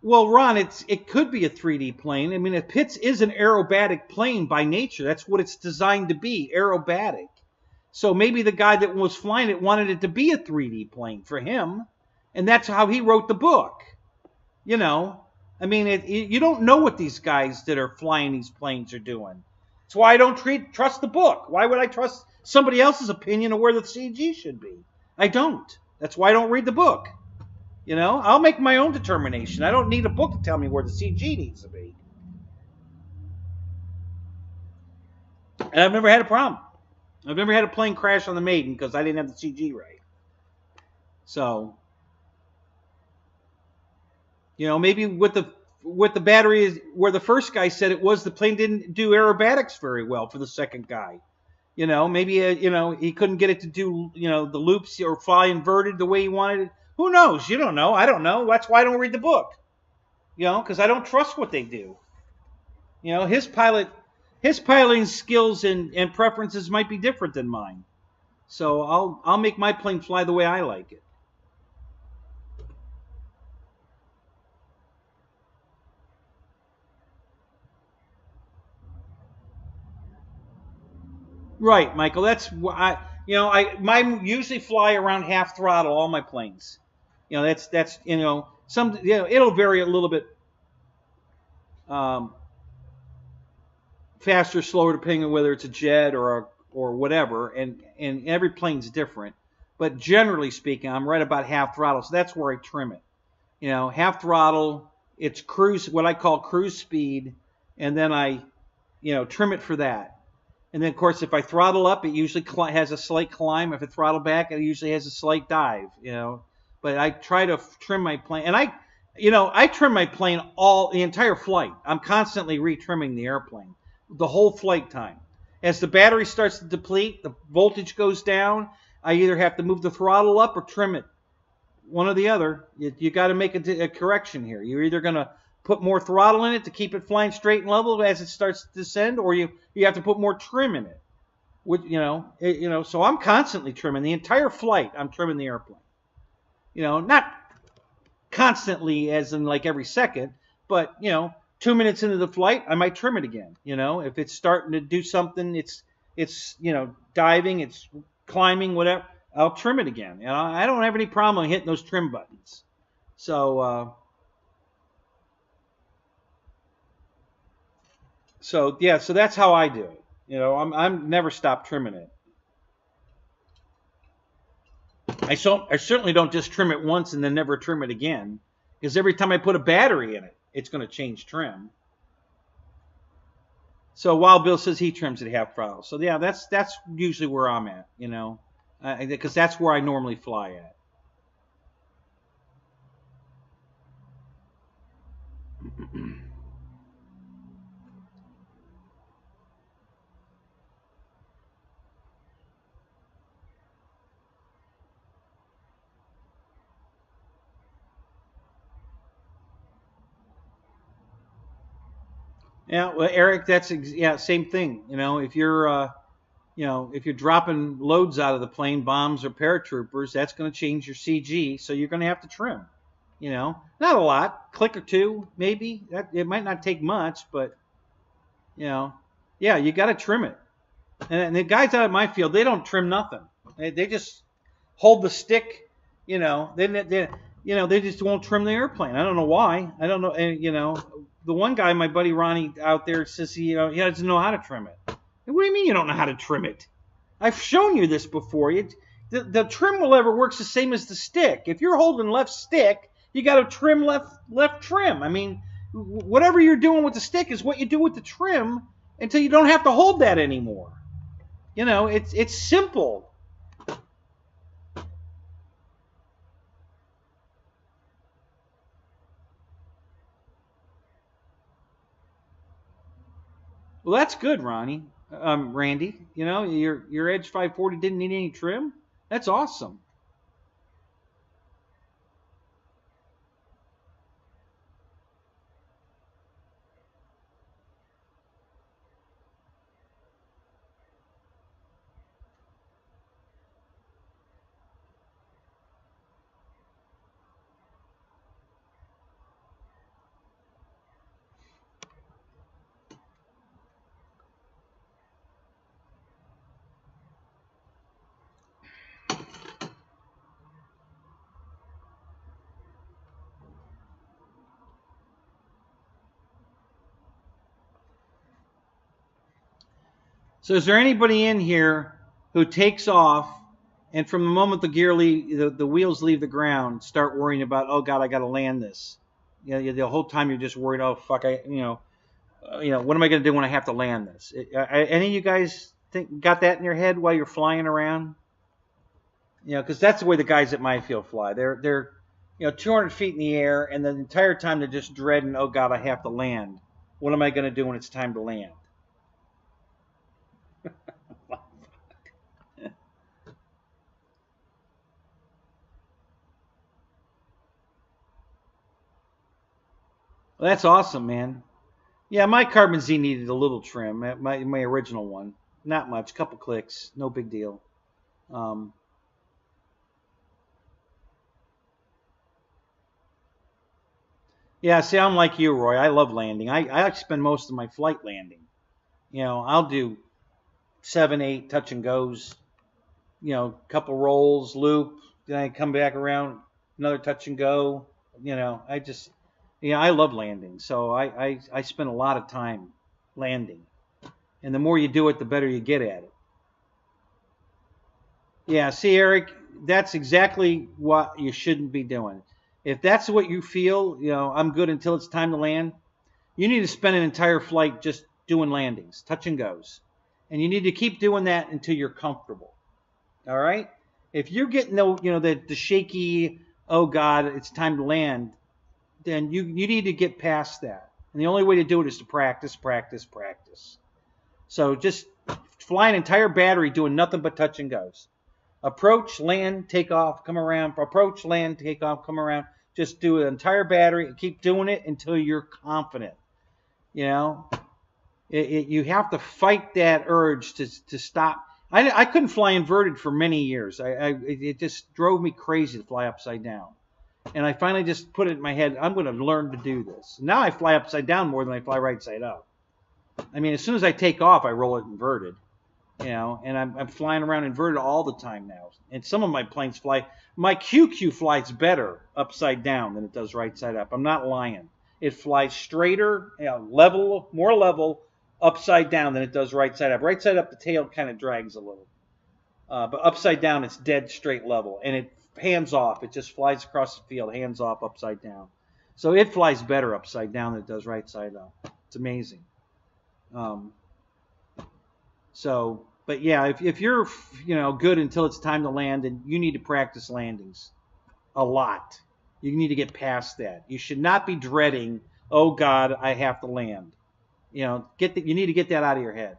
S1: well, Ron, it could be a 3D plane. I mean, a Pitts is an aerobatic plane by nature. That's what it's designed to be, aerobatic. So maybe the guy that was flying it wanted it to be a 3D plane for him, and that's how he wrote the book. You know, I mean, you don't know what these guys that are flying these planes are doing. That's why I don't trust the book. Why would I trust somebody else's opinion of where the CG should be? I don't. That's why I don't read the book. You know, I'll make my own determination. I don't need a book to tell me where the CG needs to be. And I've never had a problem. I've never had a plane crash on the Maiden because I didn't have the CG right. So, you know, maybe with the battery, where the first guy said it was, the plane didn't do aerobatics very well for the second guy. You know, maybe you know, he couldn't get it to do, you know, the loops or fly inverted the way he wanted it. Who knows? You don't know. I don't know. That's why I don't read the book. You know, because I don't trust what they do. You know, his piloting skills and preferences might be different than mine. So I'll make my plane fly the way I like it. Right, Michael. That's why mine usually fly around half throttle, all my planes. You know, that's you know, it'll vary a little bit faster, slower, depending on whether it's a jet or whatever, and every plane's different. But generally speaking, I'm right about half throttle, so that's where I trim it. You know, half throttle, it's cruise, what I call cruise speed, and then I, you know, trim it for that. And then, of course, if I throttle up, it usually has a slight climb. If I throttle back, it usually has a slight dive, you know. But I try to trim my plane. And I trim my plane the entire flight. I'm constantly retrimming the airplane the whole flight time. As the battery starts to deplete, the voltage goes down, I either have to move the throttle up or trim it. One or the other. You got to make a correction here. You're either going to put more throttle in it to keep it flying straight and level as it starts to descend, or you have to put more trim in it. So I'm constantly trimming the entire flight. I'm trimming the airplane. You know, not constantly as in like every second, but you know, 2 minutes into the flight, I might trim it again. You know, if it's starting to do something, it's you know, diving, it's climbing, whatever, I'll trim it again. You know, I don't have any problem hitting those trim buttons. So yeah, so that's how I do it. You know, I'm never stop trimming it. I certainly don't just trim it once and then never trim it again, because every time I put a battery in it, it's going to change trim. So Wild Bill says he trims at half throttle. So yeah, that's usually where I'm at. You know, because that's where I normally fly at. Yeah, well, Eric, that's same thing. You know, if you're if you're dropping loads out of the plane, bombs or paratroopers, that's going to change your CG. So you're going to have to trim. You know, not a lot, click or two, maybe. It might not take much, but you know, yeah, you got to trim it. And the guys out of my field, they don't trim nothing. They just hold the stick They just won't trim the airplane. I don't know why. I don't know. And the one guy, my buddy Ronnie out there, says he doesn't know how to trim it. What do you mean you don't know how to trim it? I've shown you this before. The trim lever works the same as the stick. If you're holding left stick, you got to trim left trim. I mean, whatever you're doing with the stick is what you do with the trim until you don't have to hold that anymore. It's simple. Well, that's good, Randy. Your Edge 540 didn't need any trim. That's awesome. So is there anybody in here who takes off and from the moment the wheels leave the ground, start worrying about, oh God, I got to land this? The whole time you're just worried, oh fuck, what am I going to do when I have to land this? Any of you guys got that in your head while you're flying around? Because that's the way the guys at my field fly. They're 200 feet in the air, and the entire time they're just dreading, oh God, I have to land. What am I going to do when it's time to land? Well, that's awesome, man. Yeah, my Carbon Z needed a little trim. My original one, not much, couple clicks, no big deal. Yeah, see, I'm like you, Roy. I love landing. I spend most of my flight landing. I'll do 7, 8 touch and goes. Couple rolls, loop, then I come back around, another touch and go. I love landing. So I spend a lot of time landing. And the more you do it, the better you get at it. Yeah, see, Eric, that's exactly what you shouldn't be doing. If that's what you feel, I'm good until it's time to land, you need to spend an entire flight just doing landings, touch and goes. And you need to keep doing that until you're comfortable. All right? If you're getting the shaky, oh God, it's time to land, then you need to get past that. And the only way to do it is to practice, practice, practice. So just fly an entire battery doing nothing but touch and goes. Approach, land, take off, come around. Approach, land, take off, come around. Just do an entire battery and keep doing it until you're confident. You have to fight that urge to stop. I couldn't fly inverted for many years. It just drove me crazy to fly upside down. And I finally just put it in my head, I'm going to learn to do this. Now I fly upside down more than I fly right side up. I mean, as soon as I take off, I roll it inverted. And I'm flying around inverted all the time now. And some of my planes fly. My QQ flies better upside down than it does right side up. I'm not lying. It flies straighter, more level upside down than it does right side up. Right side up, the tail kind of drags a little. But upside down, it's dead straight level. And it hands off. It just flies across the field, hands off, upside down. So it flies better upside down than it does right side up. It's amazing. But yeah, if you're good until it's time to land, then you need to practice landings a lot. You need to get past that. You should not be dreading, oh God, I have to land. You need to get that out of your head.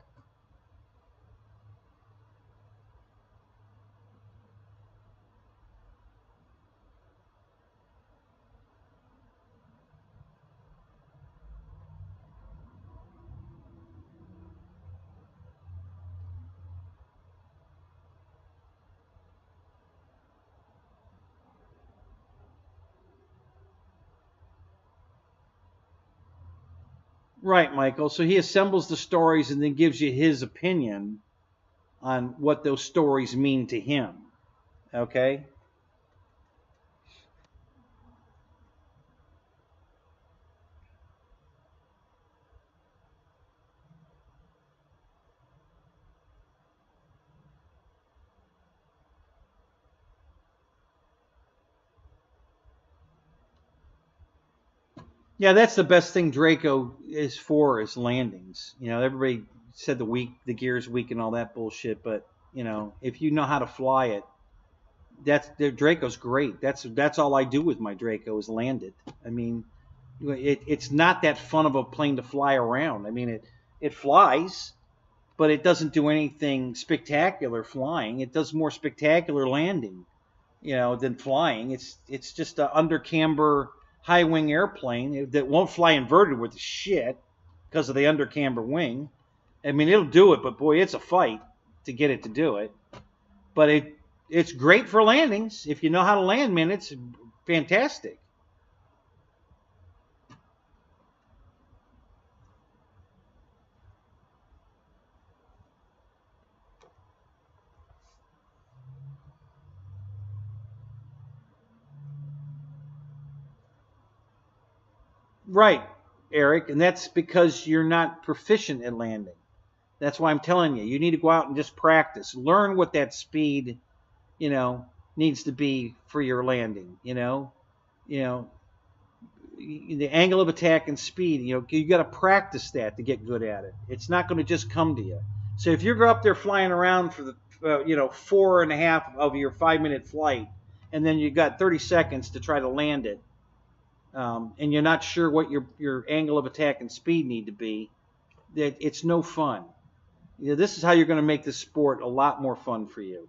S1: Right, Michael. So he assembles the stories and then gives you his opinion on what those stories mean to him. Okay? Yeah, that's the best thing Draco is for, is landings. You know, everybody said the gear's weak and all that bullshit, but you know, if you know how to fly it, that's the Draco's great. That's all I do with my Draco is land it. I mean, it's not that fun of a plane to fly around. I mean, it flies, but it doesn't do anything spectacular flying. It does more spectacular landing, you know, than flying. It's just an under camber high wing airplane that won't fly inverted with the shit because of the under camber wing. I mean, it'll do it, but boy, it's a fight to get it to do it. But it's great for landings. If you know how to land, man, it's fantastic. Right, Eric, and that's because you're not proficient at landing. That's why I'm telling you, you need to go out and just practice. Learn what that speed, you know, needs to be for your landing, you know, the angle of attack and speed, you got to practice that to get good at it. It's not going to just come to you. So if you're up there flying around for the, 4.5 of your 5-minute flight, and then you got 30 seconds to try to land it, and you're not sure what your angle of attack and speed need to be, that it's no fun. This is how you're going to make this sport a lot more fun for you.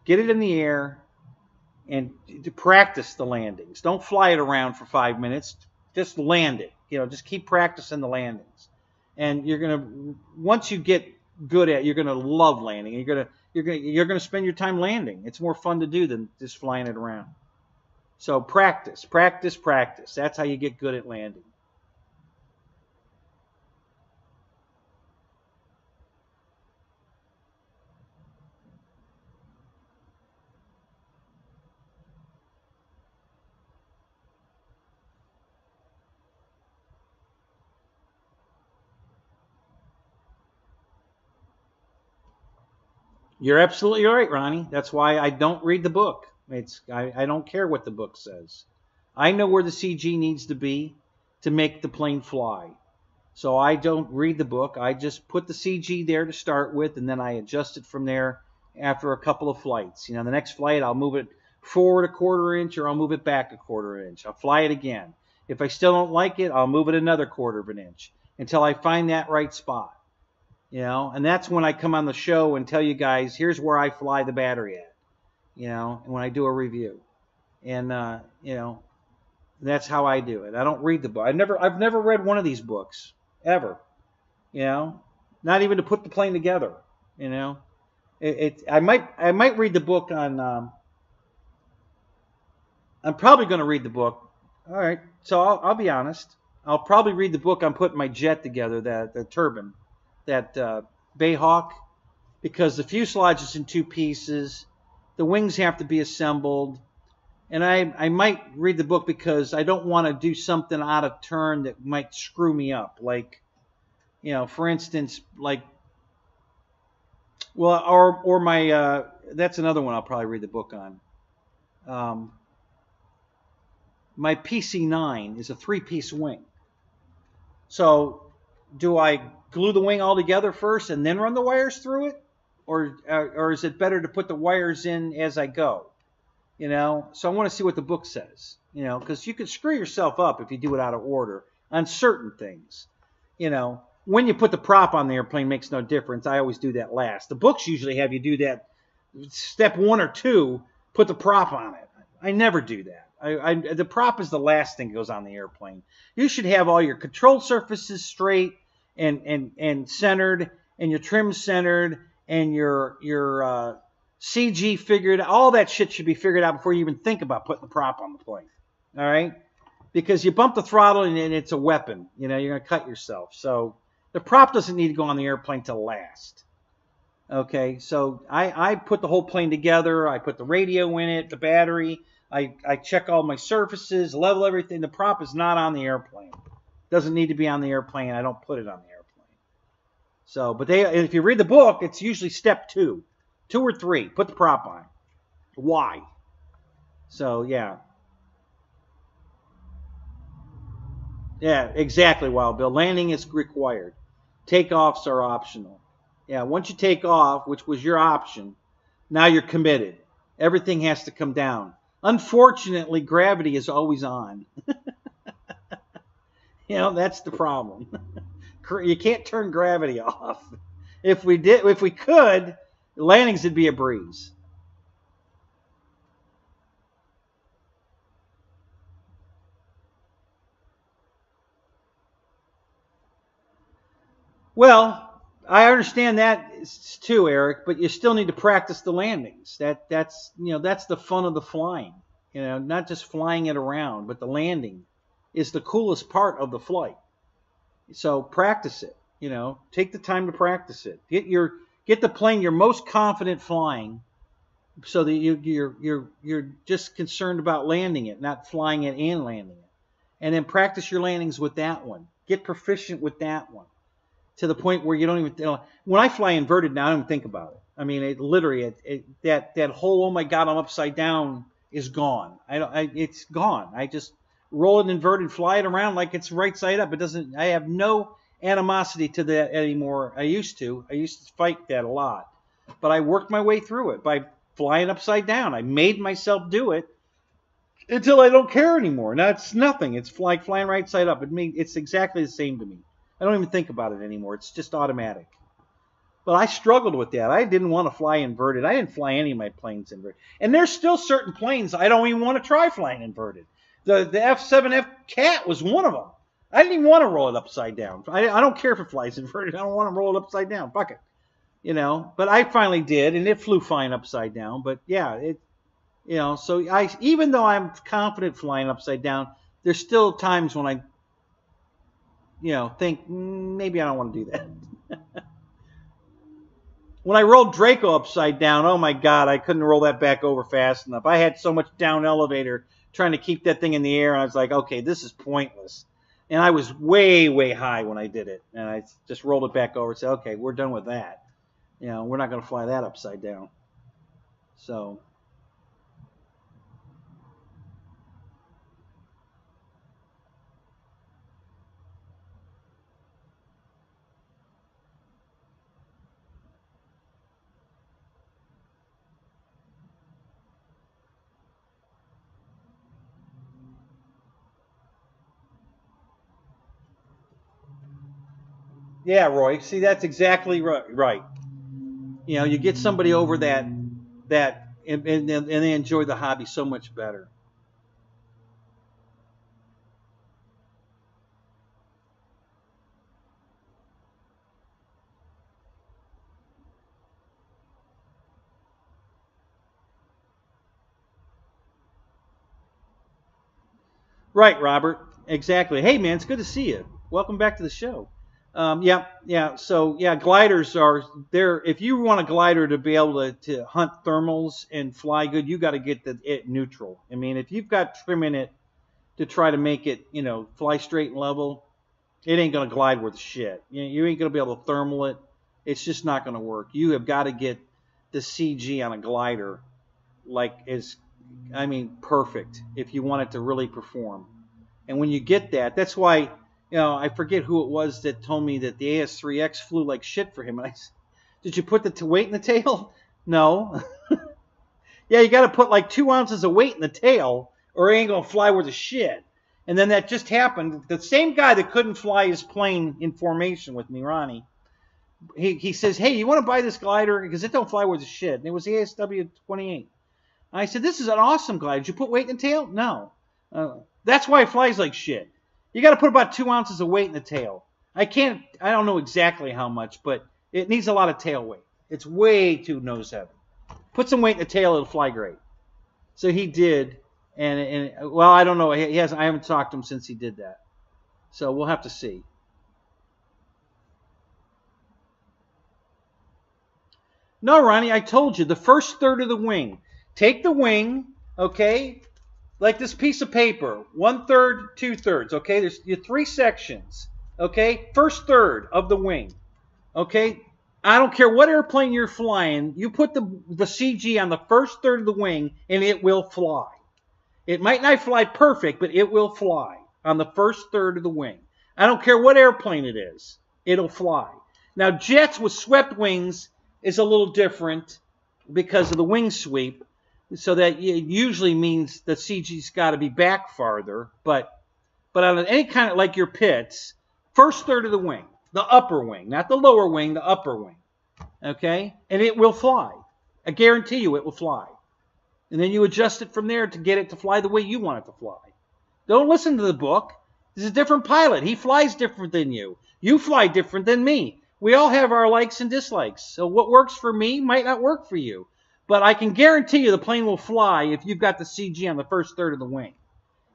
S1: Get it in the air and to practice the landings. Don't fly it around for 5 minutes. Just land it. Just keep practicing the landings. And once you get good at it, you're gonna love landing. You're gonna spend your time landing. It's more fun to do than just flying it around. So practice, practice, practice. That's how you get good at landing. You're absolutely right, Ronnie. That's why I don't read the book. I don't care what the book says. I know where the CG needs to be to make the plane fly. So I don't read the book. I just put the CG there to start with, and then I adjust it from there after a couple of flights. The next flight, I'll move it forward a 1/4 inch or I'll move it back a 1/4 inch. I'll fly it again. If I still don't like it, I'll move it another 1/4 of an inch until I find that right spot. And that's when I come on the show and tell you guys, here's where I fly the battery at, and when I do a review. And, that's how I do it. I don't read the book. I've never read one of these books ever, not even to put the plane together, I might read the book on, I'm probably going to read the book. All right. So I'll be honest. I'll probably read the book on putting my jet together, the turbine, that Bayhawk, because the fuselage is in 2 pieces. The wings have to be assembled. And I might read the book because I don't want to do something out of turn that might screw me up. Like, for instance, or my, that's another one I'll probably read the book on. My PC-9 is a 3-piece wing. So do I glue the wing all together first and then run the wires through it? Or is it better to put the wires in as I go? So I want to see what the book says, because you could screw yourself up if you do it out of order on certain things. When you put the prop on the airplane makes no difference. I always do that last. The books usually have you do that step 1 or 2, put the prop on it. I never do that. The prop is the last thing that goes on the airplane. You should have all your control surfaces straight and centered, and your trim centered, and your CG figured. All that shit should be figured out before you even think about putting the prop on the plane. All right? Because you bump the throttle and it's a weapon. You're going to cut yourself. So the prop doesn't need to go on the airplane to last. Okay? So I put the whole plane together. I put the radio in it, the battery. I check all my surfaces, level everything. The prop is not on the airplane. Doesn't need to be on the airplane. I don't put it on the airplane. So, but if you read the book, it's usually step 2 or 3. Put the prop on. Why? So, yeah. Yeah, exactly, Wild Bill. Landing is required. Takeoffs are optional. Yeah, once you take off, which was your option, now you're committed. Everything has to come down. Unfortunately, gravity is always on. That's the problem. You can't turn gravity off. If we could, landings would be a breeze. Well, I understand that too, Eric, but you still need to practice the landings. That's the fun of the flying. Not just flying it around, but the landing is the coolest part of the flight. So practice it. Take the time to practice it. Get the plane you're most confident flying, so that you're just concerned about landing it, not flying it and landing it. And then practice your landings with that one. Get proficient with that one, to the point where you don't even. When I fly inverted now, I don't even think about it. I mean, that whole, oh my God, I'm upside down is gone. It's gone. I just roll it inverted, fly it around like it's right side up. It doesn't. I have no animosity to that anymore. I used to fight that a lot, but I worked my way through it by flying upside down. I made myself do it until I don't care anymore. Now it's nothing. It's like flying right side up. It's exactly the same to me. I don't even think about it anymore. It's just automatic. But I struggled with that. I didn't want to fly inverted. I didn't fly any of my planes inverted. And there's still certain planes I don't even want to try flying inverted. The F7F Cat was one of them. I didn't even want to roll it upside down. I don't care if it flies inverted. I don't want to roll it upside down. Fuck it. But I finally did, and it flew fine upside down. But yeah, so even though I'm confident flying upside down, there's still times when I think maybe I don't want to do that. When I rolled Draco upside down, oh my God, I couldn't roll that back over fast enough. I had so much down elevator trying to keep that thing in the air, and I was like, okay, this is pointless. And I was way, way high when I did it. And I just rolled it back over and said, okay, we're done with that. We're not going to fly that upside down. So. Yeah, Roy. See, that's exactly right. You get somebody over that, and they enjoy the hobby so much better. Right, Robert. Exactly. Hey, man, it's good to see you. Welcome back to the show. Yeah. So, yeah, gliders are there. If you want a glider to be able to hunt thermals and fly good, you got to get it neutral. I mean, if you've got trim in it to try to make it, fly straight and level, it ain't going to glide worth shit. You ain't going to be able to thermal it. It's just not going to work. You have got to get the CG on a glider perfect if you want it to really perform. And when you get that, that's why, I forget who it was that told me that the AS3X flew like shit for him. And I said, did you put the weight in the tail? No. Yeah, you got to put like 2 ounces of weight in the tail or it ain't going to fly worth a shit. And then that just happened. The same guy that couldn't fly his plane in formation with me, Ronnie, he says, hey, you want to buy this glider? Because it don't fly worth a shit. And it was the ASW28. I said, this is an awesome glider. Did you put weight in the tail? No. That's why it flies like shit. You got to put about 2 ounces of weight in the tail. I don't know exactly how much, but it needs a lot of tail weight. It's way too nose heavy. Put some weight in the tail, it'll fly great. So he did, and well, I don't know. I haven't talked to him since he did that. So we'll have to see. No, Ronnie, I told you, the first third of the wing. Take the wing, okay, like this piece of paper, 1/3, 2/3, okay? There's your 3 sections, okay? First third of the wing, okay? I don't care what airplane you're flying, you put the CG on the first third of the wing and it will fly. It might not fly perfect, but it will fly. on the first third of the wing. I don't care what airplane it is. It'll fly. Now, jets with swept wings is a little different because of the wing sweep. So that it usually means the CG's got to be back farther. But on any kind of, like your pits, first third of the wing, the upper wing, not the lower wing, the upper wing. Okay? And it will fly. I guarantee you it will fly. And then you adjust it from there to get it to fly the way you want it to fly. Don't listen to the book. This is a different pilot. He flies different than you. You fly different than me. We all have our likes and dislikes. So what works for me might not work for you. But I can guarantee you the plane will fly if you've got the CG on the first third of the wing.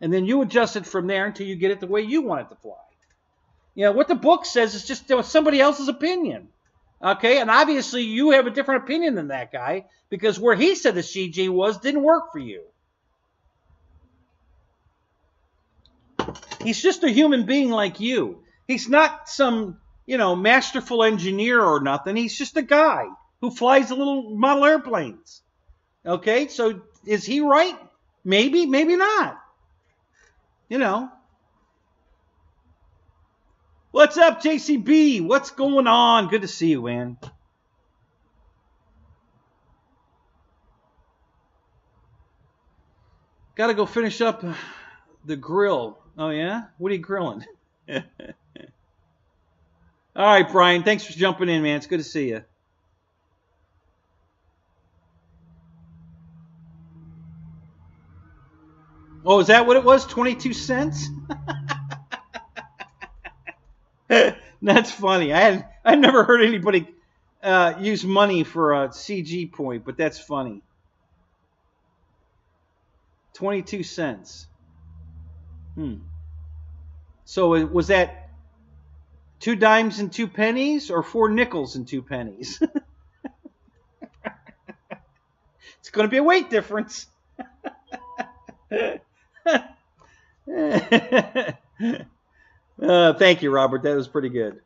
S1: And then you adjust it from there until you get it the way you want it to fly. You know, what the book says is just somebody else's opinion. Okay, and obviously you have a different opinion than that guy because where he said the CG was didn't work for you. He's just a human being like you. He's not some, masterful engineer or nothing. He's just a guy who flies the little model airplanes. Okay, so is he right? Maybe, maybe not. What's up, JCB? What's going on? Good to see you, man. Got to go finish up the grill. Oh, yeah? What are you grilling? All right, Brian. Thanks for jumping in, man. It's good to see you. Oh, is that what it was? 22 cents? That's funny. I've never heard anybody use money for a CG point, but that's funny. 22 cents. So was that 2 dimes and 2 pennies or 4 nickels and 2 pennies? It's going to be a weight difference. Thank you, Robert. That was pretty good.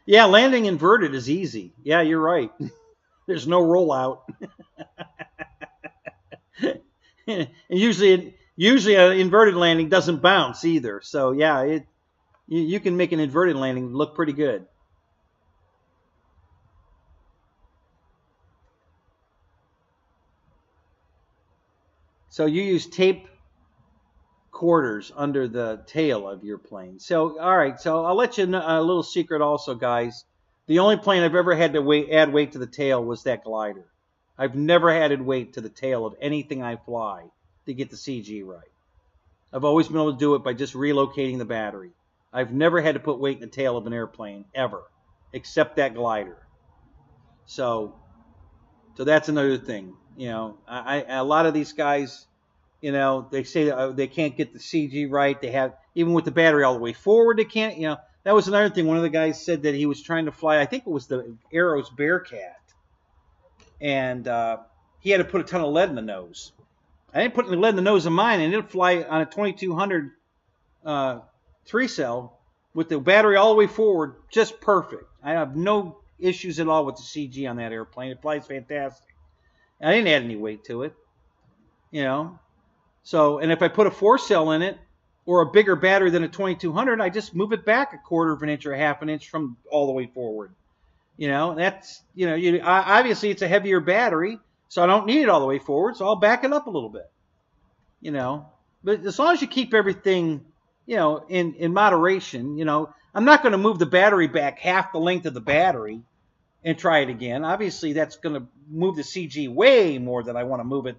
S1: Yeah, landing inverted is easy. Yeah, you're right. There's no rollout. And usually an inverted landing doesn't bounce either. So yeah, you can make an inverted landing look pretty good. So you use tape quarters under the tail of your plane. So all right, so I'll let you know a little secret also, guys. The only plane I've ever had to add weight to the tail was that glider. I've never added weight to the tail of anything I fly to get the CG right. I've always been able to do it by just relocating the battery. I've never had to put weight in the tail of an airplane, ever, except that glider. So that's another thing. A lot of these guys, they say they can't get the CG right. They have, even with the battery all the way forward, they can't, That was another thing. One of the guys said that he was trying to fly, I think it was the Aeros Bearcat. And he had to put a ton of lead in the nose. I didn't put any lead in the nose of mine, and it'll fly on a 2200 3-cell with the battery all the way forward, just perfect. I have no issues at all with the CG on that airplane. It flies fantastic. I didn't add any weight to it, So, and if I put a 4-cell in it or a bigger battery than a 2200, I just move it back a quarter of an inch or a half an inch from all the way forward. That's, obviously it's a heavier battery, so I don't need it all the way forward, so I'll back it up a little bit. But as long as you keep everything, in moderation, I'm not going to move the battery back half the length of the battery and try it again. Obviously, that's going to move the CG way more than I want to move it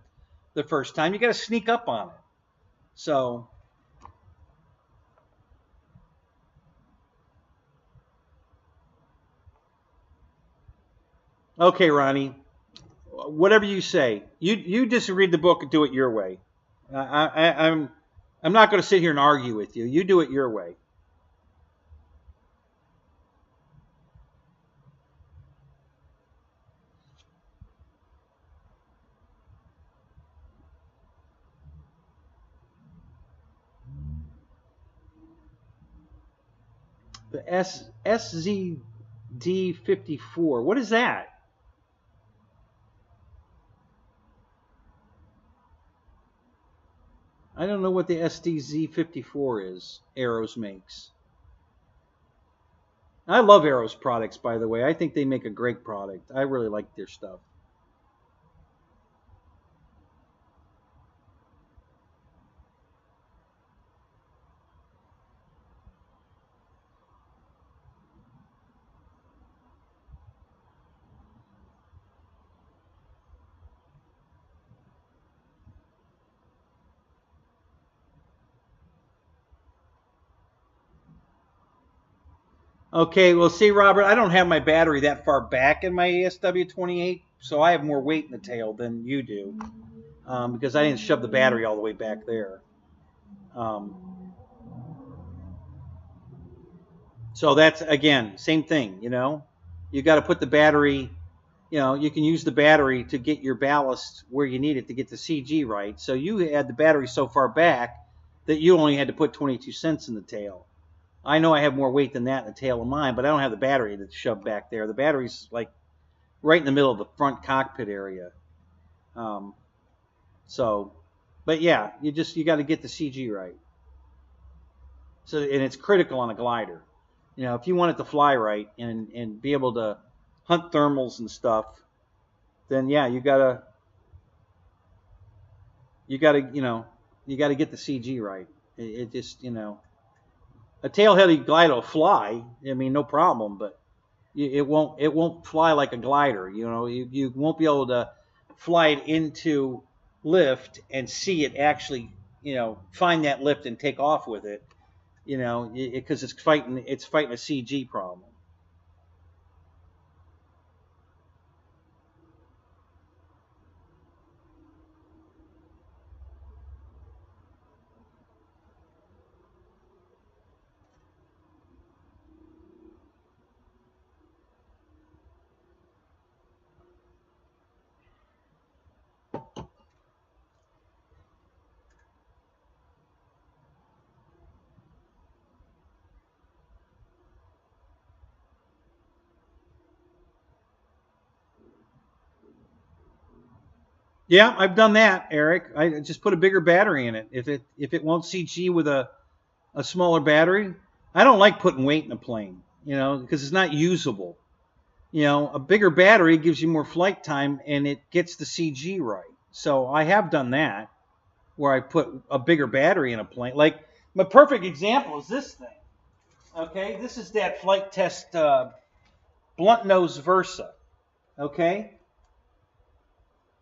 S1: the first time. You got to sneak up on it. So, okay, Ronnie, whatever you say. You just read the book and do it your way. I'm not going to sit here and argue with you. You do it your way. The SZD54. What is that? I don't know what the SDZ54 is. Arrows makes. I love Arrows products, by the way. I think they make a great product. I really like their stuff. Okay, well, see, Robert, I don't have my battery that far back in my ASW28, so I have more weight in the tail than you do, because I didn't shove the battery all the way back there. So that's, again, same thing, you know. You got to put the battery, you know, you can use the battery to get your ballast where you need it to get the CG right. So you had the battery so far back that you only had to put 22 cents in the tail. I know I have more weight than that in the tail of mine, but I don't have the battery that's shoved back there. The battery's like right in the middle of the front cockpit area. But yeah, you got to get the CG right. So, and it's critical on a glider. You know, if you want it to fly right and be able to hunt thermals and stuff, then yeah, you gotta get the CG right. It just, you know. A tail-headed glider will fly. I mean, no problem, but it won't fly like a glider. You know, you won't be able to fly it into lift and see it actually, you know, find that lift and take off with it. You know, because it's fighting a CG problem. Yeah, I've done that, Eric. I just put a bigger battery in it. If it won't CG with a smaller battery, I don't like putting weight in a plane, you know, because it's not usable. You know, a bigger battery gives you more flight time and it gets the CG right. So I have done that, where I put a bigger battery in a plane. Like, my perfect example is this thing. Okay, this is that flight test blunt nose Versa. Okay,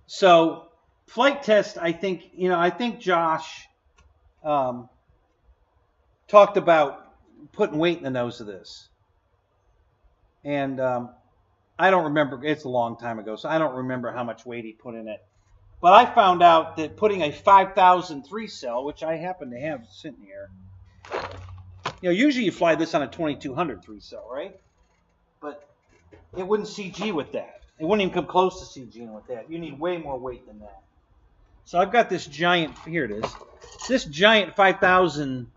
S1: so flight test, I think Josh talked about putting weight in the nose of this, and I don't remember. It's a long time ago, so I don't remember how much weight he put in it. But I found out that putting a 5,000 3-cell, which I happen to have sitting here, you know, usually you fly this on a 2200 3-cell, right? But it wouldn't CG with that. It wouldn't even come close to CGing with that. You need way more weight than that. So I've got this giant, here it is, this giant 5,000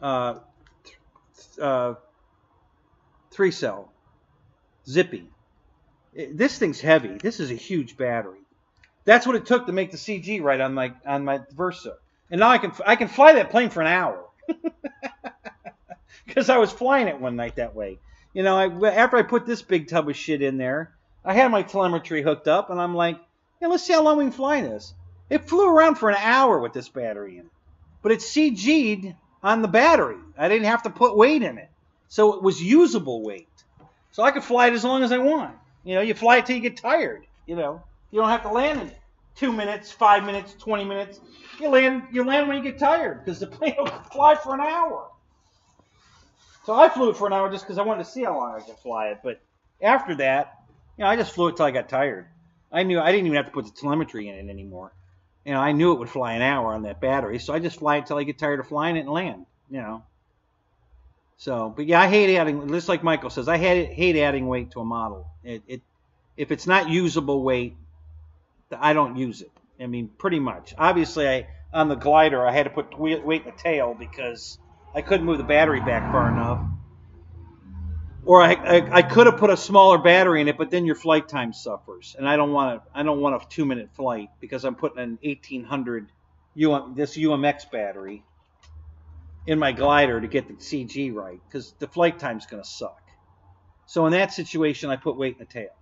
S1: 3-cell, zippy. This thing's heavy. This is a huge battery. That's what it took to make the CG right on my Versa. And now I can fly that plane for an hour. Because I was flying it one night that way. You know, after I put this big tub of shit in there, I had my telemetry hooked up, and I'm like, yeah, let's see how long we can fly this. It flew around for an hour with this battery in it. But it CG'd on the battery. I didn't have to put weight in it. So it was usable weight. So I could fly it as long as I want. You know, you fly it till you get tired. You know, you don't have to land in 2 minutes, 5 minutes, 20 minutes. You land when you get tired, because the plane will fly for an hour. So I flew it for an hour just because I wanted to see how long I could fly it. But after that, you know, I just flew it till I got tired. I knew I didn't even have to put the telemetry in it anymore. You know, I knew it would fly an hour on that battery, so I just fly it till I get tired of flying it and land. You know. So, but yeah, I hate adding. Just like Michael says, I hate adding weight to a model. If it's not usable weight, I don't use it. I mean, pretty much. Obviously, on the glider, I had to put weight in the tail because I couldn't move the battery back far enough. Or I could have put a smaller battery in it, but then your flight time suffers, and I don't want a 2-minute flight because I'm putting an 1800 this UMX battery in my glider to get the CG right, because the flight time's going to suck. So in that situation, I put weight in the tail,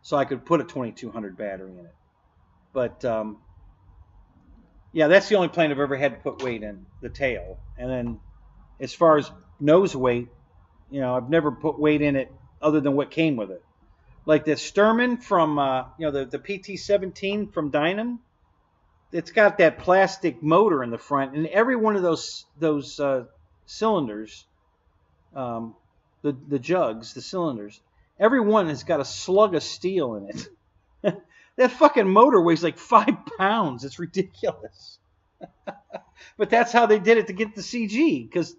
S1: so I could put a 2200 battery in it. But yeah, that's the only plane I've ever had to put weight in, the tail. And then as far as nose weight, you know, I've never put weight in it other than what came with it. Like the Sturman from, you know, the PT-17 from Dynam, it's got that plastic motor in the front, and every one of those cylinders, the jugs, the cylinders, every one has got a slug of steel in it. That fucking motor weighs like 5 pounds. It's ridiculous. But that's how they did it to get the CG, because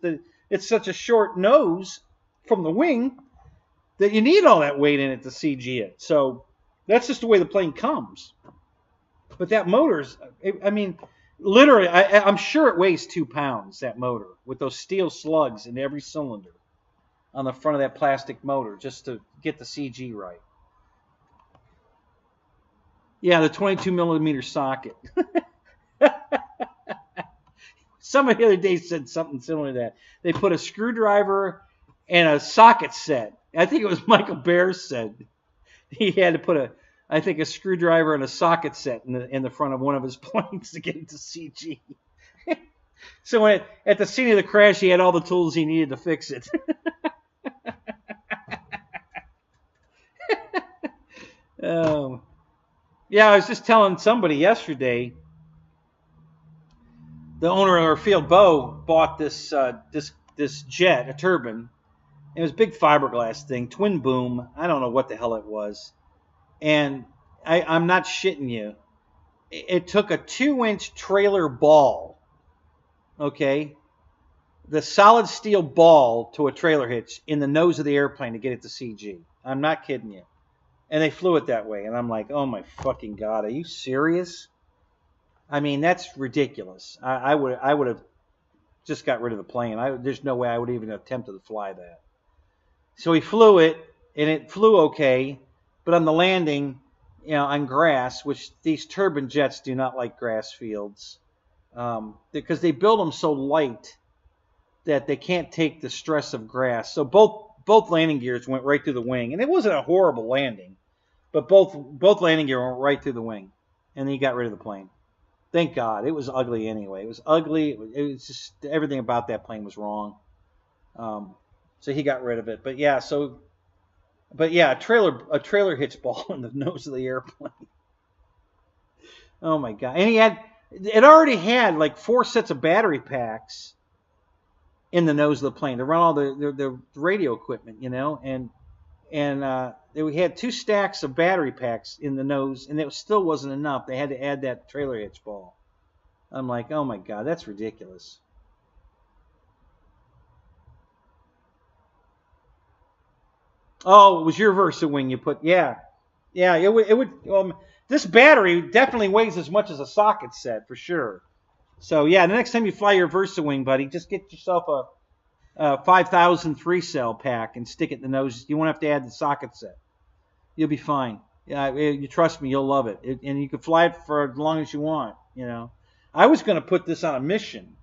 S1: it's such a short nose from the wing that you need all that weight in it to CG it. So that's just the way the plane comes. But that motor's, I mean, literally, I'm sure it weighs 2 pounds, that motor, with those steel slugs in every cylinder on the front of that plastic motor just to get the CG right. Yeah, the 22 millimeter socket. Somebody the other day said something similar to that. They put a screwdriver and a socket set. I think it was Michael Bears said he had to put a screwdriver and a socket set in the front of one of his planes to get it to CG. So at the scene of the crash, he had all the tools he needed to fix it. Yeah, I was just telling somebody yesterday. The owner of our Field Bow bought this jet, a turbine. It was a big fiberglass thing, twin boom. I don't know what the hell it was. And I'm not shitting you. It took a 2-inch trailer ball, okay, the solid steel ball to a trailer hitch in the nose of the airplane to get it to CG. I'm not kidding you. And they flew it that way. And I'm like, oh my fucking God, are you serious? I mean, that's ridiculous. I would have just got rid of the plane. There's no way I would even attempt to fly that. So he flew it, and it flew okay. But on the landing, you know, on grass, which these turbine jets do not like grass fields, because they build them so light that they can't take the stress of grass. So both landing gears went right through the wing, and it wasn't a horrible landing, but both landing gear went right through the wing, and then he got rid of the plane. Thank God. It was ugly anyway. It was ugly. It was just everything about that plane was wrong. So he got rid of it. But yeah, a trailer hitch ball in the nose of the airplane. Oh my God. And it already had like 4 sets of battery packs in the nose of the plane to run all the radio equipment, you know, and we had 2 stacks of battery packs in the nose, and it still wasn't enough. They had to add that trailer hitch ball. I'm like, oh my God, that's ridiculous. Oh, it was your Versa wing you put, yeah. It would. This battery definitely weighs as much as a socket set for sure. So yeah, the next time you fly your Versa wing, buddy, just get yourself a 5000 3-cell pack and stick it in the nose. You won't have to add the socket set. You'll be fine. Yeah, you trust me, you'll love it. And you can fly it for as long as you want. You know, I was going to put this on a mission,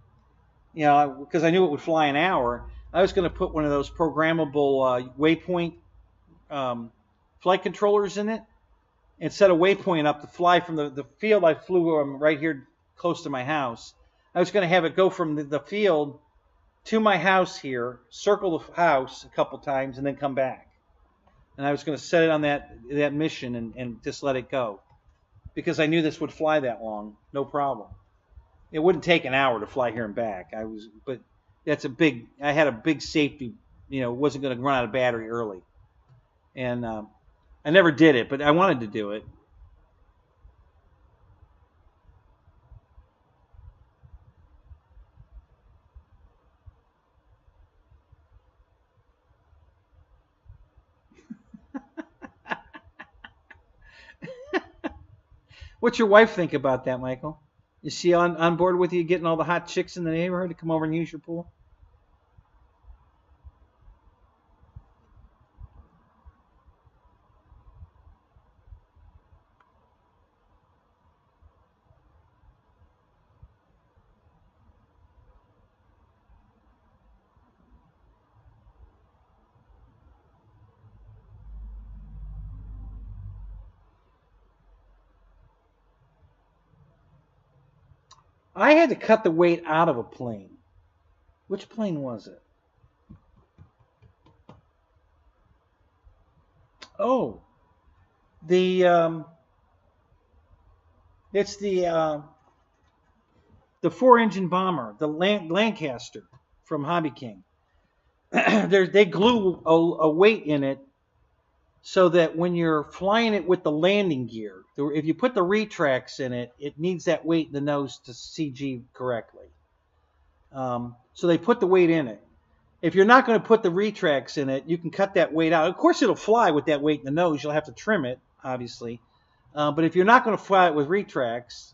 S1: you know, because I knew it would fly an hour. I was going to put one of those programmable waypoint flight controllers in it and set a waypoint up to fly from the field I flew right here close to my house. I was going to have it go from the field to my house here, circle the house a couple times, and then come back. And I was going to set it on that mission and just let it go, because I knew this would fly that long, no problem. It wouldn't take an hour to fly here and back. But I had a big safety, you know, wasn't going to run out of battery early. And I never did it, but I wanted to do it. What's your wife think about that, Michael? Is she on board with you getting all the hot chicks in the neighborhood to come over and use your pool? I had to cut the weight out of a plane. Which plane was it? Oh, it's the 4-engine bomber, the Lancaster from Hobby King. They glue a weight in it so that when you're flying it with the landing gear, if you put the retracts in it, it needs that weight in the nose to CG correctly. So they put the weight in it. If you're not going to put the retracts in it, you can cut that weight out. Of course, it'll fly with that weight in the nose. You'll have to trim it, obviously. But if you're not going to fly it with retracts,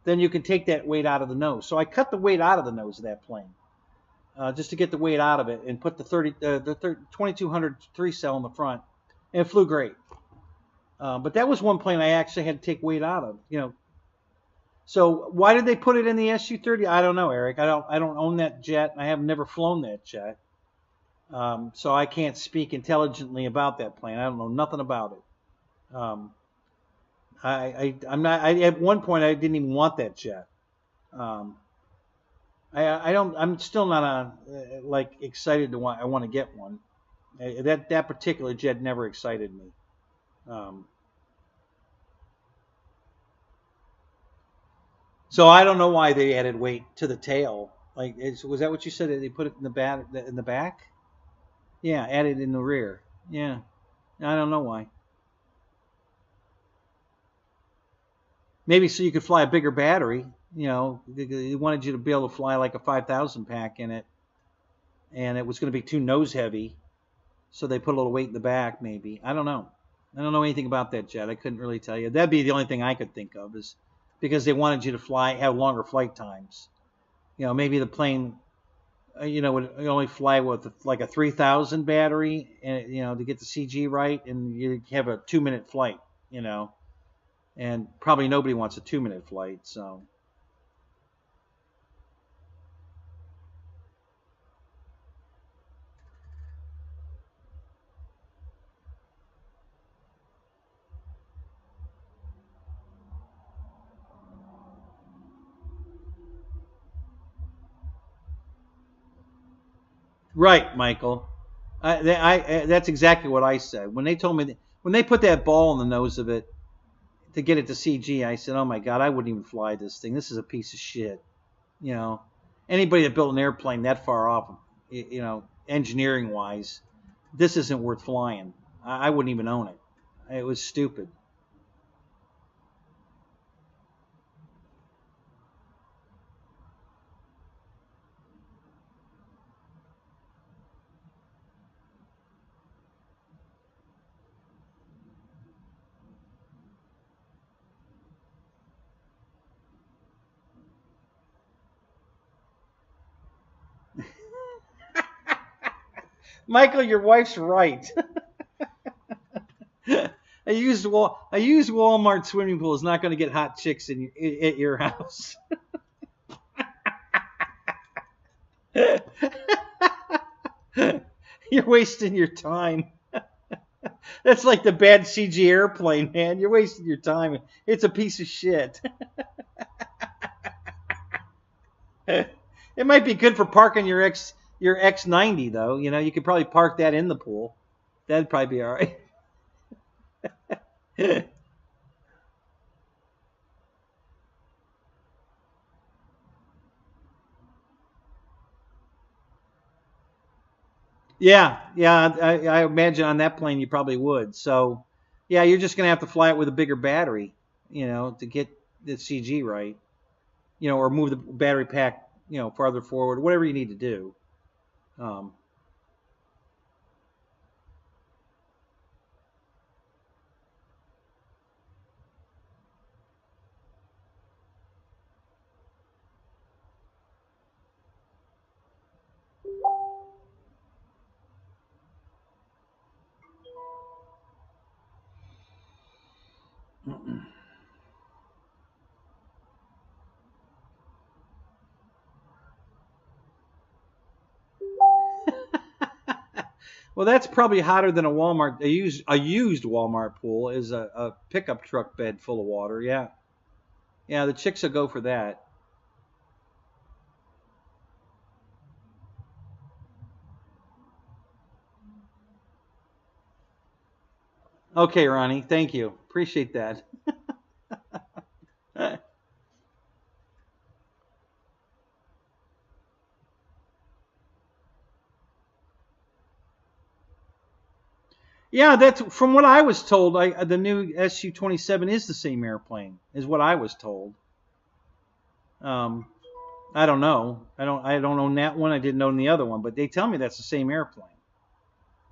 S1: then you can take that weight out of the nose. So I cut the weight out of the nose of that plane just to get the weight out of it and put the 2200 3-cell in the front. And it flew great. But that was one plane I actually had to take weight out of. So why did they put it in the SU-30? I don't know, Eric. I don't own that jet. I have never flown that jet. So I can't speak intelligently about that plane. I don't know nothing about it. I'm not. At one point I didn't even want that jet. I'm still not like excited to want. I want to get one. That particular jet never excited me. So I don't know why they added weight to the tail. Like, was that what you said? They put it in the back? Yeah, added in the rear. Yeah, I don't know why. Maybe so you could fly a bigger battery. They wanted you to be able to fly like a 5,000 pack in it, and it was going to be too nose heavy, so they put a little weight in the back. Maybe, I don't know. I don't know anything about that jet. I couldn't really tell you. That'd be the only thing I could think of, is because they wanted you to have longer flight times. Maybe the plane, would only fly with like a 3,000 battery, and to get the CG right, and you have a 2-minute flight. And probably nobody wants a 2-minute flight, so. Right, Michael. That's exactly what I said. When they told me, when they put that ball in the nose of it to get it to CG, I said, oh my God, I wouldn't even fly this thing. This is a piece of shit. Anybody that built an airplane that far off, engineering wise, this isn't worth flying. I wouldn't even own it. It was stupid. Michael, your wife's right. A used Walmart swimming pool is not going to get hot chicks at your house. You're wasting your time. That's like the bad CG airplane, man. You're wasting your time. It's a piece of shit. It might be good for parking your X90 though. You could probably park that in the pool. That'd probably be all right. Yeah, I imagine on that plane you probably would. So, yeah, you're just gonna have to fly it with a bigger battery, to get the CG right, or move the battery pack, farther forward, whatever you need to do. Um, well, that's probably hotter than a Walmart. A used Walmart pool is a pickup truck bed full of water. Yeah, yeah, the chicks will go for that. Okay, Ronnie. Thank you. Appreciate that. Yeah, that's from what I was told. The new SU-27 is the same airplane, is what I was told. I don't know. I don't own that one. I didn't own the other one, but they tell me that's the same airplane.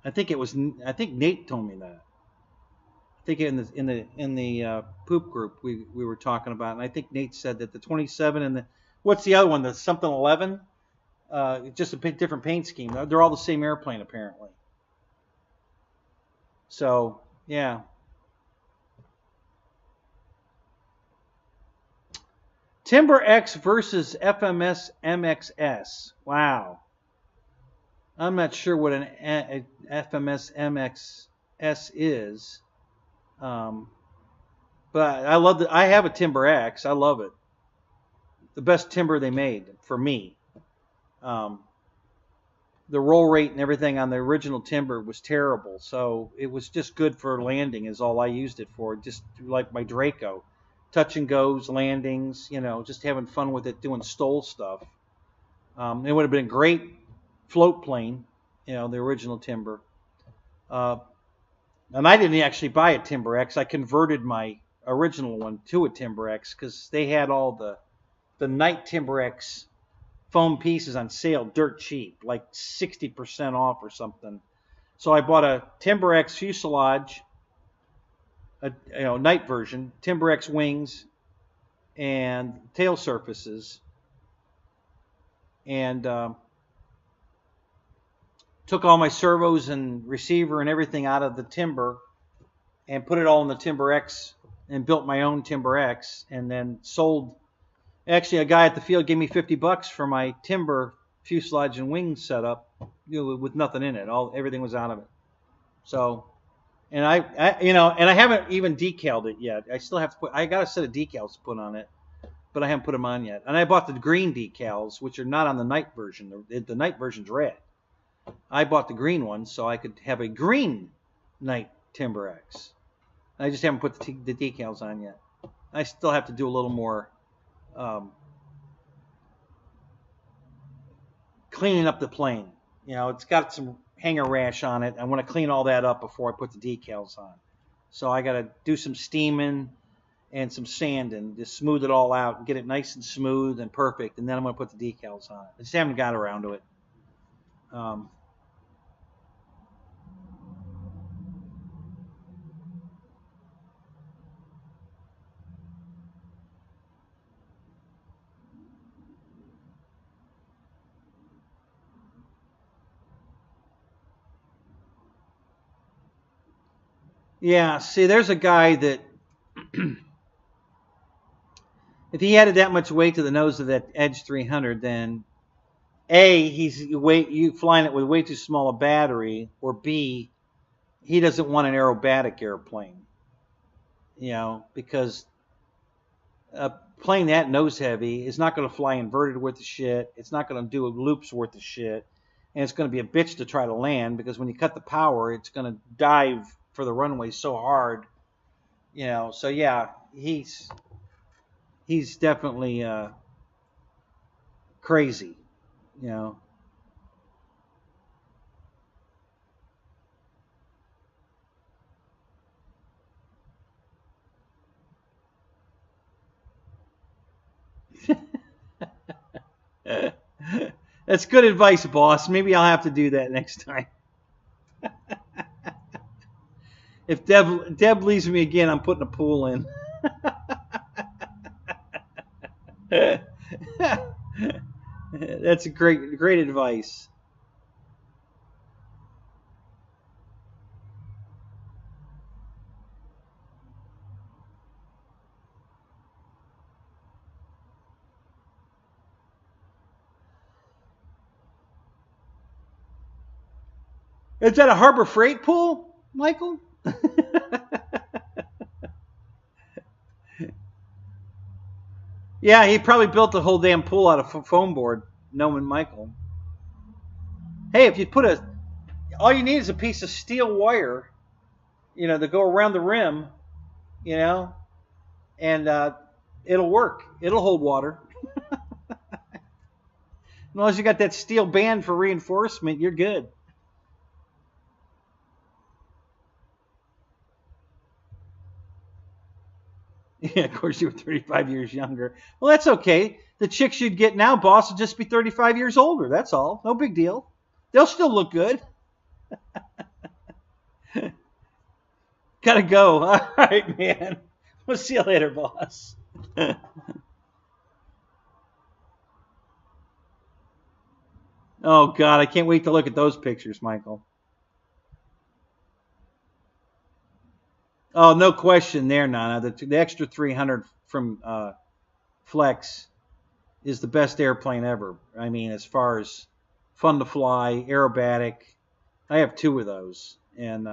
S1: I think it was. I think Nate told me that. I think in the poop group we were talking about, and I think Nate said that the 27 and the what's the other one? The something 11. Just a bit different paint scheme. They're all the same airplane apparently. So yeah. Timber X versus FMS MXS. Wow. I'm not sure what an FMS MXS is. But I love I have a Timber X. I love it. The best timber they made for me. The roll rate and everything on the original timber was terrible. So it was just good for landing is all I used it for. Just like my Draco. Touch and goes, landings, just having fun with it, doing stole stuff. It would have been a great float plane, the original timber. And I didn't actually buy a Timber X. I converted my original one to a Timber X because they had all the Night Timber X foam pieces on sale dirt cheap, like 60% off or something. So I bought a Timber X fuselage, a night version, Timber X wings, and tail surfaces, and took all my servos and receiver and everything out of the timber and put it all in the Timber X and built my own Timber X and then sold. Actually, a guy at the field gave me $50 for my timber fuselage and wing setup, with nothing in it. Everything was out of it. So, and I haven't even decaled it yet. I still have to I got a set of decals to put on it, but I haven't put them on yet. And I bought the green decals, which are not on the night version. The night version's red. I bought the green one so I could have a green night Timber X. I just haven't put the decals on yet. I still have to do a little more cleaning up the plane. It's got some hanger rash on it. I want to clean all that up before I put the decals on. So I got to do some steaming and some sanding, just smooth it all out and get it nice and smooth and perfect. And then I'm going to put the decals on it. I just haven't got around to it. Yeah, see, there's a guy that if he added that much weight to the nose of that Edge 300, then A, he's flying it with way too small a battery, or B, he doesn't want an aerobatic airplane. Because a plane that nose heavy is not going to fly inverted worth of shit. It's not going to do loops worth of shit. And it's going to be a bitch to try to land because when you cut the power, it's going to dive for the runway so hard. So yeah, he's definitely crazy. That's good advice, boss. Maybe I'll have to do that next time. If Deb leaves me again, I'm putting a pool in. That's a great advice. Is that a Harbor Freight pool, Michael? Yeah, he probably built the whole damn pool out of foam board, knowing Michael. Hey, if you put all you need is a piece of steel wire you know, to go around the rim, you know, and it'll work. It'll hold water. As long as you got that steel band for reinforcement, you're good. Yeah, of course you were 35 years younger. Well, that's okay. The chicks you'd get now, boss, will just be 35 years older. That's all. No big deal. They'll still look good. Gotta go. All right, man. We'll see you later, boss. Oh, God, I can't wait to look at those pictures, Michael. Oh, no question there, Nana. The extra 300 from Flex is the best airplane ever. I mean, as far as fun to fly, aerobatic. I have 2 of those. And,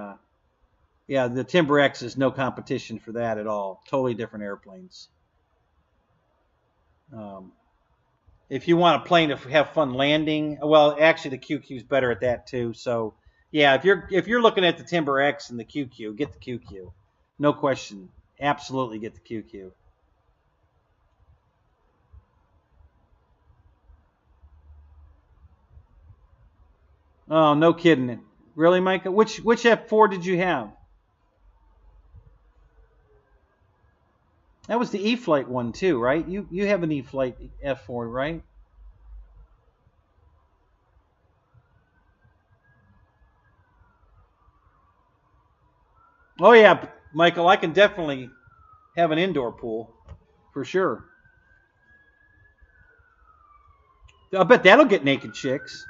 S1: yeah, the Timber X is no competition for that at all. Totally different airplanes. If you want a plane to have fun landing, well, actually the QQ is better at that too. So, yeah, if you're looking at the Timber X and the QQ, get the QQ. No question. Absolutely get the QQ. Oh, no kidding. Really, Micah? Which F4 did you have? That was the E-Flight one too, right? You have an E-Flight F4, right? Oh yeah, Michael, I can definitely have an indoor pool for sure. I bet that'll get naked chicks.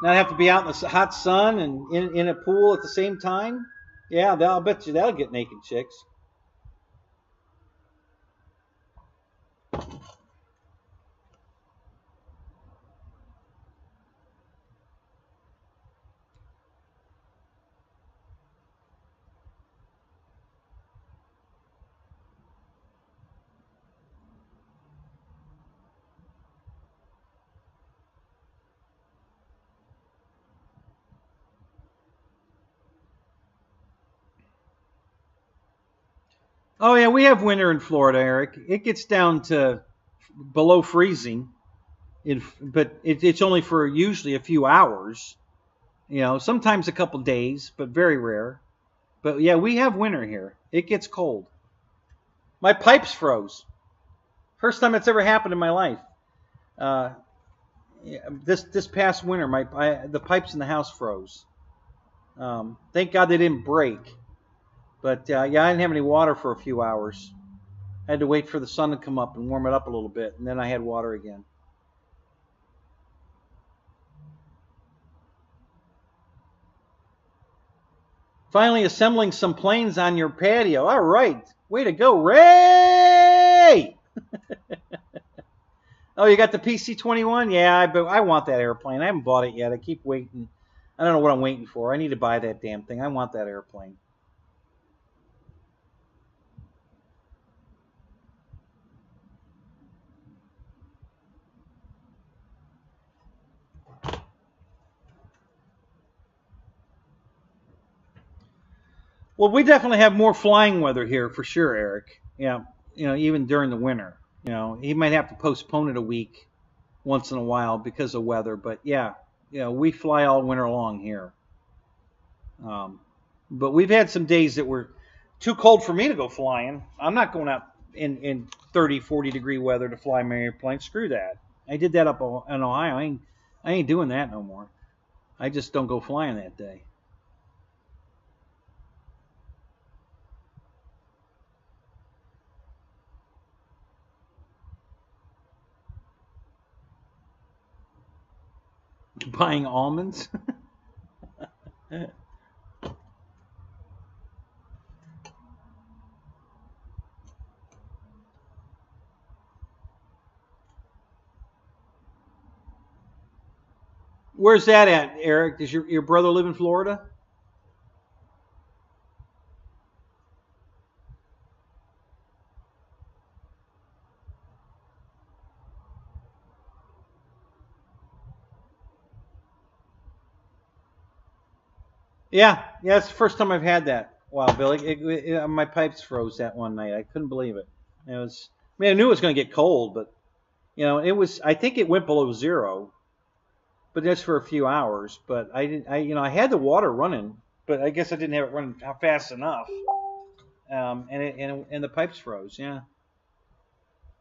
S1: Not have to be out in the hot sun and in a pool at the same time. Yeah, I'll bet you that'll get naked chicks. Oh yeah, we have winter in Florida, Eric. It gets down to below freezing, but it's only for usually a few hours. You know, sometimes a couple days, but very rare. But yeah, we have winter here. It gets cold. My pipes froze. First time it's ever happened in my life. This past winter, the pipes in the house froze. Thank God they didn't break. But yeah, I didn't have any water for a few hours. I had to wait for the sun to come up and warm it up a little bit, and then I had water again. Finally assembling some planes on your patio. All right. Way to go, Ray! Oh, you got the PC-21? Yeah, I want that airplane. I haven't bought it yet. I keep waiting. I don't know what I'm waiting for. I need to buy that damn thing. I want that airplane. Well, we definitely have more flying weather here for sure, Eric. Yeah, you know, even during the winter. You know, he might have to postpone it a week once in a while because of weather. But yeah, you know, we fly all winter long here. But we've had some days that were too cold for me to go flying. I'm not going out in 30, 40-degree weather to fly my airplane. Screw that. I did that up in Ohio. I ain't doing that no more. I just don't go flying that day. Buying almonds? Where's that at, Eric? Does your brother live in Florida? Yeah, Yeah, it's the first time I've had that. Wow, Billy, my pipes froze that one night. I couldn't believe it. It was. I mean, I knew it was going to get cold, but it was. I think it went below zero, but just for a few hours. But I didn't. I had the water running, but I guess I didn't have it running fast enough. And the pipes froze. Yeah.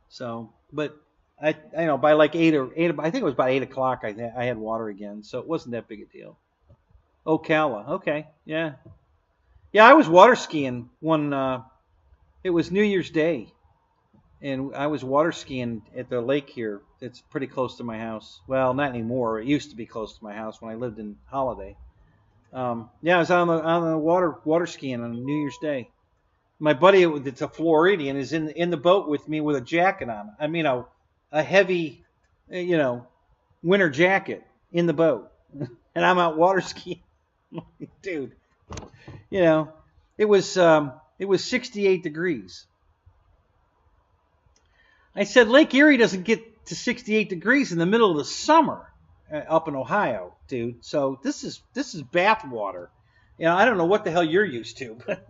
S1: So, but I by like eight, I think it was about 8 o'clock. I had water again, so it wasn't that big a deal. Ocala, okay, yeah, yeah. I was water skiing it was New Year's Day, and I was water skiing at the lake here. It's pretty close to my house. Well, not anymore. It used to be close to my house when I lived in Holiday. Yeah, I was on the water skiing on New Year's Day. My buddy, that's a Floridian, is in the boat with me with a jacket on. I mean, a heavy, winter jacket in the boat, and I'm out water skiing. Dude, it was 68 degrees. I said Lake Erie doesn't get to 68 degrees in the middle of the summer up in Ohio, dude. So this is bath water. I don't know what the hell you're used to, but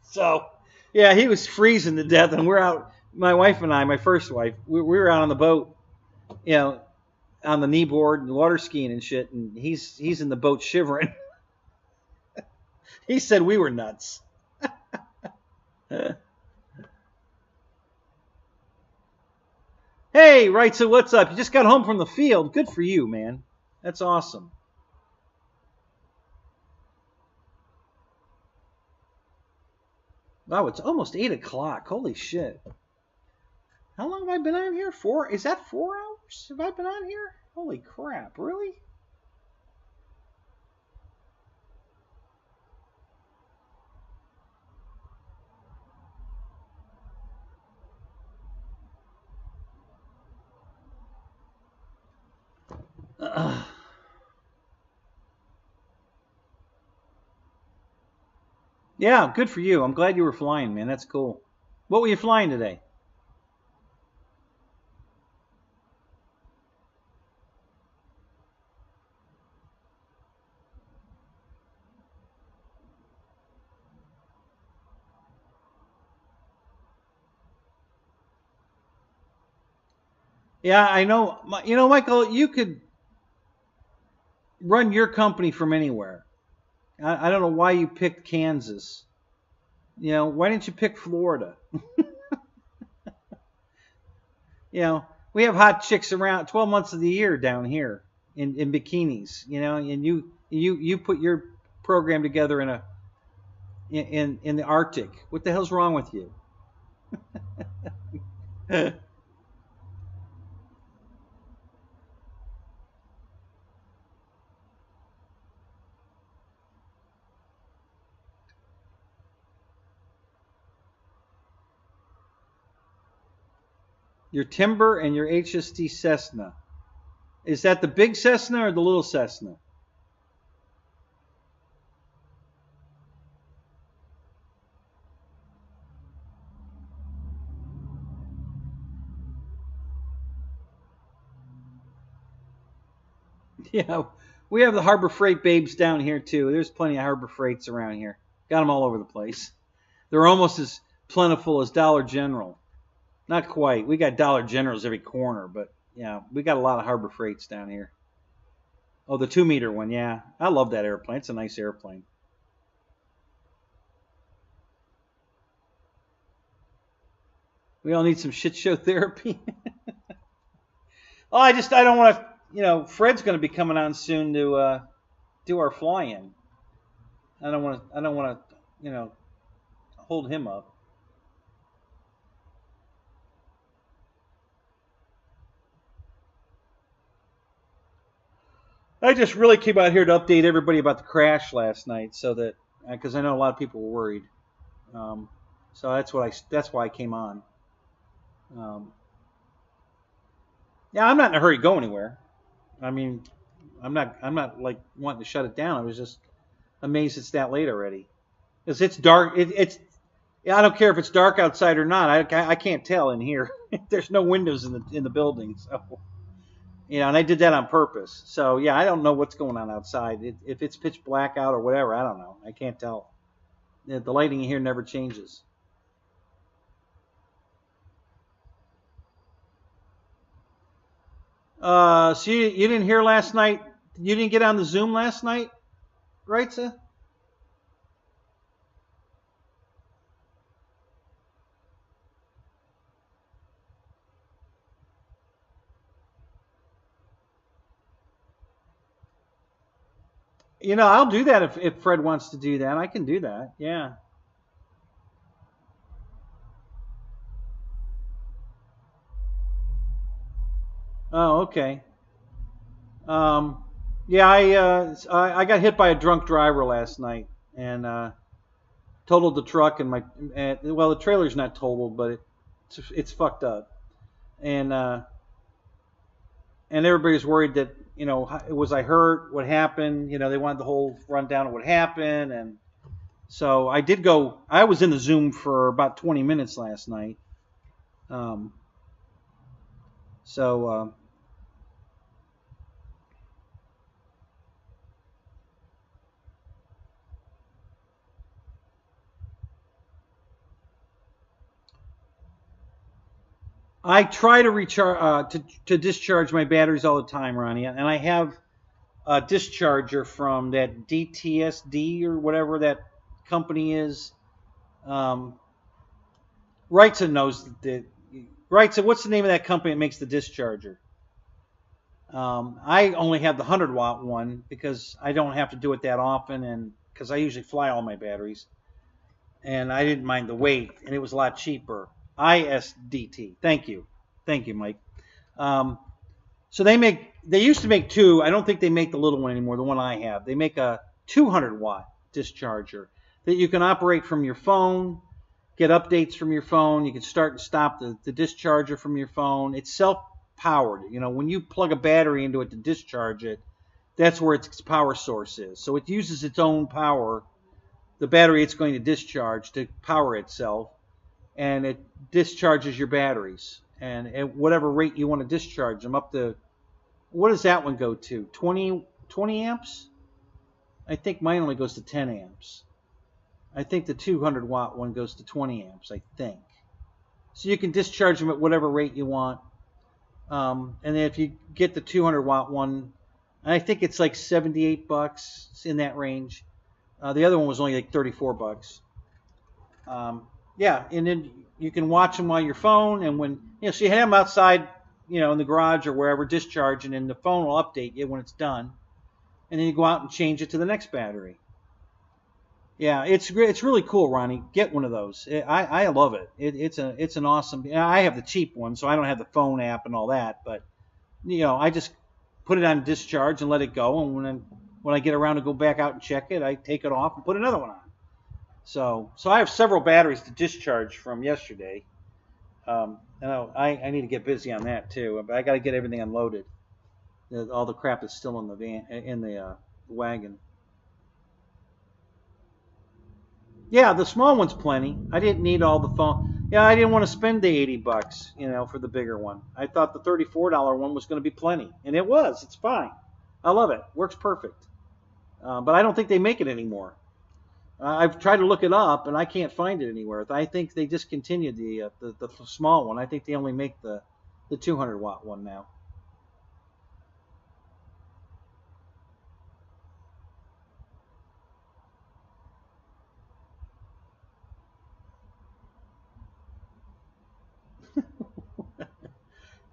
S1: so yeah, he was freezing to death, and we're out. My wife and I, my first wife, we were out on the boat, on the kneeboard and water skiing and shit, and he's in the boat shivering. He said we were nuts. Hey, right, so what's up? You just got home from the field. Good for you, man. That's awesome. Wow, it's almost 8 o'clock. Holy shit. How long have I been on here? Is that 4 hours? Have I been on here? Holy crap, really? Yeah, good for you. I'm glad you were flying, man. That's cool. What were you flying today? Yeah, I know. Michael, you could run your company from anywhere. I don't know why you picked Kansas. Why didn't you pick Florida? We have hot chicks around 12 months of the year down here in bikinis. And you put your program together in the Arctic. What the hell's wrong with you? Your Timber and your HST Cessna. Is that the big Cessna or the little Cessna? Yeah, we have the Harbor Freight babes down here too. There's plenty of Harbor Freights around here. Got them all over the place. They're almost as plentiful as Dollar General. Not quite. We got Dollar Generals every corner, but yeah, we got a lot of Harbor Freights down here. Oh, the 2-meter one, yeah. I love that airplane. It's a nice airplane. We all need some shit show therapy. Oh, I don't want to, Fred's going to be coming on soon to do our fly-in. I don't want to, hold him up. I just really came out here to update everybody about the crash last night, so that because I know a lot of people were worried. So that's why I came on. Yeah, I'm not in a hurry to go anywhere. I mean, I'm not like wanting to shut it down. I was just amazed it's that late already. Because it's dark. I don't care if it's dark outside or not. I can't tell in here. There's no windows in the building. So You know, and I did that on purpose. So yeah, I don't know what's going on outside. If it's pitch black out or whatever, I don't know. I can't tell. The lighting here never changes. So you didn't hear last night? You didn't get on the Zoom last night, right, sir? You know, I'll do that if Fred wants to do that. I can do that. Yeah. Oh, okay. Um, yeah, I got hit by a drunk driver last night and totaled the truck and well, the trailer's not totaled, but it's fucked up. And and everybody's worried that, you know, was I hurt? What happened? You know, they wanted the whole rundown of what happened. And so I did go. I was in the Zoom for about 20 minutes last night. Um, so I try to recharge to discharge my batteries all the time, Ronnie, and I have a discharger from that DTSD or whatever that company is. Um, Wrightson knows that. Wrightson, what's the name of that company that makes the discharger? I only have the 100-watt one because I don't have to do it that often, and because I usually fly all my batteries, and I didn't mind the weight, and it was a lot cheaper. ISDT. Thank you, Mike. Um, so they used to make two. I don't think they make the little one anymore. The one I have, they make a 200-watt discharger that you can operate from your phone, get updates from your phone. You can start and stop the discharger from your phone. It's self-powered. You know, when you plug a battery into it to discharge it, that's where its power source is. So it uses its own power, the battery it's going to discharge, to power itself, and it discharges your batteries. And at whatever rate you want to discharge them, up to, what does that one go to? 20 amps? I think mine only goes to 10 amps. I think the 200-watt one goes to 20 amps, I think. So you can discharge them at whatever rate you want. And then if you get the 200-watt one, I think it's like $78. It's in that range. The other one was only like $34. Yeah, and then you can watch them on your phone, and when, you know, so you have them outside, you know, in the garage or wherever discharging, and the phone will update you when it's done, and then you go out and change it to the next battery. Yeah, it's really cool, Ronnie. Get one of those. I love it. It's an awesome. I have the cheap one, so I don't have the phone app and all that. But you know, I just put it on discharge and let it go. And when I get around to go back out and check it, I take it off and put another one on. So I have several batteries to discharge from yesterday. And I need to get busy on that too. But I got to get everything unloaded. All the crap that's still in the van, in the wagon. Yeah, the small one's plenty. I didn't need all the phone. Yeah, I didn't want to spend the $80, you know, for the bigger one. I thought the $34 one was going to be plenty, and it was. It's fine. I love it. Works perfect. But I don't think they make it anymore. I've tried to look it up, and I can't find it anywhere. I think they discontinued the small one. I think they only make the 200-watt one now.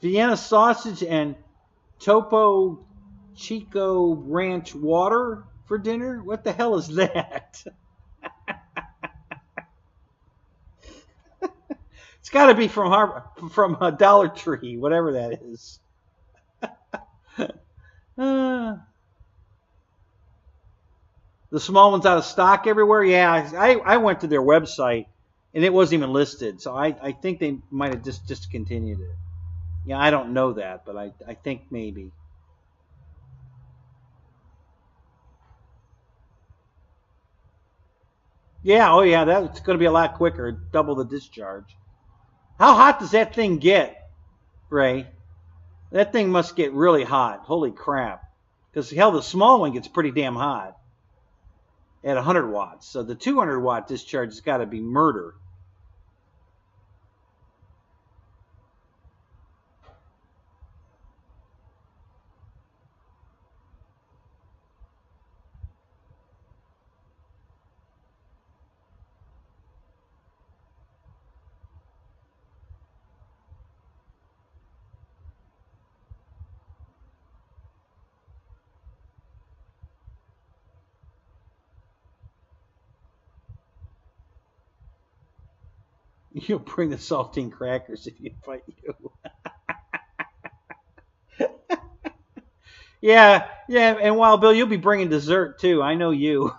S1: Vienna sausage and Topo Chico Ranch water for dinner? What the hell is that? It's got to be from Dollar Tree, whatever that is. The small one's out of stock everywhere. Yeah, I went to their website and it wasn't even listed, so I think they might have just discontinued it. Yeah, I don't know that, but I think maybe. Yeah, oh yeah, that's going to be a lot quicker, double the discharge. How hot does that thing get, Ray? That thing must get really hot. Holy crap. Because hell, the small one gets pretty damn hot at 100 watts. So the 200 watt discharge has got to be murder. You'll bring the saltine crackers if you fight you. Yeah, yeah, and Wild Bill, you'll be bringing dessert too. I know you.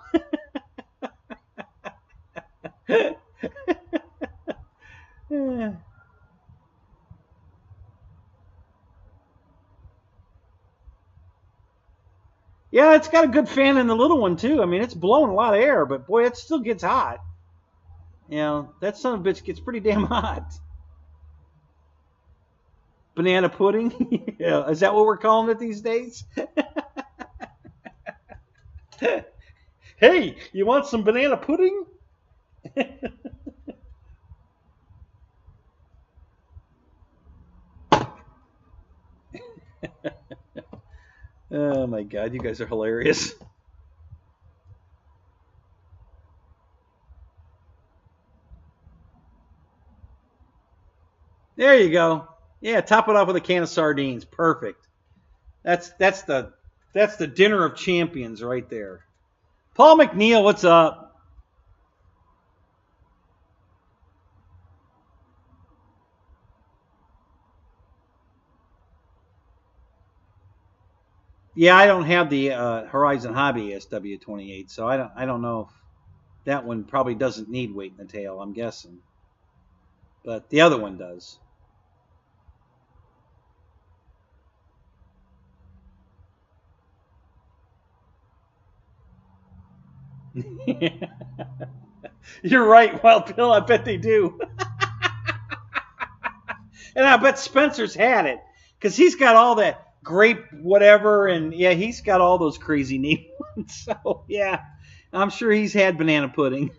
S1: Yeah, it's got a good fan in the little one too. I mean, it's blowing a lot of air, but boy, it still gets hot. You know, that son of a bitch gets pretty damn hot. Banana pudding? Yeah, is that what we're calling it these days? Hey, you want some banana pudding? Oh my god, you guys are hilarious. There you go. Yeah, top it off with a can of sardines. Perfect. That's the dinner of champions right there. Paul McNeil, what's up? Yeah, I don't have the Horizon Hobby SW28, so I don't know if that one probably doesn't need weight in the tail. I'm guessing, but the other one does. You're right, Wild Bill. I bet they do. And I bet Spencer's had it because he's got all that grape whatever, and yeah, he's got all those crazy names. So yeah, I'm sure he's had banana pudding.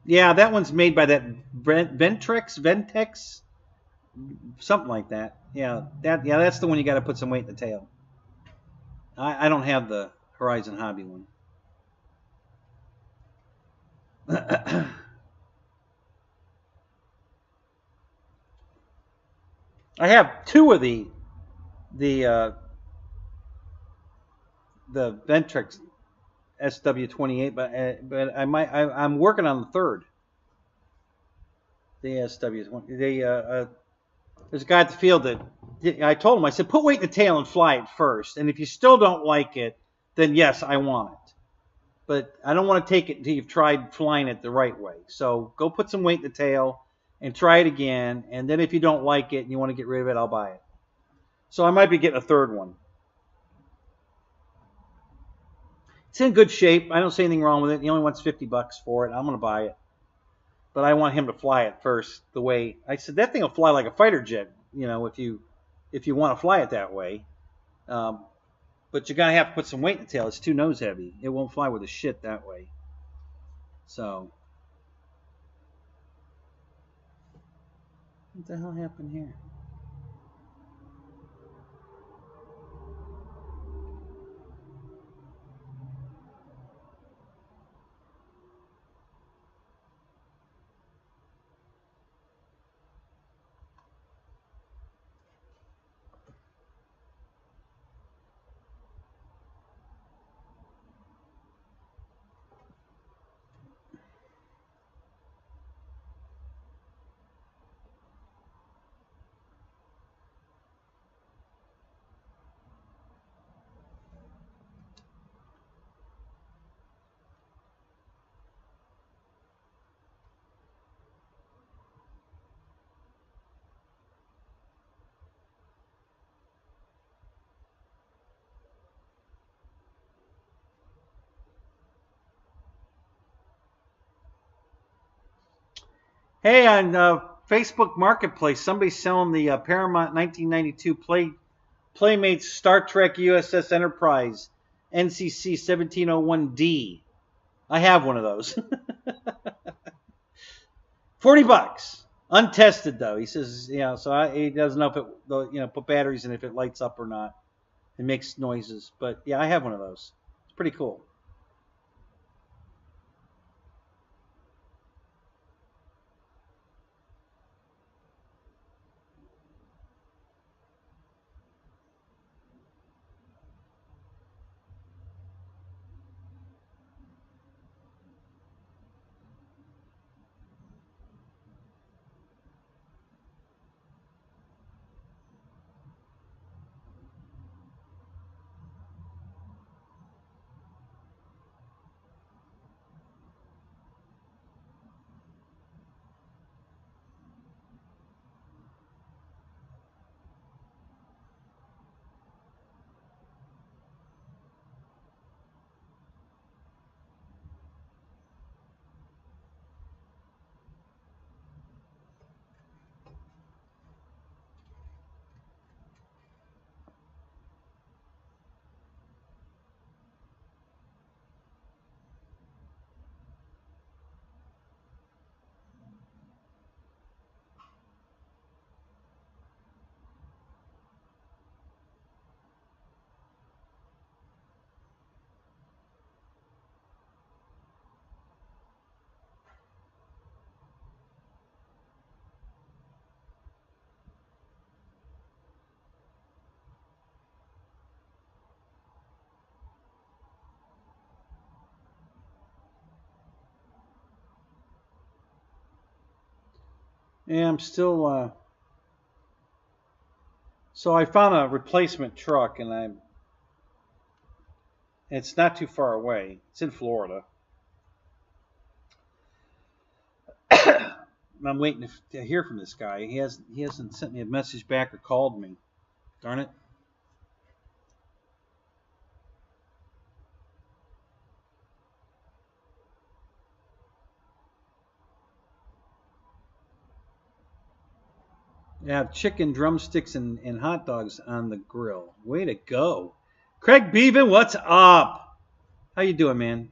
S1: Yeah, that one's made by that Ventex, something like that. Yeah, that's the one you got to put some weight in the tail. I don't have the Horizon Hobby one. I have two of the Ventrix SW28, but I'm working on the third. The SW20. There's a guy at the field that I told him, I said, put weight in the tail and fly it first. And if you still don't like it, then yes, I want it. But I don't want to take it until you've tried flying it the right way. So go put some weight in the tail and try it again. And then if you don't like it and you want to get rid of it, I'll buy it. So I might be getting a third one. It's in good shape. I don't see anything wrong with it. He only wants $50 for it. I'm going to buy it. But I want him to fly it first the way I said. That thing will fly like a fighter jet, you know, if you want to fly it that way. But you're gonna have to put some weight in the tail. It's too nose heavy. It won't fly with a shit that way. So what the hell happened here? Hey, on Facebook Marketplace, somebody's selling the Paramount 1992 Playmates Star Trek USS Enterprise NCC 1701D. I have one of those. $40. Untested though. He says, yeah, so he doesn't know if it, put batteries in if it lights up or not. It makes noises, but yeah, I have one of those. It's pretty cool. Yeah, I'm still. So I found a replacement truck, and it's not too far away. It's in Florida. I'm waiting to hear from this guy. He hasn't sent me a message back or called me. Darn it. They have chicken drumsticks and hot dogs on the grill. Way to go. Craig Beaven, what's up? How you doing, man?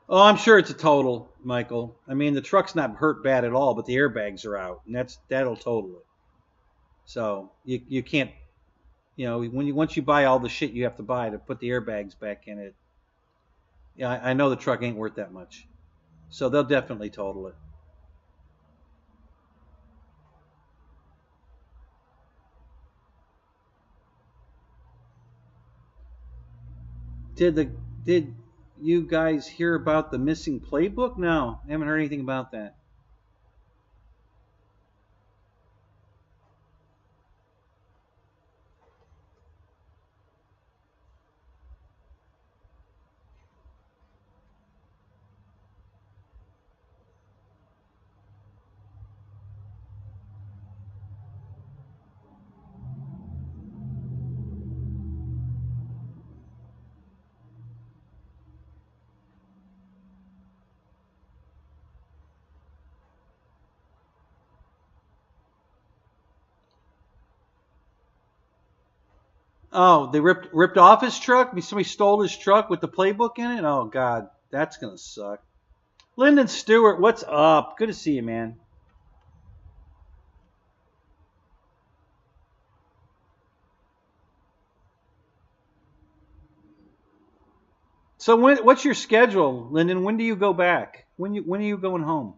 S1: Oh, I'm sure it's a total, Michael. I mean, the truck's not hurt bad at all, but the airbags are out, and that'll total it. So you can't, once you buy all the shit you have to buy to put the airbags back in it. Yeah, I know the truck ain't worth that much, so they'll definitely total it. Did you guys hear about the missing playbook? No, I haven't heard anything about that. Oh, they ripped off his truck. Somebody stole his truck with the playbook in it. Oh God, that's gonna suck. Lyndon Stewart, what's up? Good to see you, man. So what's your schedule, Lyndon? When do you go back? When are you going home?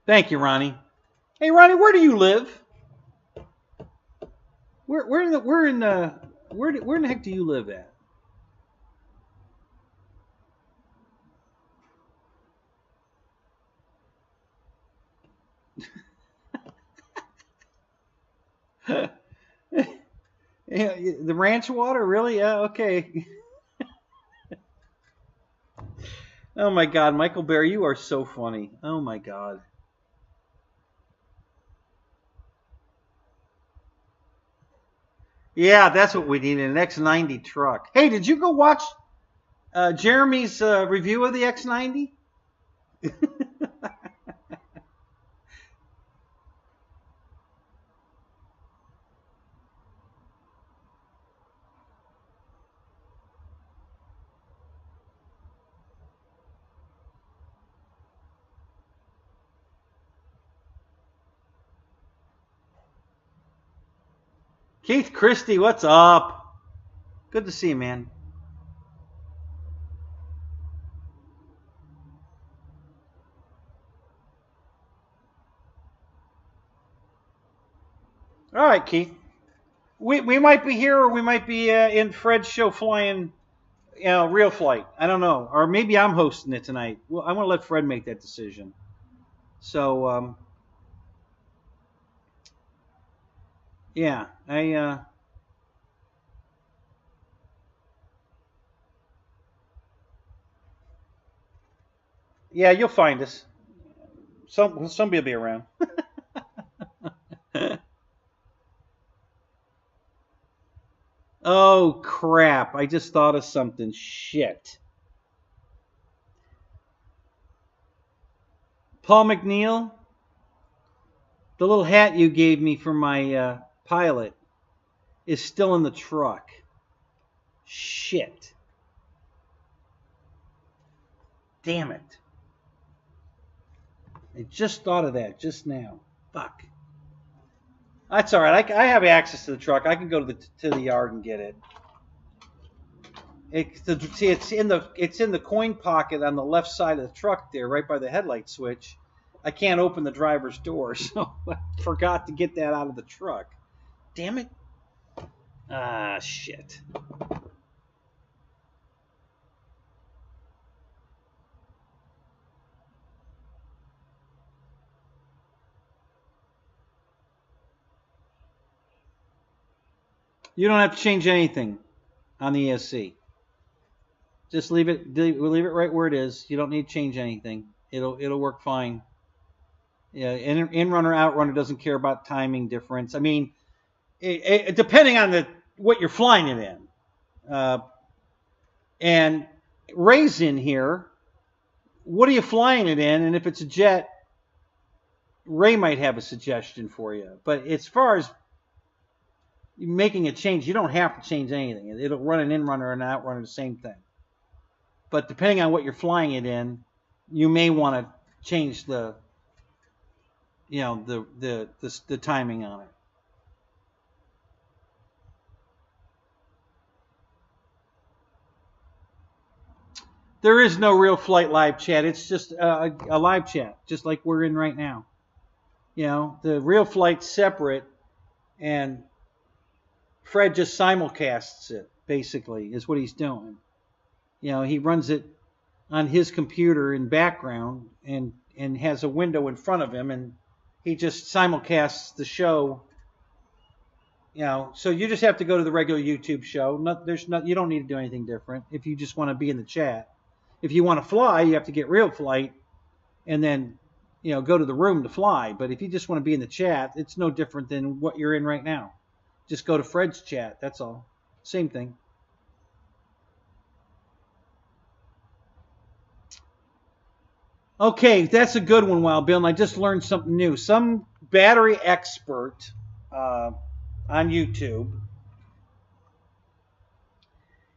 S1: Thank you, Ronnie. Hey, Ronnie, where do you live? Where in the heck do you live at? Yeah, the ranch water, really? Yeah, okay. Oh my God, Michael Bear, you are so funny. Oh my God. Yeah, that's what we need, an X90 truck. Hey, did you go watch Jeremy's review of the X90? Keith Christie, what's up? Good to see you, man. All right, Keith. We might be here, or we might be in Fred's show flying, real flight. I don't know, or maybe I'm hosting it tonight. Well, I want to let Fred make that decision. So yeah, yeah, you'll find us. Somebody will be around. Oh crap! I just thought of something. Shit. Paul McNeil, the little hat you gave me for my pilot is still in the truck. Shit. Damn it. I just thought of that just now. Fuck. That's all right. I have access to the truck. I can go to the yard and get it. It's in the coin pocket on the left side of the truck there, right by the headlight switch. I can't open the driver's door, so I forgot to get that out of the truck. Damn it. Ah, shit. You don't have to change anything on the ESC. Just leave it right where it is. You don't need to change anything. It'll work fine. Yeah, in runner out runner doesn't care about timing difference. I mean, depending on what you're flying it in. And Ray's in here. What are you flying it in? And if it's a jet, Ray might have a suggestion for you. But as far as making a change, you don't have to change anything. It'll run an in runner and an out runner the same thing. But depending on what you're flying it in, you may want to change the timing on it. There is no real flight live chat. It's just a live chat, just like we're in right now. The real flight's separate, and Fred just simulcasts it, basically, is what he's doing. He runs it on his computer in background and has a window in front of him, and he just simulcasts the show. So you just have to go to the regular YouTube show. You don't need to do anything different if you just want to be in the chat. If you want to fly, you have to get real flight and then, go to the room to fly. But if you just want to be in the chat, it's no different than what you're in right now. Just go to Fred's chat. That's all. Same thing. Okay, that's a good one, Wild Bill. And I just learned something new. Some battery expert on YouTube,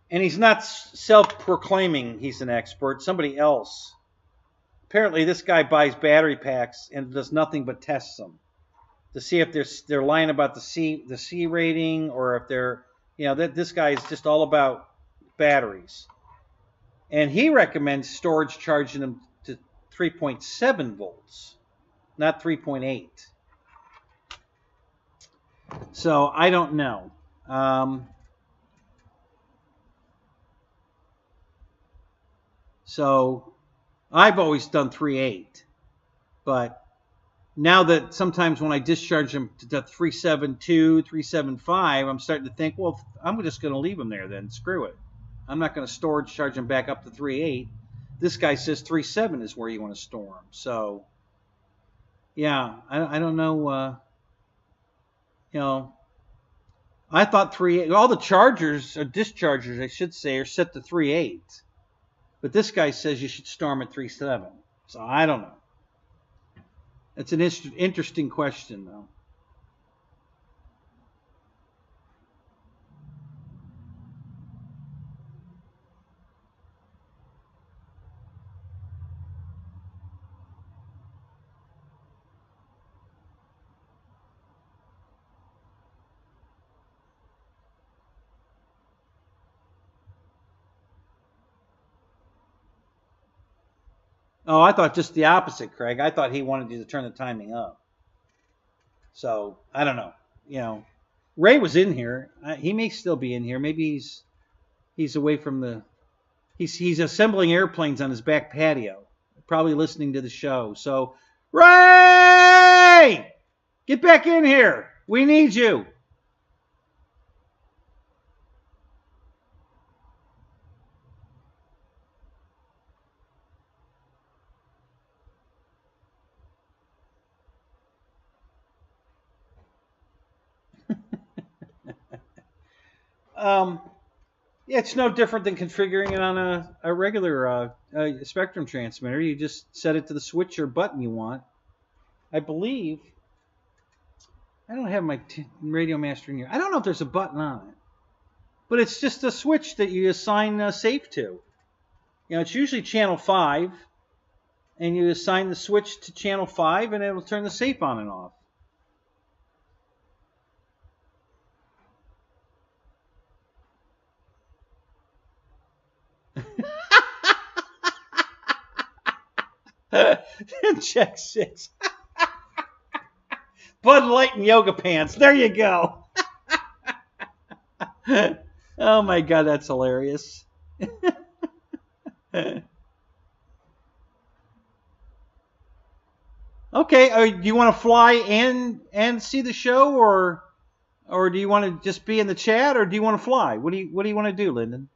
S1: and he's not self-proclaiming he's an expert. Somebody else. Apparently, this guy buys battery packs and does nothing but tests them to see if they're lying about the C rating, or if they're this guy is just all about batteries. And he recommends storage charging them to 3.7 volts, not 3.8. So I don't know. So I've always done 3.8, but now that sometimes when I discharge them to 3.72, 3.75, I'm starting to think, well, I'm just going to leave them there then. Screw it. I'm not going to storage charge them back up to 3.8. This guy says 3.7 is where you want to store them. So, yeah, I don't know. I thought 3.8. All the chargers or dischargers, I should say, are set to 3.8. But this guy says you should storm at 3.7. So I don't know. It's an interesting question, though. Oh, I thought just the opposite, Craig. I thought he wanted you to turn the timing up. So I don't know. You know, Ray was in here. He may still be in here. Maybe he's away from the. He's assembling airplanes on his back patio, probably listening to the show. So Ray, get back in here. We need you. Yeah, it's no different than configuring it on a regular Spectrum transmitter. You just set it to the switch or button you want. I believe, I don't have my Radio Master in here. I don't know if there's a button on it. But it's just a switch that you assign safe to. You know, it's usually channel 5. And you assign the switch to channel 5 and it'll turn the safe on and off. Check 6. Bud Light and yoga pants. There you go. Oh my God, that's hilarious. Okay, do you want to fly and see the show, or do you want to just be in the chat, or do you want to fly? What do you want to do, Lyndon?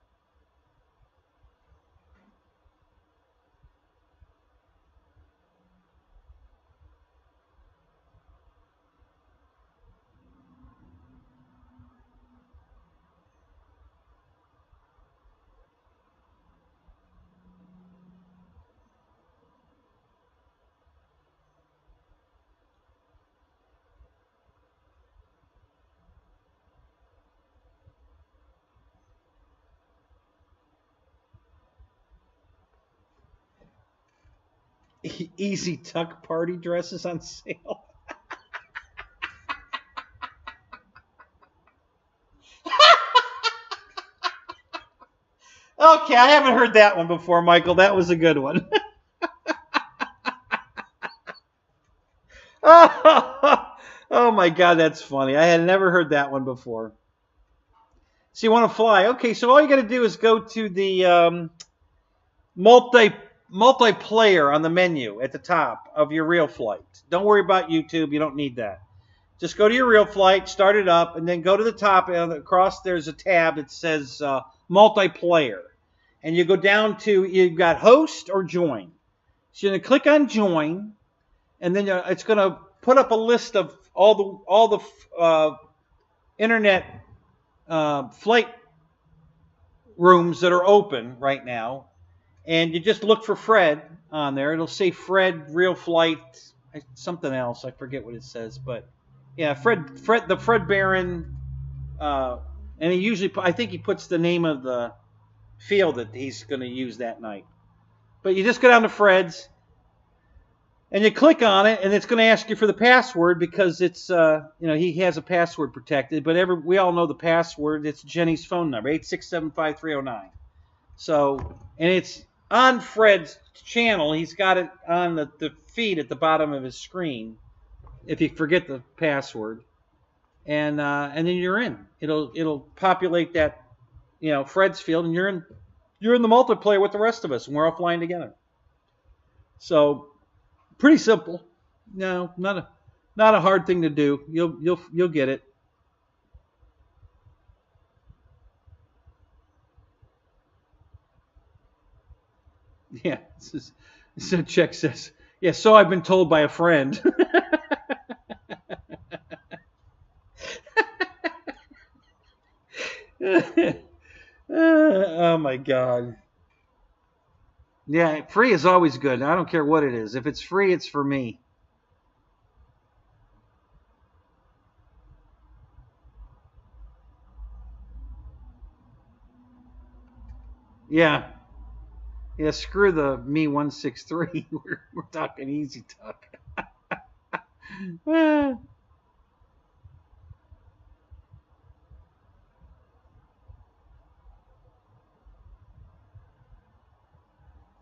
S1: Easy Tuck party dresses on sale. Okay, I haven't heard that one before, Michael. That was a good one. Oh my God, that's funny. I had never heard that one before. So you want to fly? Okay, so all you got to do is go to the multiplayer on the menu at the top of your real flight. Don't worry about YouTube. You don't need that. Just go to your real flight, start it up, and then go to the top, and across there's a tab that says multiplayer. And you go down to, you've got host or join. So you're going to click on join, and then it's going to put up a list of all the internet flight rooms that are open right now. And you just look for Fred on there. It'll say Fred, real flight, something else. I forget what it says, but yeah, the Fred Barron. And he usually, I think he puts the name of the field that he's going to use that night. But you just go down to Fred's, and you click on it, and it's going to ask you for the password because it's, he has a password protected. But we all know the password. It's Jenny's phone number, 8675309. So, and it's on Fred's channel. He's got it on the feed at the bottom of his screen. If you forget the password, and then you're in. It'll populate that, Fred's field, and you're in the multiplayer with the rest of us, and we're all flying together. So, pretty simple. No, not a hard thing to do. You'll get it. Yeah, so Check says, yeah, so I've been told by a friend. my God. Yeah, free is always good. I don't care what it is. If it's free, it's for me. Yeah. Yeah, screw the Me 163. We're talking easy tuck.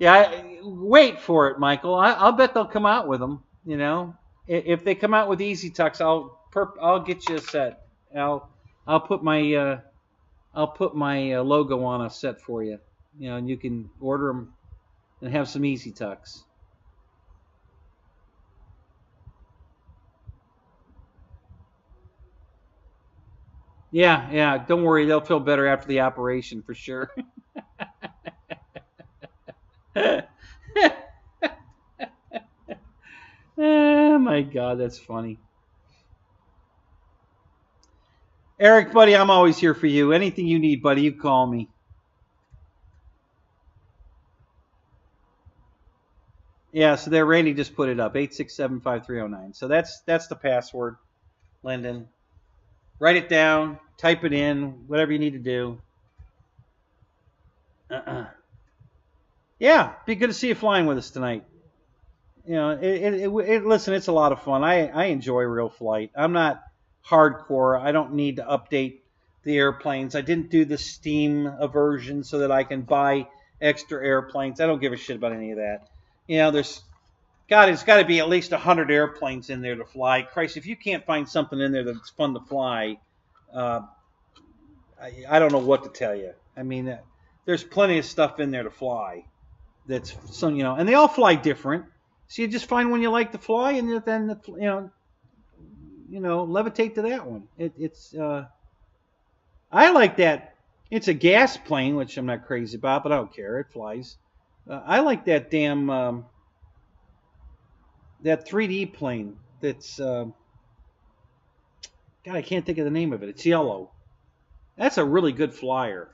S1: Yeah, wait for it, Michael. I'll bet they'll come out with them. You know, if they come out with easy tucks, I'll get you a set. I'll put my logo on a set for you. You know, and you can order them and have some easy tucks. Yeah, yeah. Don't worry, they'll feel better after the operation for sure. Oh my God, that's funny. Eric, buddy, I'm always here for you. Anything you need, buddy, you call me. Yeah, so there, Randy just put it up, 8675309. So that's the password, Lyndon. Write it down, type it in, whatever you need to do. Yeah, be good to see you flying with us tonight. You know, listen, it's a lot of fun. I enjoy real flight. I'm not hardcore. I don't need to update the airplanes. I didn't do the Steam version so that I can buy extra airplanes. I don't give a shit about any of that. You know, it's got to be at least 100 airplanes in there to fly. Christ, if you can't find something in there that's fun to fly, I don't know what to tell you. I mean, there's plenty of stuff in there to fly. That's some, you know, and they all fly different. So you just find one you like to fly, and then levitate to that one. I like that. It's a gas plane, which I'm not crazy about, but I don't care. It flies. I like that damn that 3D plane. That's God, I can't think of the name of it. It's yellow. That's a really good flyer.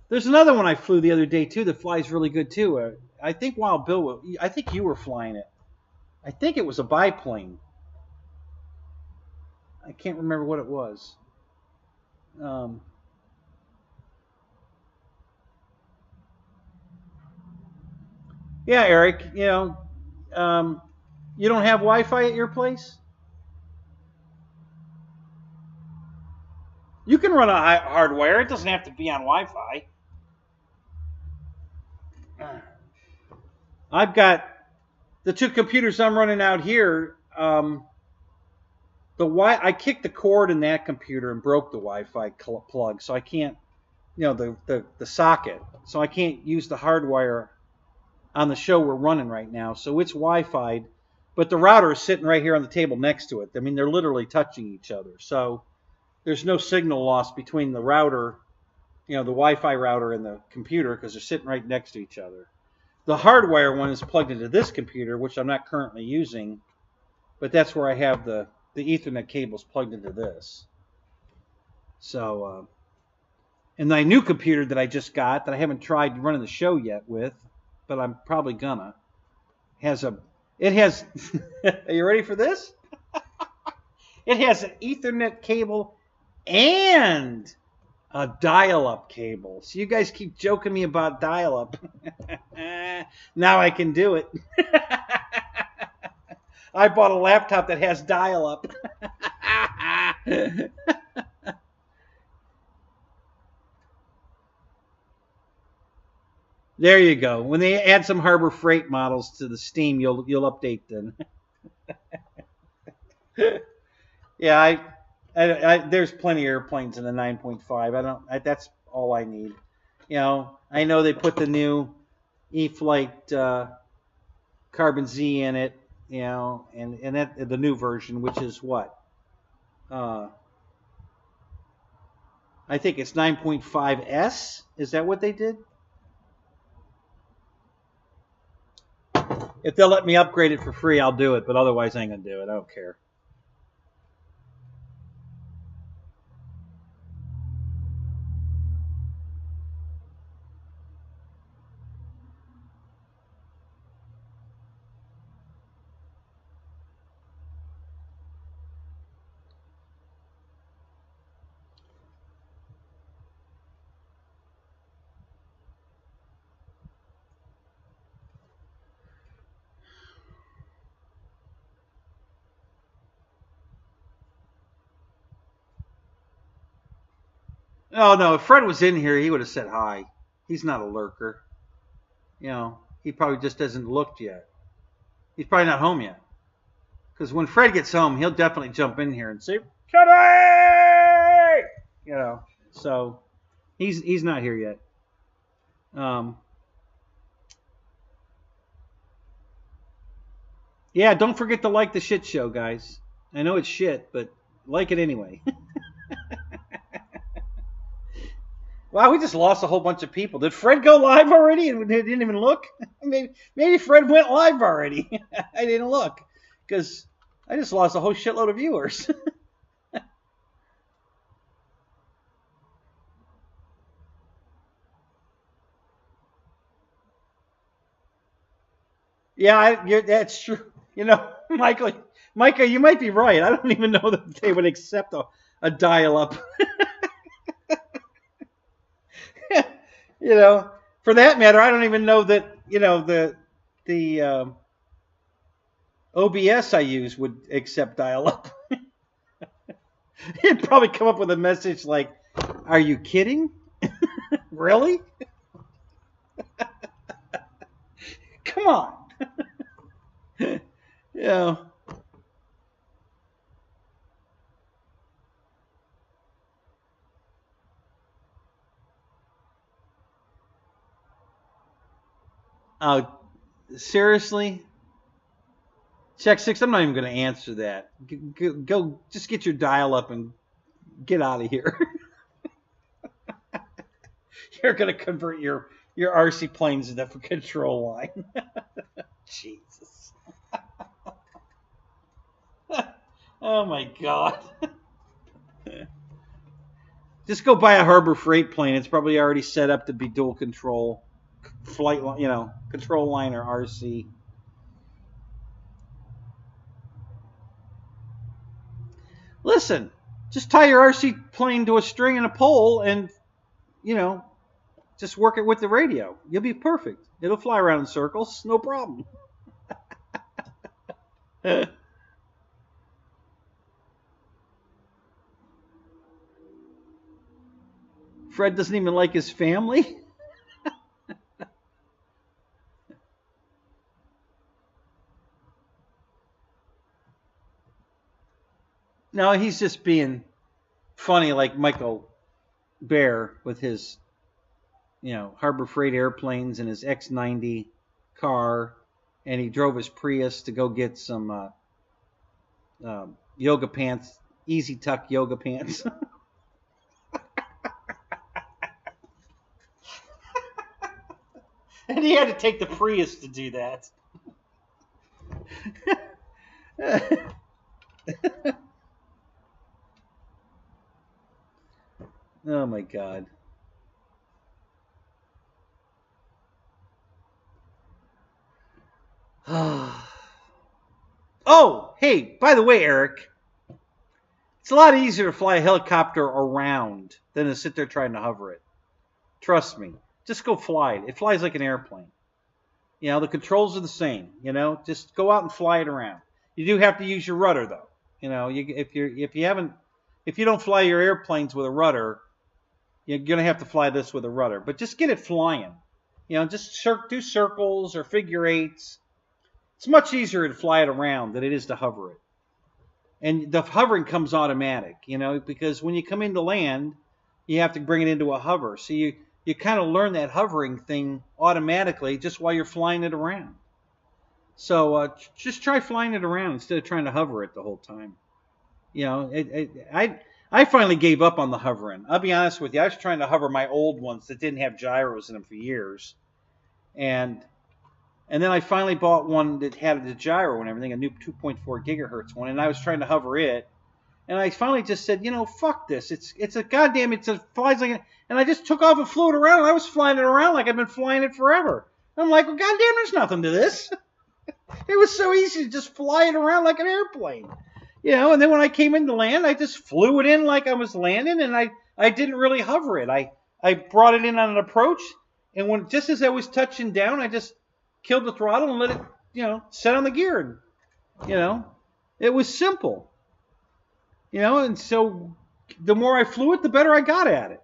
S1: There's another one I flew the other day too that flies really good too. I think Wild Bill, I think you were flying it. I think it was a biplane. I can't remember what it was. Yeah, Eric. You know, you don't have Wi-Fi at your place? You can run a hardwire. It doesn't have to be on Wi-Fi. I've got the two computers I'm running out here. I kicked the cord in that computer and broke the Wi-Fi plug, so I can't, the socket, so I can't use the hardwire on the show we're running right now. So it's Wi-Fi'd, but the router is sitting right here on the table next to it. I mean, they're literally touching each other. So there's no signal loss between the router, the Wi-Fi router and the computer because they're sitting right next to each other. The hardwire one is plugged into this computer, which I'm not currently using, but that's where I have the Ethernet cables plugged into this. So, and my new computer that I just got that I haven't tried running the show yet with, but I'm probably gonna, are you ready for this? It has an Ethernet cable and a dial-up cable. So you guys keep joking me about dial-up. Now I can do it. I bought a laptop that has dial-up. There you go. When they add some Harbor Freight models to the Steam, you'll update them. Yeah, there's plenty of airplanes in the 9.5. That's all I need. I know they put the new E-Flight Carbon Z in it, and that the new version, which is what? I think it's 9.5S. Is that what they did? If they'll let me upgrade it for free, I'll do it. But otherwise, I ain't gonna do it. I don't care. Oh no, if Fred was in here, he would have said hi. He's not a lurker. You know, he probably just hasn't looked yet. He's probably not home yet. Because when Fred gets home, he'll definitely jump in here and say, "Today!" You know, so he's not here yet. Yeah, don't forget to like the shit show, guys. I know it's shit, but like it anyway. Wow, we just lost a whole bunch of people. Did Fred go live already and didn't even look? Maybe Fred went live already. I didn't look because I just lost a whole shitload of viewers. Yeah, that's true. You know, Michael, you might be right. I don't even know that they would accept a dial-up. You know, for that matter, I don't even know that, you know, the OBS I use would accept dial-up. It'd probably come up with a message like, "Are you kidding? Really? Come on." You know. Seriously? Check 6, I'm not even going to answer that. Go, just get your dial up and get out of here. You're going to convert your RC planes into a control line. Jesus. Oh my God. Just go buy a Harbor Freight plane. It's probably already set up to be dual control. Flight, you know, control line or RC. Listen, just tie your RC plane to a string and a pole and, you know, just work it with the radio. You'll be perfect. It'll fly around in circles, no problem. Fred doesn't even like his family? No, he's just being funny like Michael Bear with his, you know, Harbor Freight airplanes and his X90 car, and he drove his Prius to go get some yoga pants, Easy Tuck yoga pants. And he had to take the Prius to do that. Oh my God. Oh, hey, by the way, Eric, it's a lot easier to fly a helicopter around than to sit there trying to hover it. Trust me. Just go fly it. It flies like an airplane. You know, the controls are the same. You know, just go out and fly it around. You do have to use your rudder, though. You know, if you don't fly your airplanes with a rudder, you're gonna have to fly this with a rudder. But just get it flying. You know, just do circles or figure eights. It's much easier to fly it around than it is to hover it. And the hovering comes automatic, you know, because when you come into land, you have to bring it into a hover. So you kind of learn that hovering thing automatically just while you're flying it around. So just try flying it around instead of trying to hover it the whole time. You know, I finally gave up on the hovering. I'll be honest with you. I was trying to hover my old ones that didn't have gyros in them for years. And then I finally bought one that had the gyro and everything, a new 2.4 gigahertz one, and I was trying to hover it. And I finally just said, you know, fuck this. It flies like, and I just took off and flew it around, and I was flying it around like I've been flying it forever. I'm like, well, goddamn, there's nothing to this. It was so easy to just fly it around like an airplane. You know, and then when I came into land, I just flew it in like I was landing, and I didn't really hover it. I brought it in on an approach, and just as I was touching down, I just killed the throttle and let it, you know, set on the gear. And, you know, it was simple. You know, and so the more I flew it, the better I got at it.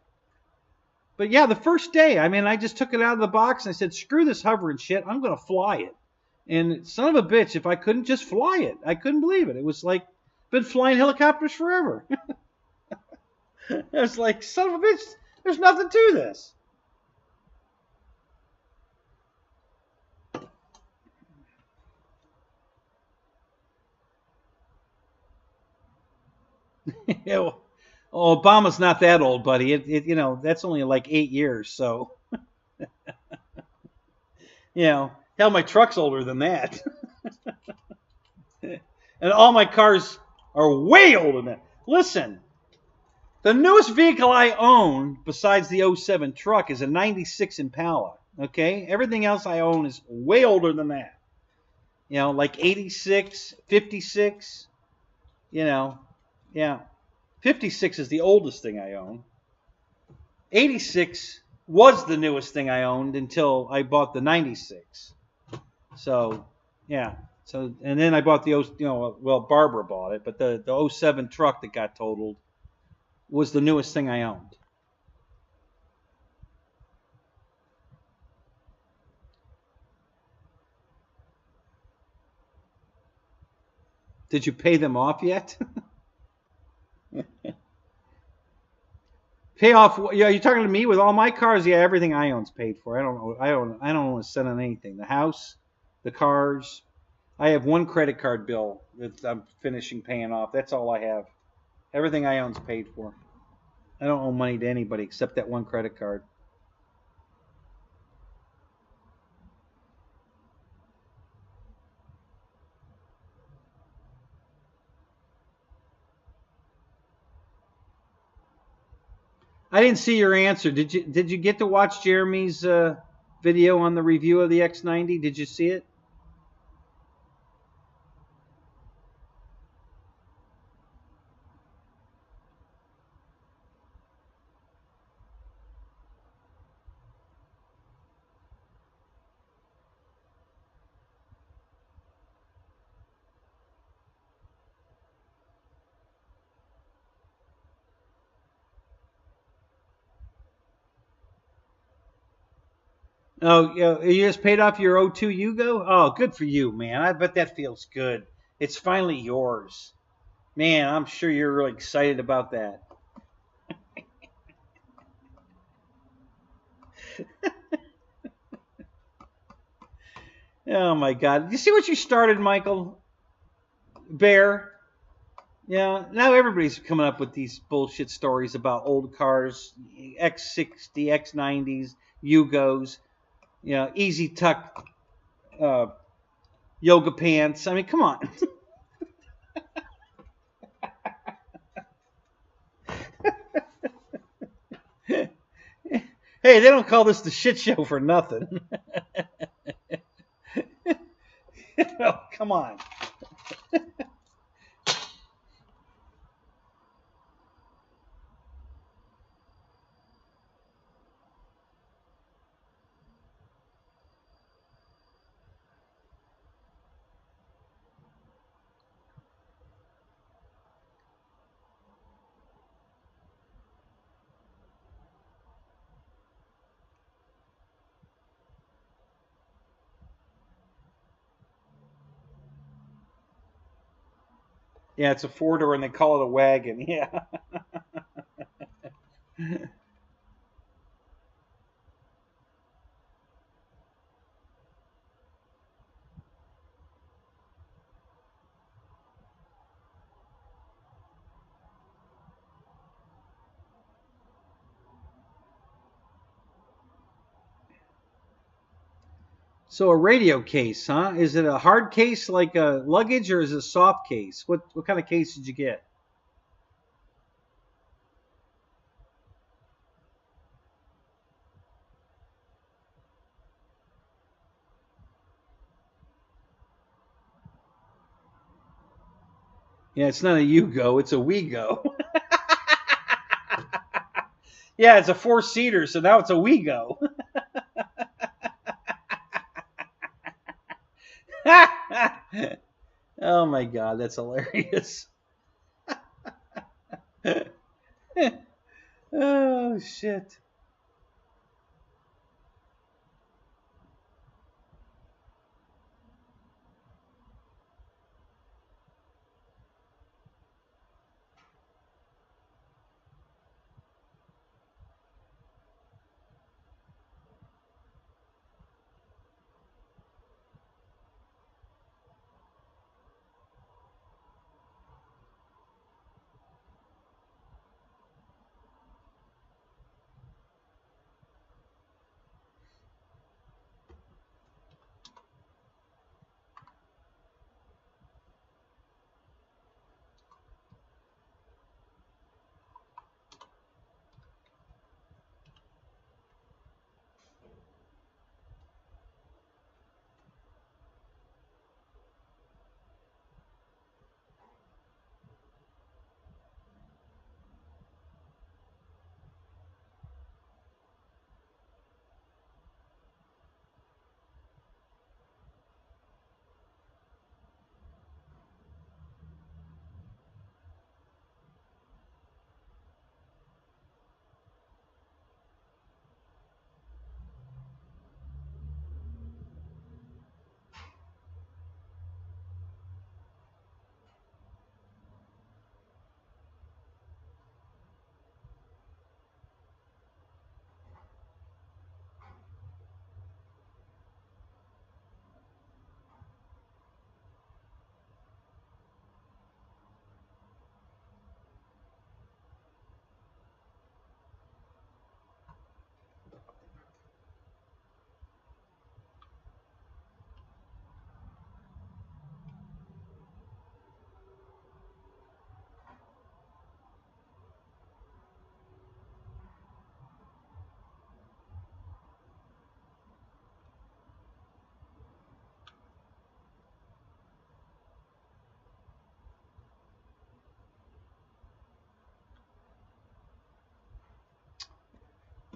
S1: But yeah, the first day, I mean, I just took it out of the box and I said, screw this hovering shit. I'm going to fly it. And son of a bitch, if I couldn't just fly it, I couldn't believe it. It was like, been flying helicopters forever. I was like, son of a bitch, there's nothing to this. Yeah, well, oh, Obama's not that old, buddy. You know, that's only like 8 years. So, you know, hell, my truck's older than that. And all my cars are way older than that. Listen, the newest vehicle I own, besides the '07 truck, is a '96 Impala. Okay? Everything else I own is way older than that. You know, like 86, 56, you know, yeah. 56 is the oldest thing I own. 86 was the newest thing I owned until I bought the 96. So, yeah. So, and then I bought the, you know, well, Barbara bought it, but the '07 truck that got totaled was the newest thing I owned. Did you pay them off yet? Pay off? Yeah, you talking to me with all my cars? Yeah, everything I own's paid for. I don't want to send on anything. The house, the cars. I have one credit card bill that I'm finishing paying off. That's all I have. Everything I own's paid for. I don't owe money to anybody except that one credit card. I didn't see your answer. Did you get to watch Jeremy's video on the review of the X90? Did you see it? Oh, yeah, you just paid off your '02 Yugo? Oh, good for you, man. I bet that feels good. It's finally yours. Man, I'm sure you're really excited about that. Oh, my God. You see what you started, Michael? Bear? Yeah, now everybody's coming up with these bullshit stories about old cars, X60, X90s, Yugos, you know, easy tuck yoga pants. I mean, come on. Hey, they don't call this the shit show for nothing. Oh, come on. Yeah, it's a four-door and they call it a wagon. Yeah. So a radio case, huh? Is it a hard case like a luggage or is it a soft case? What kind of case did you get? Yeah, it's not a Yugo, it's a WeGo. Yeah, it's a four-seater, so now it's a WeGo. Oh my God, that's hilarious. Oh shit.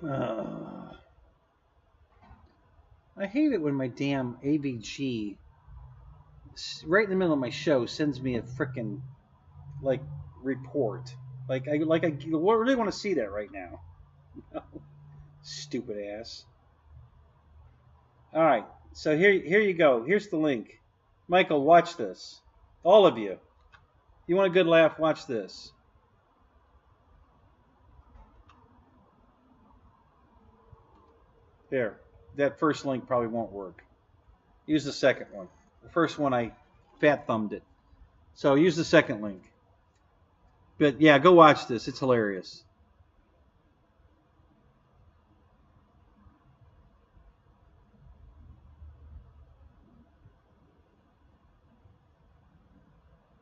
S1: I hate it when my damn AVG, right in the middle of my show, sends me a frickin' like report. Like I really want to see that right now. Stupid ass. All right, so here you go. Here's the link. Michael, watch this. All of you. You want a good laugh? Watch this. There. That first link probably won't work. Use the second one. The first one I fat thumbed it. So use the second link. But yeah, go watch this. It's hilarious.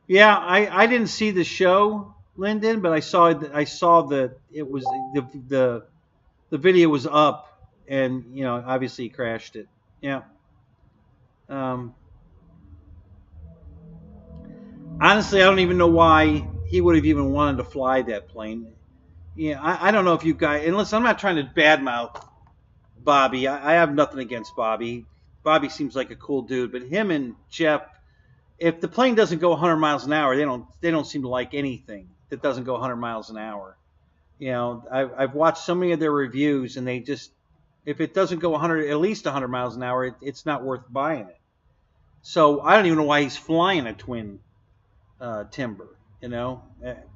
S1: Yeah, I didn't see the show, Lyndon, but I saw that it was the video was up, and you know obviously he crashed it. Yeah. Um, Honestly, I don't even know why he would have even wanted to fly that plane. Yeah, I don't know if you guys. And listen, I'm not trying to badmouth Bobby. I have nothing against Bobby. Bobby seems like a cool dude, but him and Jeff, if the plane doesn't go 100 miles an hour, they don't seem to like anything that doesn't go 100 miles an hour. You know, I've watched so many of their reviews, and they just, if it doesn't go 100, at least 100 miles an hour, it's not worth buying it. So I don't even know why he's flying a twin Timber. You know,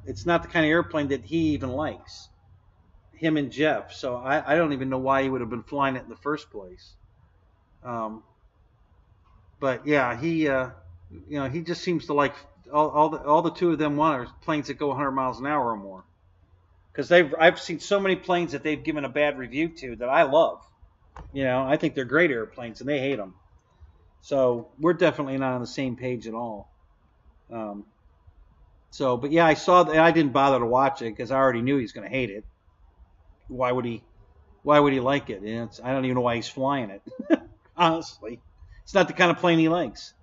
S1: it's not the kind of airplane that he even likes. Him and Jeff. So I don't even know why he would have been flying it in the first place. But yeah, he just seems to like all the two of them want are planes that go 100 miles an hour or more. Because I've seen so many planes that they've given a bad review to that I love. You know, I think they're great airplanes and they hate them. So we're definitely not on the same page at all. But yeah, I saw that. I didn't bother to watch it because I already knew he was going to hate it. Why would he? Why would he like it? I don't even know why he's flying it. Honestly, it's not the kind of plane he likes.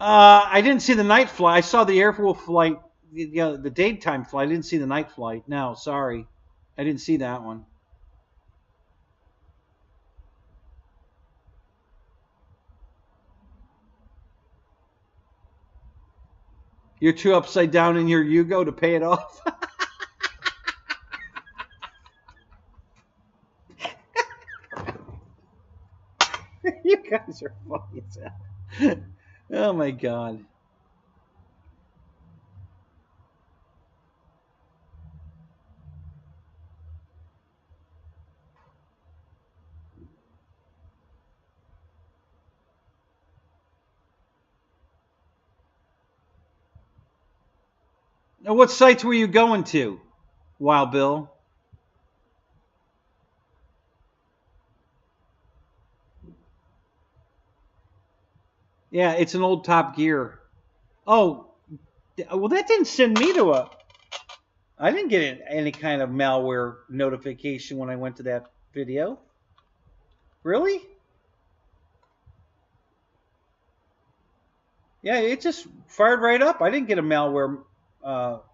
S1: I didn't see the night flight. I saw the Airwolf flight, the daytime flight. I didn't see the night flight. No, sorry, I didn't see that one. You're too upside down in your Yugo to pay it off. You guys are funny as hell. Oh my god. Now, what sites were you going to, Wild Bill? Yeah, it's an old Top Gear. Oh, well, that didn't send me to a. I didn't get any kind of malware notification when I went to that video. Really? Yeah, it just fired right up. I didn't get a malware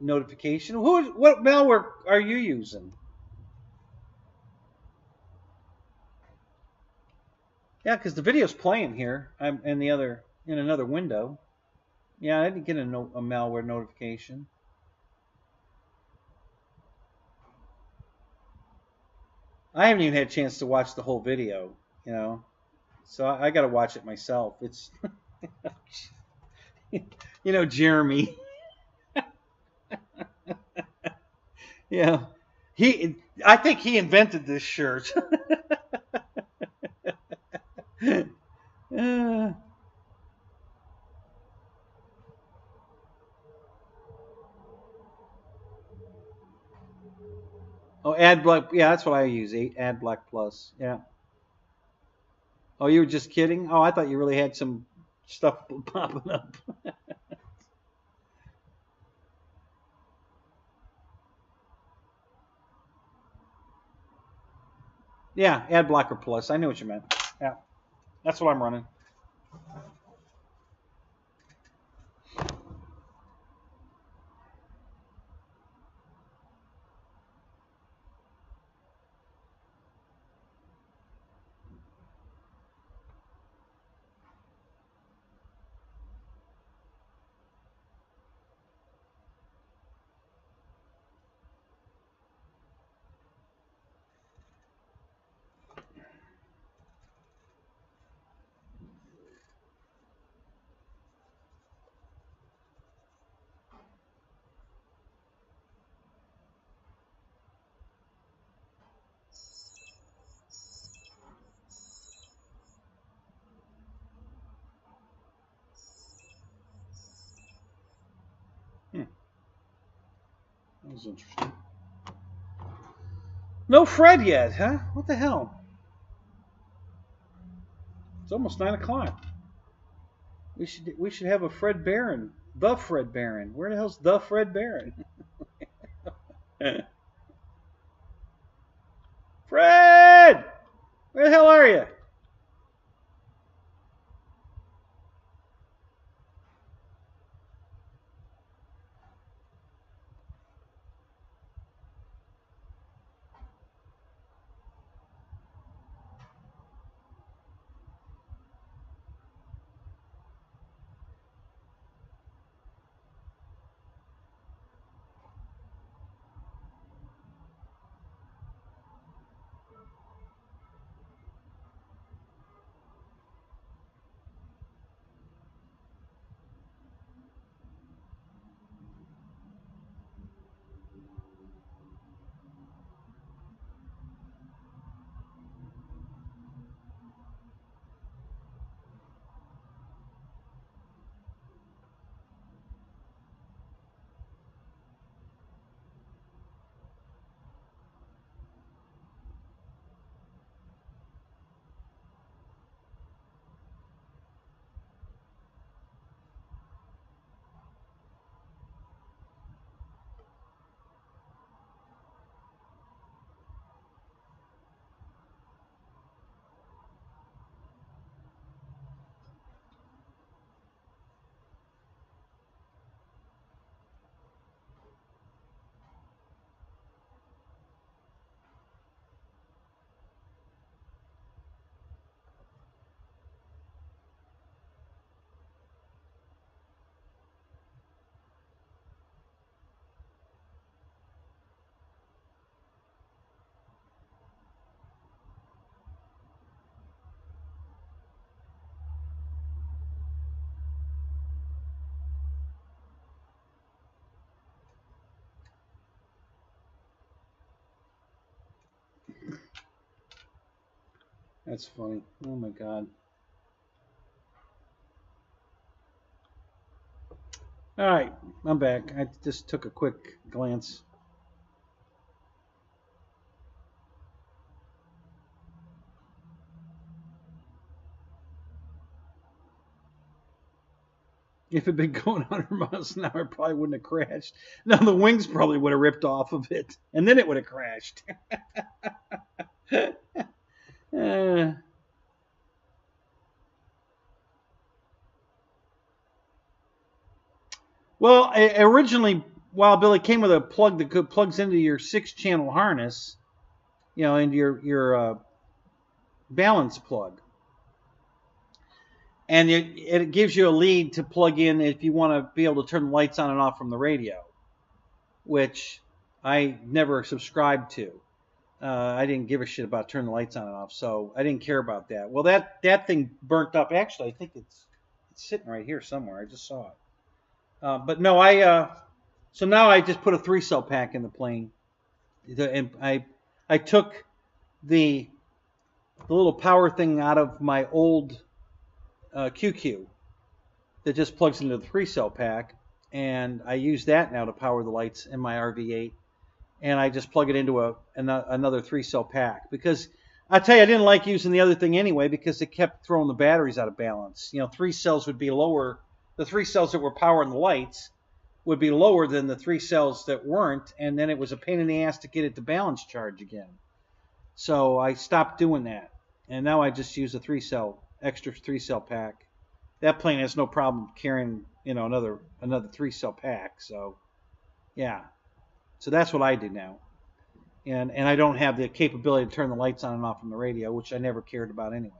S1: notification. What malware are you using? Yeah, because the video's playing here. I'm in another window. Yeah, I didn't get a malware notification. I haven't even had a chance to watch the whole video, you know. So I got to watch it myself. It's, you know, Jeremy. Yeah, I think he invented this shirt. Oh, AdBlock. Yeah, that's what I use. AdBlock Plus. Yeah. Oh, you were just kidding? Oh, I thought you really had some stuff popping up. Yeah, ad blocker plus. I knew what you meant. Yeah, that's what I'm running. That was interesting. No Fred yet, huh? What the hell? It's almost 9 o'clock. We should have a Fred Barron. The Fred Barron. Where the hell's the Fred Barron? Fred! Where the hell are you? That's funny. Oh my god. All right, I'm back. I just took a quick glance. If it had been going 100 miles an hour, it probably wouldn't have crashed. No, the wings probably would have ripped off of it, and then it would have crashed. Well, originally, Wild Bill, it came with a plug that plugs into your 6-channel harness, into your balance plug, and it gives you a lead to plug in if you want to be able to turn the lights on and off from the radio, which I never subscribed to. I didn't give a shit about turning the lights on and off, so I didn't care about that. Well, that thing burnt up. Actually, I think it's sitting right here somewhere. I just saw it. But no, so now I just put a 3-cell pack in the plane, and I took the little power thing out of my old QQ that just plugs into the 3-cell pack, and I use that now to power the lights in my RV8, and I just plug it into another 3-cell pack, because I tell you, I didn't like using the other thing anyway because it kept throwing the batteries out of balance. 3 cells would be lower. The 3 cells that were powering the lights would be lower than the 3 cells that weren't, and then it was a pain in the ass to get it to balance charge again. So I stopped doing that, and now I just use a extra 3-cell pack. That plane has no problem carrying, another 3-cell pack. So yeah, so that's what I do now, and I don't have the capability to turn the lights on and off on the radio, which I never cared about anyway.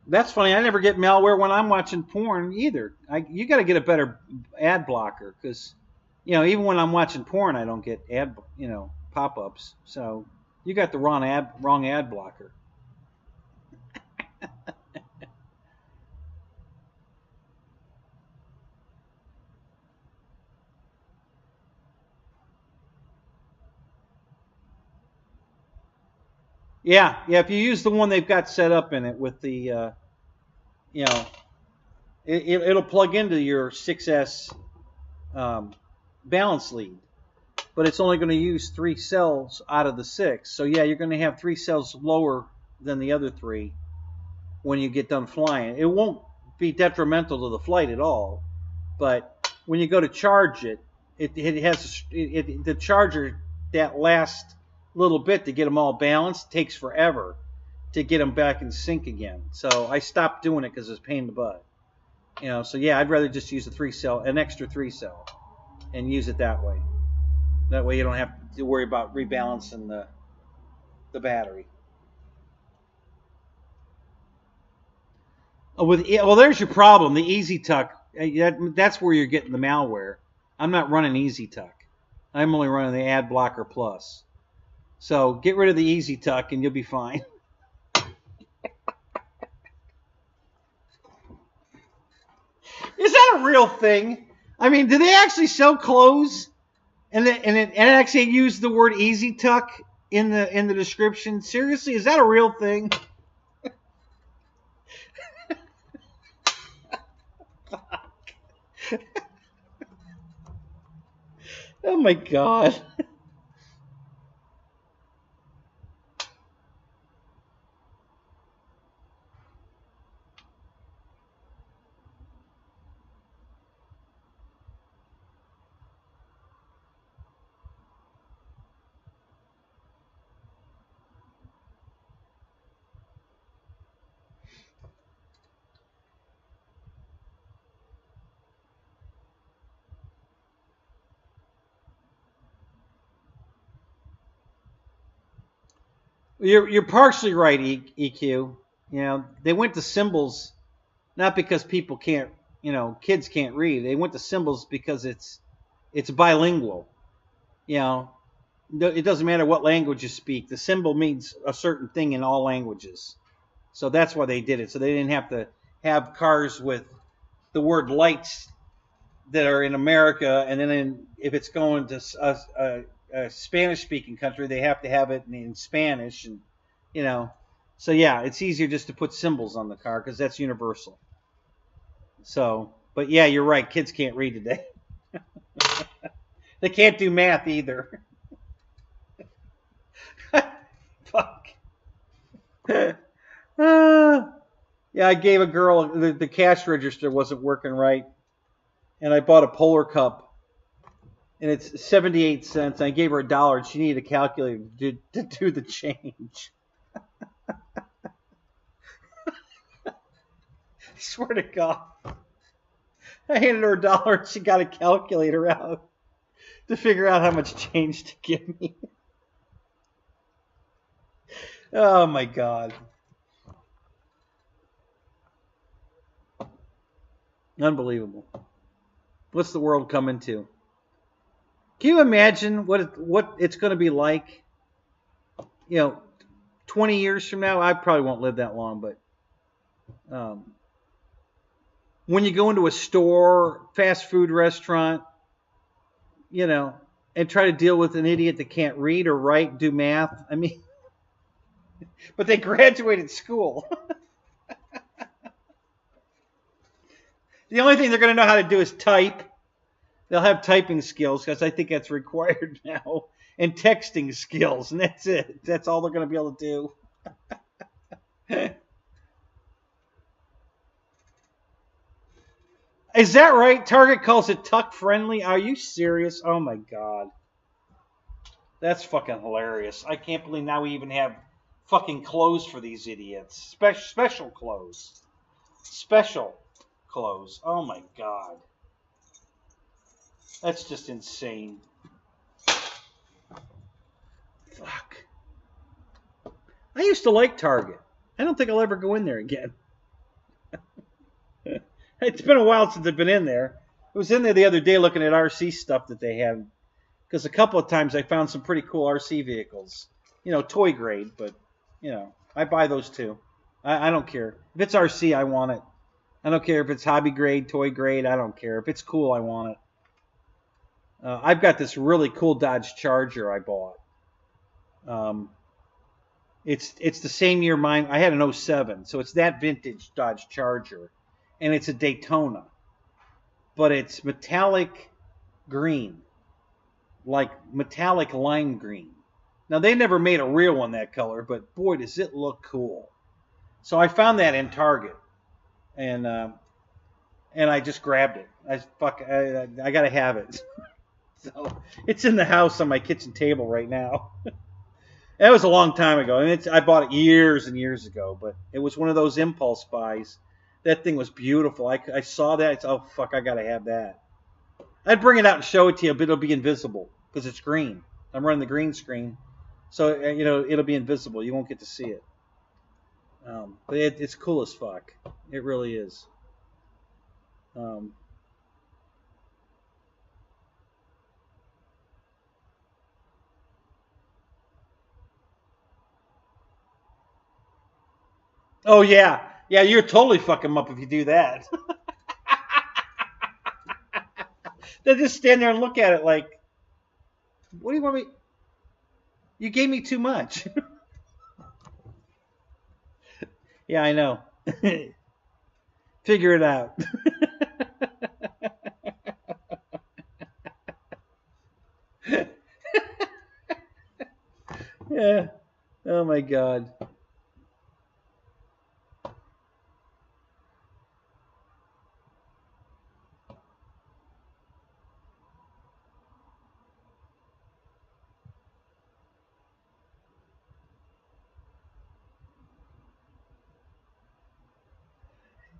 S1: That's funny. I never get malware when I'm watching porn either. You got to get a better ad blocker because, even when I'm watching porn, I don't get pop-ups. So you got the wrong ad blocker. Yeah. If you use the one they've got set up in it with the, it'll plug into your 6S balance lead, but it's only going to use 3 cells out of the 6. So yeah, you're going to have 3 cells lower than the other 3 when you get done flying. It won't be detrimental to the flight at all, but when you go to charge it, the charger, that last little bit to get them all balanced takes forever to get them back in sync again. So I stopped doing it because it's a pain in the butt. So yeah, I'd rather just use an extra 3-cell, and use it that way. That way you don't have to worry about rebalancing the battery. Well, there's your problem. The Easy Tuck. That's where you're getting the malware. I'm not running Easy Tuck. I'm only running the Ad Blocker Plus. So get rid of the Easy Tuck and you'll be fine. Is that a real thing? I mean, do they actually sell clothes and it actually use the word Easy Tuck in the description? Seriously, is that a real thing? Oh my God. You're partially right, EQ. They went to symbols not because people can't, kids can't read. They went to symbols because it's bilingual. It doesn't matter what language you speak. The symbol means a certain thing in all languages. So that's why they did it. So they didn't have to have cars with the word lights that are in America, and then if it's going to a Spanish-speaking country, they have to have it in Spanish, and So yeah, it's easier just to put symbols on the car because that's universal. So, but yeah, you're right. Kids can't read today. They can't do math either. Fuck. Yeah, I gave a girl the cash register wasn't working right, and I bought a Polar Cup, and it's 78 cents. I gave her $1, and she needed a calculator to do the change. I swear to God, I handed her $1, and she got a calculator out to figure out how much change to give me. Oh my God. Unbelievable. What's the world coming to? Can you imagine what it's going to be like? 20 years from now, I probably won't live that long, but when you go into a store, fast food restaurant, and try to deal with an idiot that can't read or write, do math. I mean, but they graduated school. The only thing they're going to know how to do is type. They'll have typing skills because I think that's required now. And texting skills. And that's it. That's all they're going to be able to do. Is that right? Target calls it tuck friendly. Are you serious? Oh my God. That's fucking hilarious. I can't believe now we even have fucking clothes for these idiots. Special clothes. Special clothes. Oh my God. That's just insane. Fuck. I used to like Target. I don't think I'll ever go in there again. It's been a while since I've been in there. I was in there the other day looking at RC stuff that they have. Because a couple of times I found some pretty cool RC vehicles. You know, toy grade, but, you know, I buy those too. I don't care. If it's RC, I want it. I don't care if it's hobby grade, toy grade, I don't care. If it's cool, I want it. I've got this really cool Dodge Charger I bought. It's the same year mine. I had an 07, so it's that vintage Dodge Charger. And it's a Daytona. But it's metallic green. Like metallic lime green. Now, they never made a real one that color, but boy, does it look cool. So I found that in Target. And I just grabbed it. I got to have it. So it's in the house on my kitchen table right now. That was a long time ago. And I bought it years and years ago, but it was one of those impulse buys. That thing was beautiful. I saw that. Oh, fuck, I got to have that. I'd bring it out and show it to you, but it'll be invisible because it's green. I'm running the green screen. So, you know, it'll be invisible. You won't get to see it. But it's cool as fuck. It really is. Oh, yeah. Yeah, you're totally fucking them up if you do that. They'll just stand there and look at it like, what do you want me? You gave me too much. Yeah, I know. Figure it out. Yeah. Oh, my God.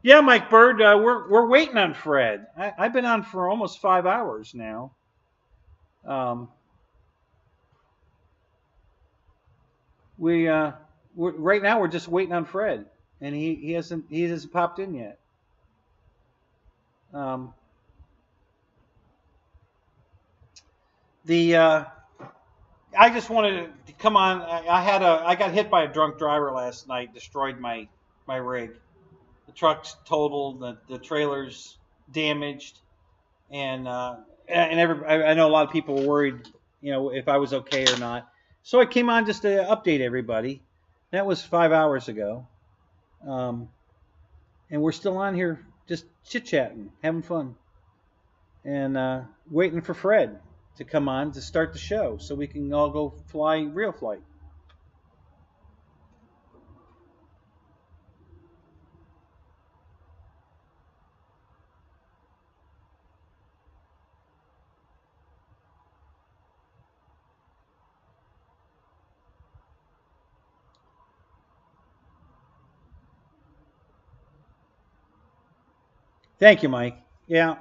S1: Yeah, Mike Bird, we're waiting on Fred. I've been on for almost 5 hours now. We're right now we're just waiting on Fred, and he hasn't popped in yet. I just wanted to come on. I got hit by a drunk driver last night, destroyed my rig. The truck's totaled, the trailer's damaged, and I know a lot of people were worried, you know, if I was okay or not. So I came on just to update everybody. That was 5 hours ago, and we're still on here, just chit chatting, having fun, and waiting for Fred to come on to start the show so we can all go fly real flight. Thank you, Mike. Yeah.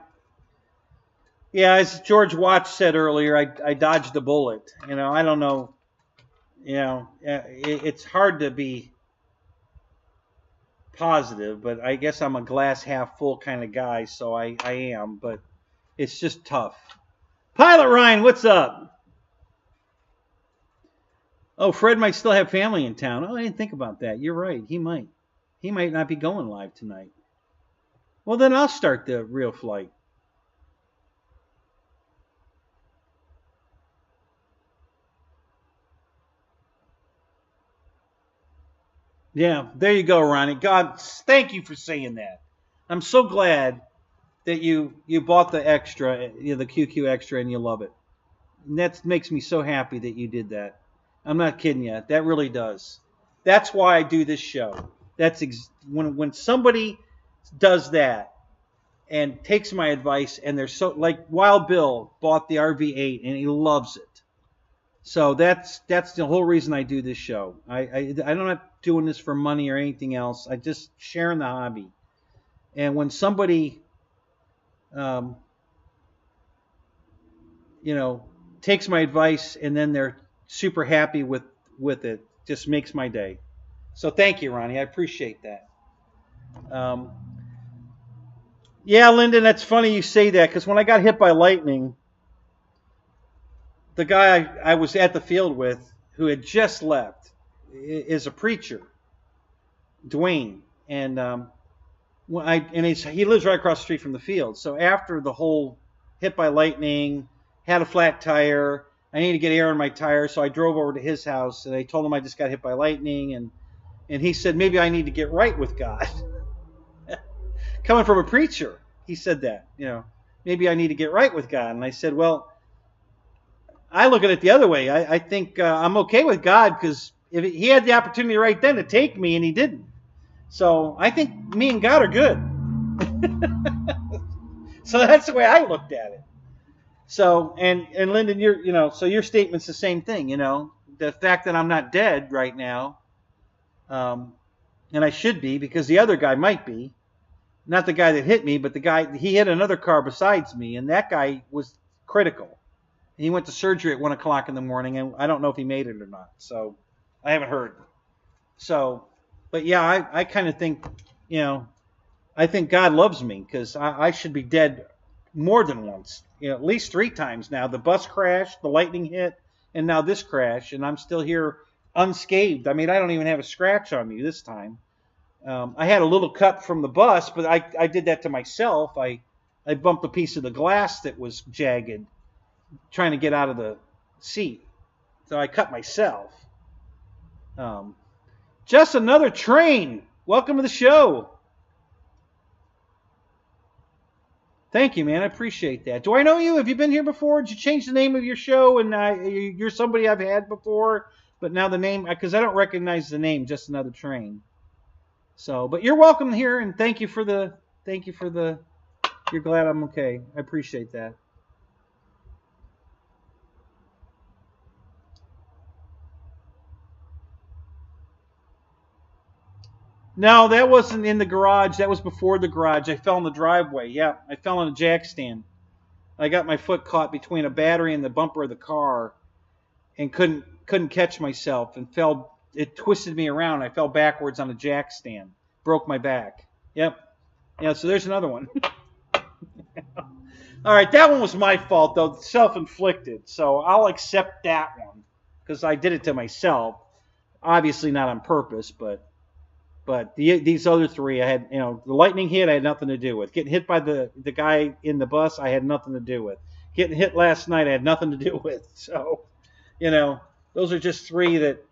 S1: Yeah, as George Watts said earlier, I dodged a bullet. You know, I don't know. You know, it's hard to be positive, but I guess I'm a glass half full kind of guy, so I am, but it's just tough. Pilot Ryan, what's up? Oh, Fred might still have family in town. Oh, I didn't think about that. You're right. He might. He might not be going live tonight. Well, then I'll start the real flight. Yeah, there you go, Ronnie. God, thank you for saying that. I'm so glad that you bought the extra, the QQ extra, and you love it. And that makes me so happy that you did that. I'm not kidding you. That really does. That's why I do this show. That's when somebody does that and takes my advice, and they're so, like Wild Bill bought the RV8 and he loves it. So that's the whole reason I do this show. I'm not doing this for money or anything else. I just sharing the hobby. And when somebody, takes my advice and then they're super happy with it, just makes my day. So thank you, Ronnie. I appreciate that. Yeah, Lyndon, that's funny you say that, because when I got hit by lightning, the guy I was at the field with, who had just left, is a preacher, Dwayne, and he lives right across the street from the field. So after the whole hit by lightning, had a flat tire, I needed to get air in my tire, so I drove over to his house, and I told him I just got hit by lightning, and he said, maybe I need to get right with God. Coming from a preacher, he said that, maybe I need to get right with God. And I said, well, I look at it the other way. I think I'm okay with God, because if he had the opportunity right then to take me, and he didn't. So I think me and God are good. So that's the way I looked at it. So, and Lyndon, so your statement's the same thing, the fact that I'm not dead right now, and I should be, because the other guy might be, not the guy that hit me, but he hit another car besides me, and that guy was critical. He went to surgery at 1 o'clock in the morning, and I don't know if he made it or not, so I haven't heard. So, but yeah, I kind of think, I think God loves me, because I should be dead more than once, at least 3 times now. The bus crash, the lightning hit, and now this crash, and I'm still here unscathed. I mean, I don't even have a scratch on me this time. I had a little cut from the bus, but I did that to myself. I bumped a piece of the glass that was jagged, trying to get out of the seat. So I cut myself. Just another train. Welcome to the show. Thank you, man. I appreciate that. Do I know you? Have you been here before? Did you change the name of your show? And you're somebody I've had before, but now the name, because I don't recognize the name, Just Another Train. So, but you're welcome here, and thank you for the, you're glad I'm okay. I appreciate that. No, that wasn't in the garage. That was before the garage. I fell in the driveway. Yeah, I fell on a jack stand. I got my foot caught between a battery and the bumper of the car, and couldn't catch myself, and fell. It twisted me around. I fell backwards on a jack stand. Broke my back. Yep. Yeah, so there's another one. All right, that one was my fault, though. Self-inflicted. So I'll accept that one, because I did it to myself. Obviously not on purpose, but these other 3, I had, the lightning hit, I had nothing to do with. Getting hit by the guy in the bus, I had nothing to do with. Getting hit last night, I had nothing to do with. So, those are just 3 that,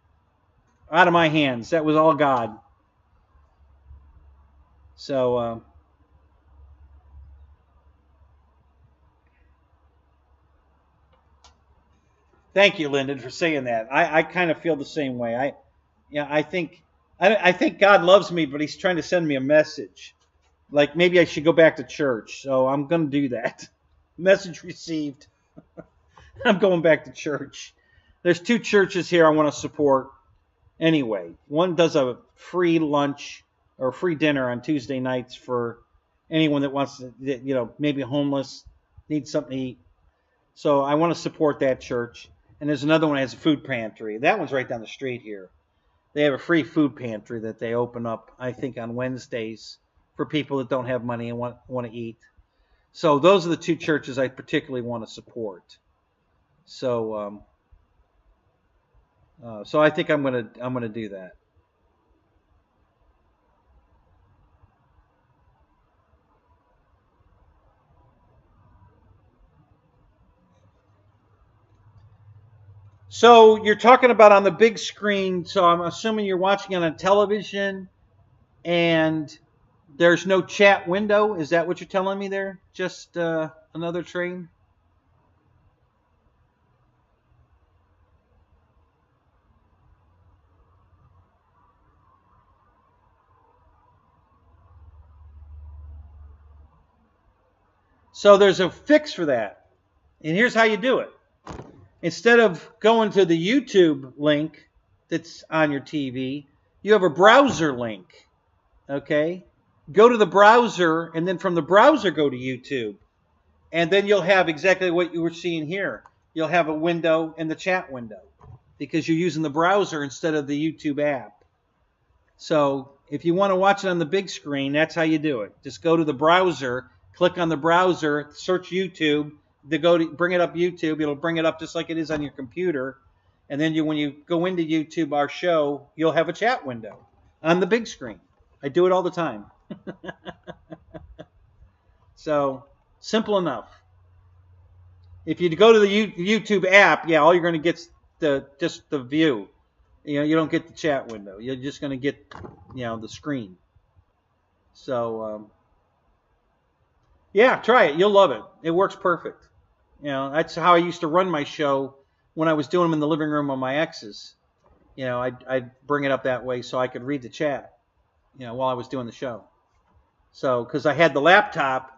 S1: out of my hands. That was all God. So, thank you, Lyndon, for saying that. I kind of feel the same way. I think God loves me, but he's trying to send me a message. Like, maybe I should go back to church. So I'm going to do that. Message received. I'm going back to church. There's 2 churches here I want to support anyway. One does a free lunch or free dinner on Tuesday nights for anyone that wants to, maybe homeless, needs something to eat. So I want to support that church. And there's another one that has a food pantry. That one's right down the street here. They have a free food pantry that they open up, I think, on Wednesdays for people that don't have money and want to eat. So those are the 2 churches I particularly want to support. So, so I think I'm gonna do that. So you're talking about on the big screen. So I'm assuming you're watching it on television, and There's no chat window. Is that what you're telling me there? Just another train? So there's a fix for that. And here's how you do it. Instead of going to the YouTube link that's on your TV, you have a browser link. Okay? Go to the browser, and then from the browser go to YouTube. And then you'll have exactly what you were seeing here. You'll have a window in the chat window because you're using the browser instead of the YouTube app. So if you want to watch it on the big screen, that's how you do it. Just go to the browser, click on the browser, search YouTube, bring it up YouTube. It'll bring it up just like it is on your computer. And then when you go into YouTube, our show, you'll have a chat window on the big screen. I do it all the time. So simple enough. If you go to the YouTube app, yeah, all you're going to get is just the view. You don't get the chat window. You're just going to get, the screen. So, yeah, try it. You'll love it. It works perfect. That's how I used to run my show when I was doing them in the living room of my exes. I'd bring it up that way so I could read the chat, while I was doing the show. So, because I had the laptop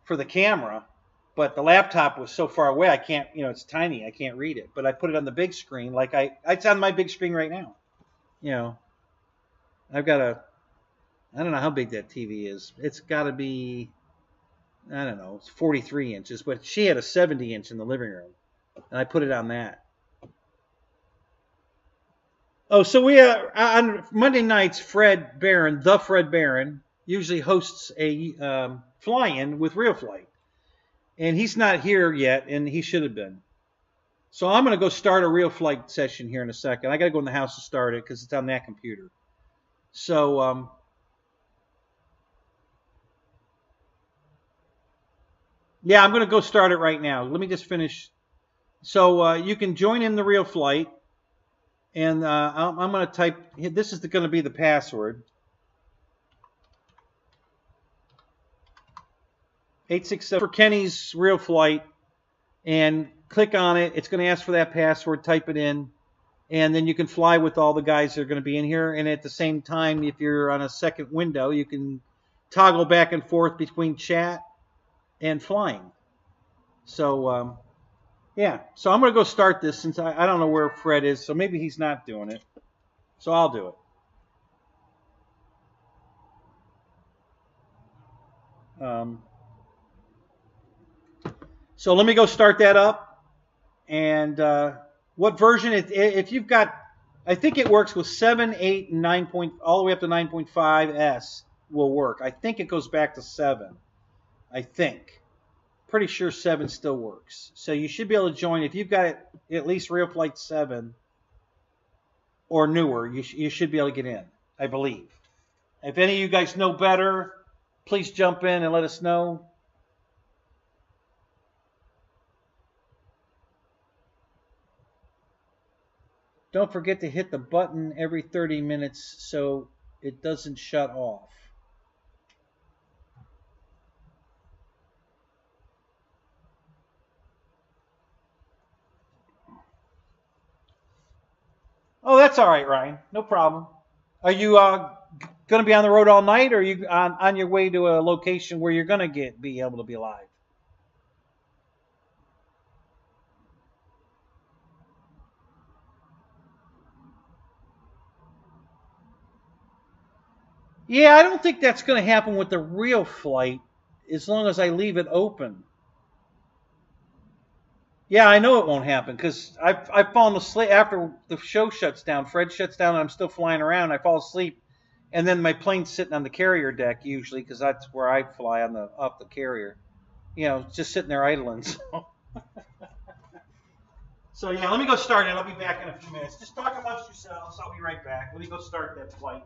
S1: for the camera, but the laptop was so far away, I can't, it's tiny, I can't read it. But I put it on the big screen, like it's on my big screen right now. I've got I don't know how big that TV is. It's got to be, I don't know, it's 43 inches, but she had a 70 inch in the living room, and I put it on that. Oh, so we on Monday nights, Fred Barron, usually hosts a fly-in with Real Flight. And he's not here yet, and he should have been. So I'm going to go start a Real Flight session here in a second. I got to go in the house to start it because it's on that computer. So, yeah, I'm going to go start it right now. Let me just finish. So you can join in the Real Flight. And I'm going to type, this is going to be the password. 867 for Kenny's Real Flight, and click on it. It's going to ask for that password. Type it in, and then you can fly with all the guys that are going to be in here. And at the same time, if you're on a second window, you can toggle back and forth between chat and flying. So, yeah. So I'm going to go start this since I don't know where Fred is, so maybe he's not doing it. So I'll do it. So let me go start that up. And what version? If you've got, I think it works with 7, 8, and 9. All the way up to 9.5S will work. I think it goes back to 7. I think. Pretty sure 7 still works. So you should be able to join. If you've got at least Real Flight 7 or newer, you should be able to get in, I believe. If any of you guys know better, please jump in and let us know. Don't forget to hit the button every 30 minutes so it doesn't shut off. Oh, that's all right, Ryan. No problem. Are you going to be on the road all night, or are you on your way to a location where you're going to be able to be live? Yeah, I don't think that's going to happen with the Real Flight as long as I leave it open. Yeah, I know it won't happen because I've fallen asleep after the show shuts down. Fred shuts down and I'm still flying around. I fall asleep, and then my plane's sitting on the carrier deck usually because that's where I fly off the carrier. Just sitting there idling. So yeah, let me go start it. I'll be back in a few minutes. Just talk amongst yourselves. I'll be right back. Let me go start that flight.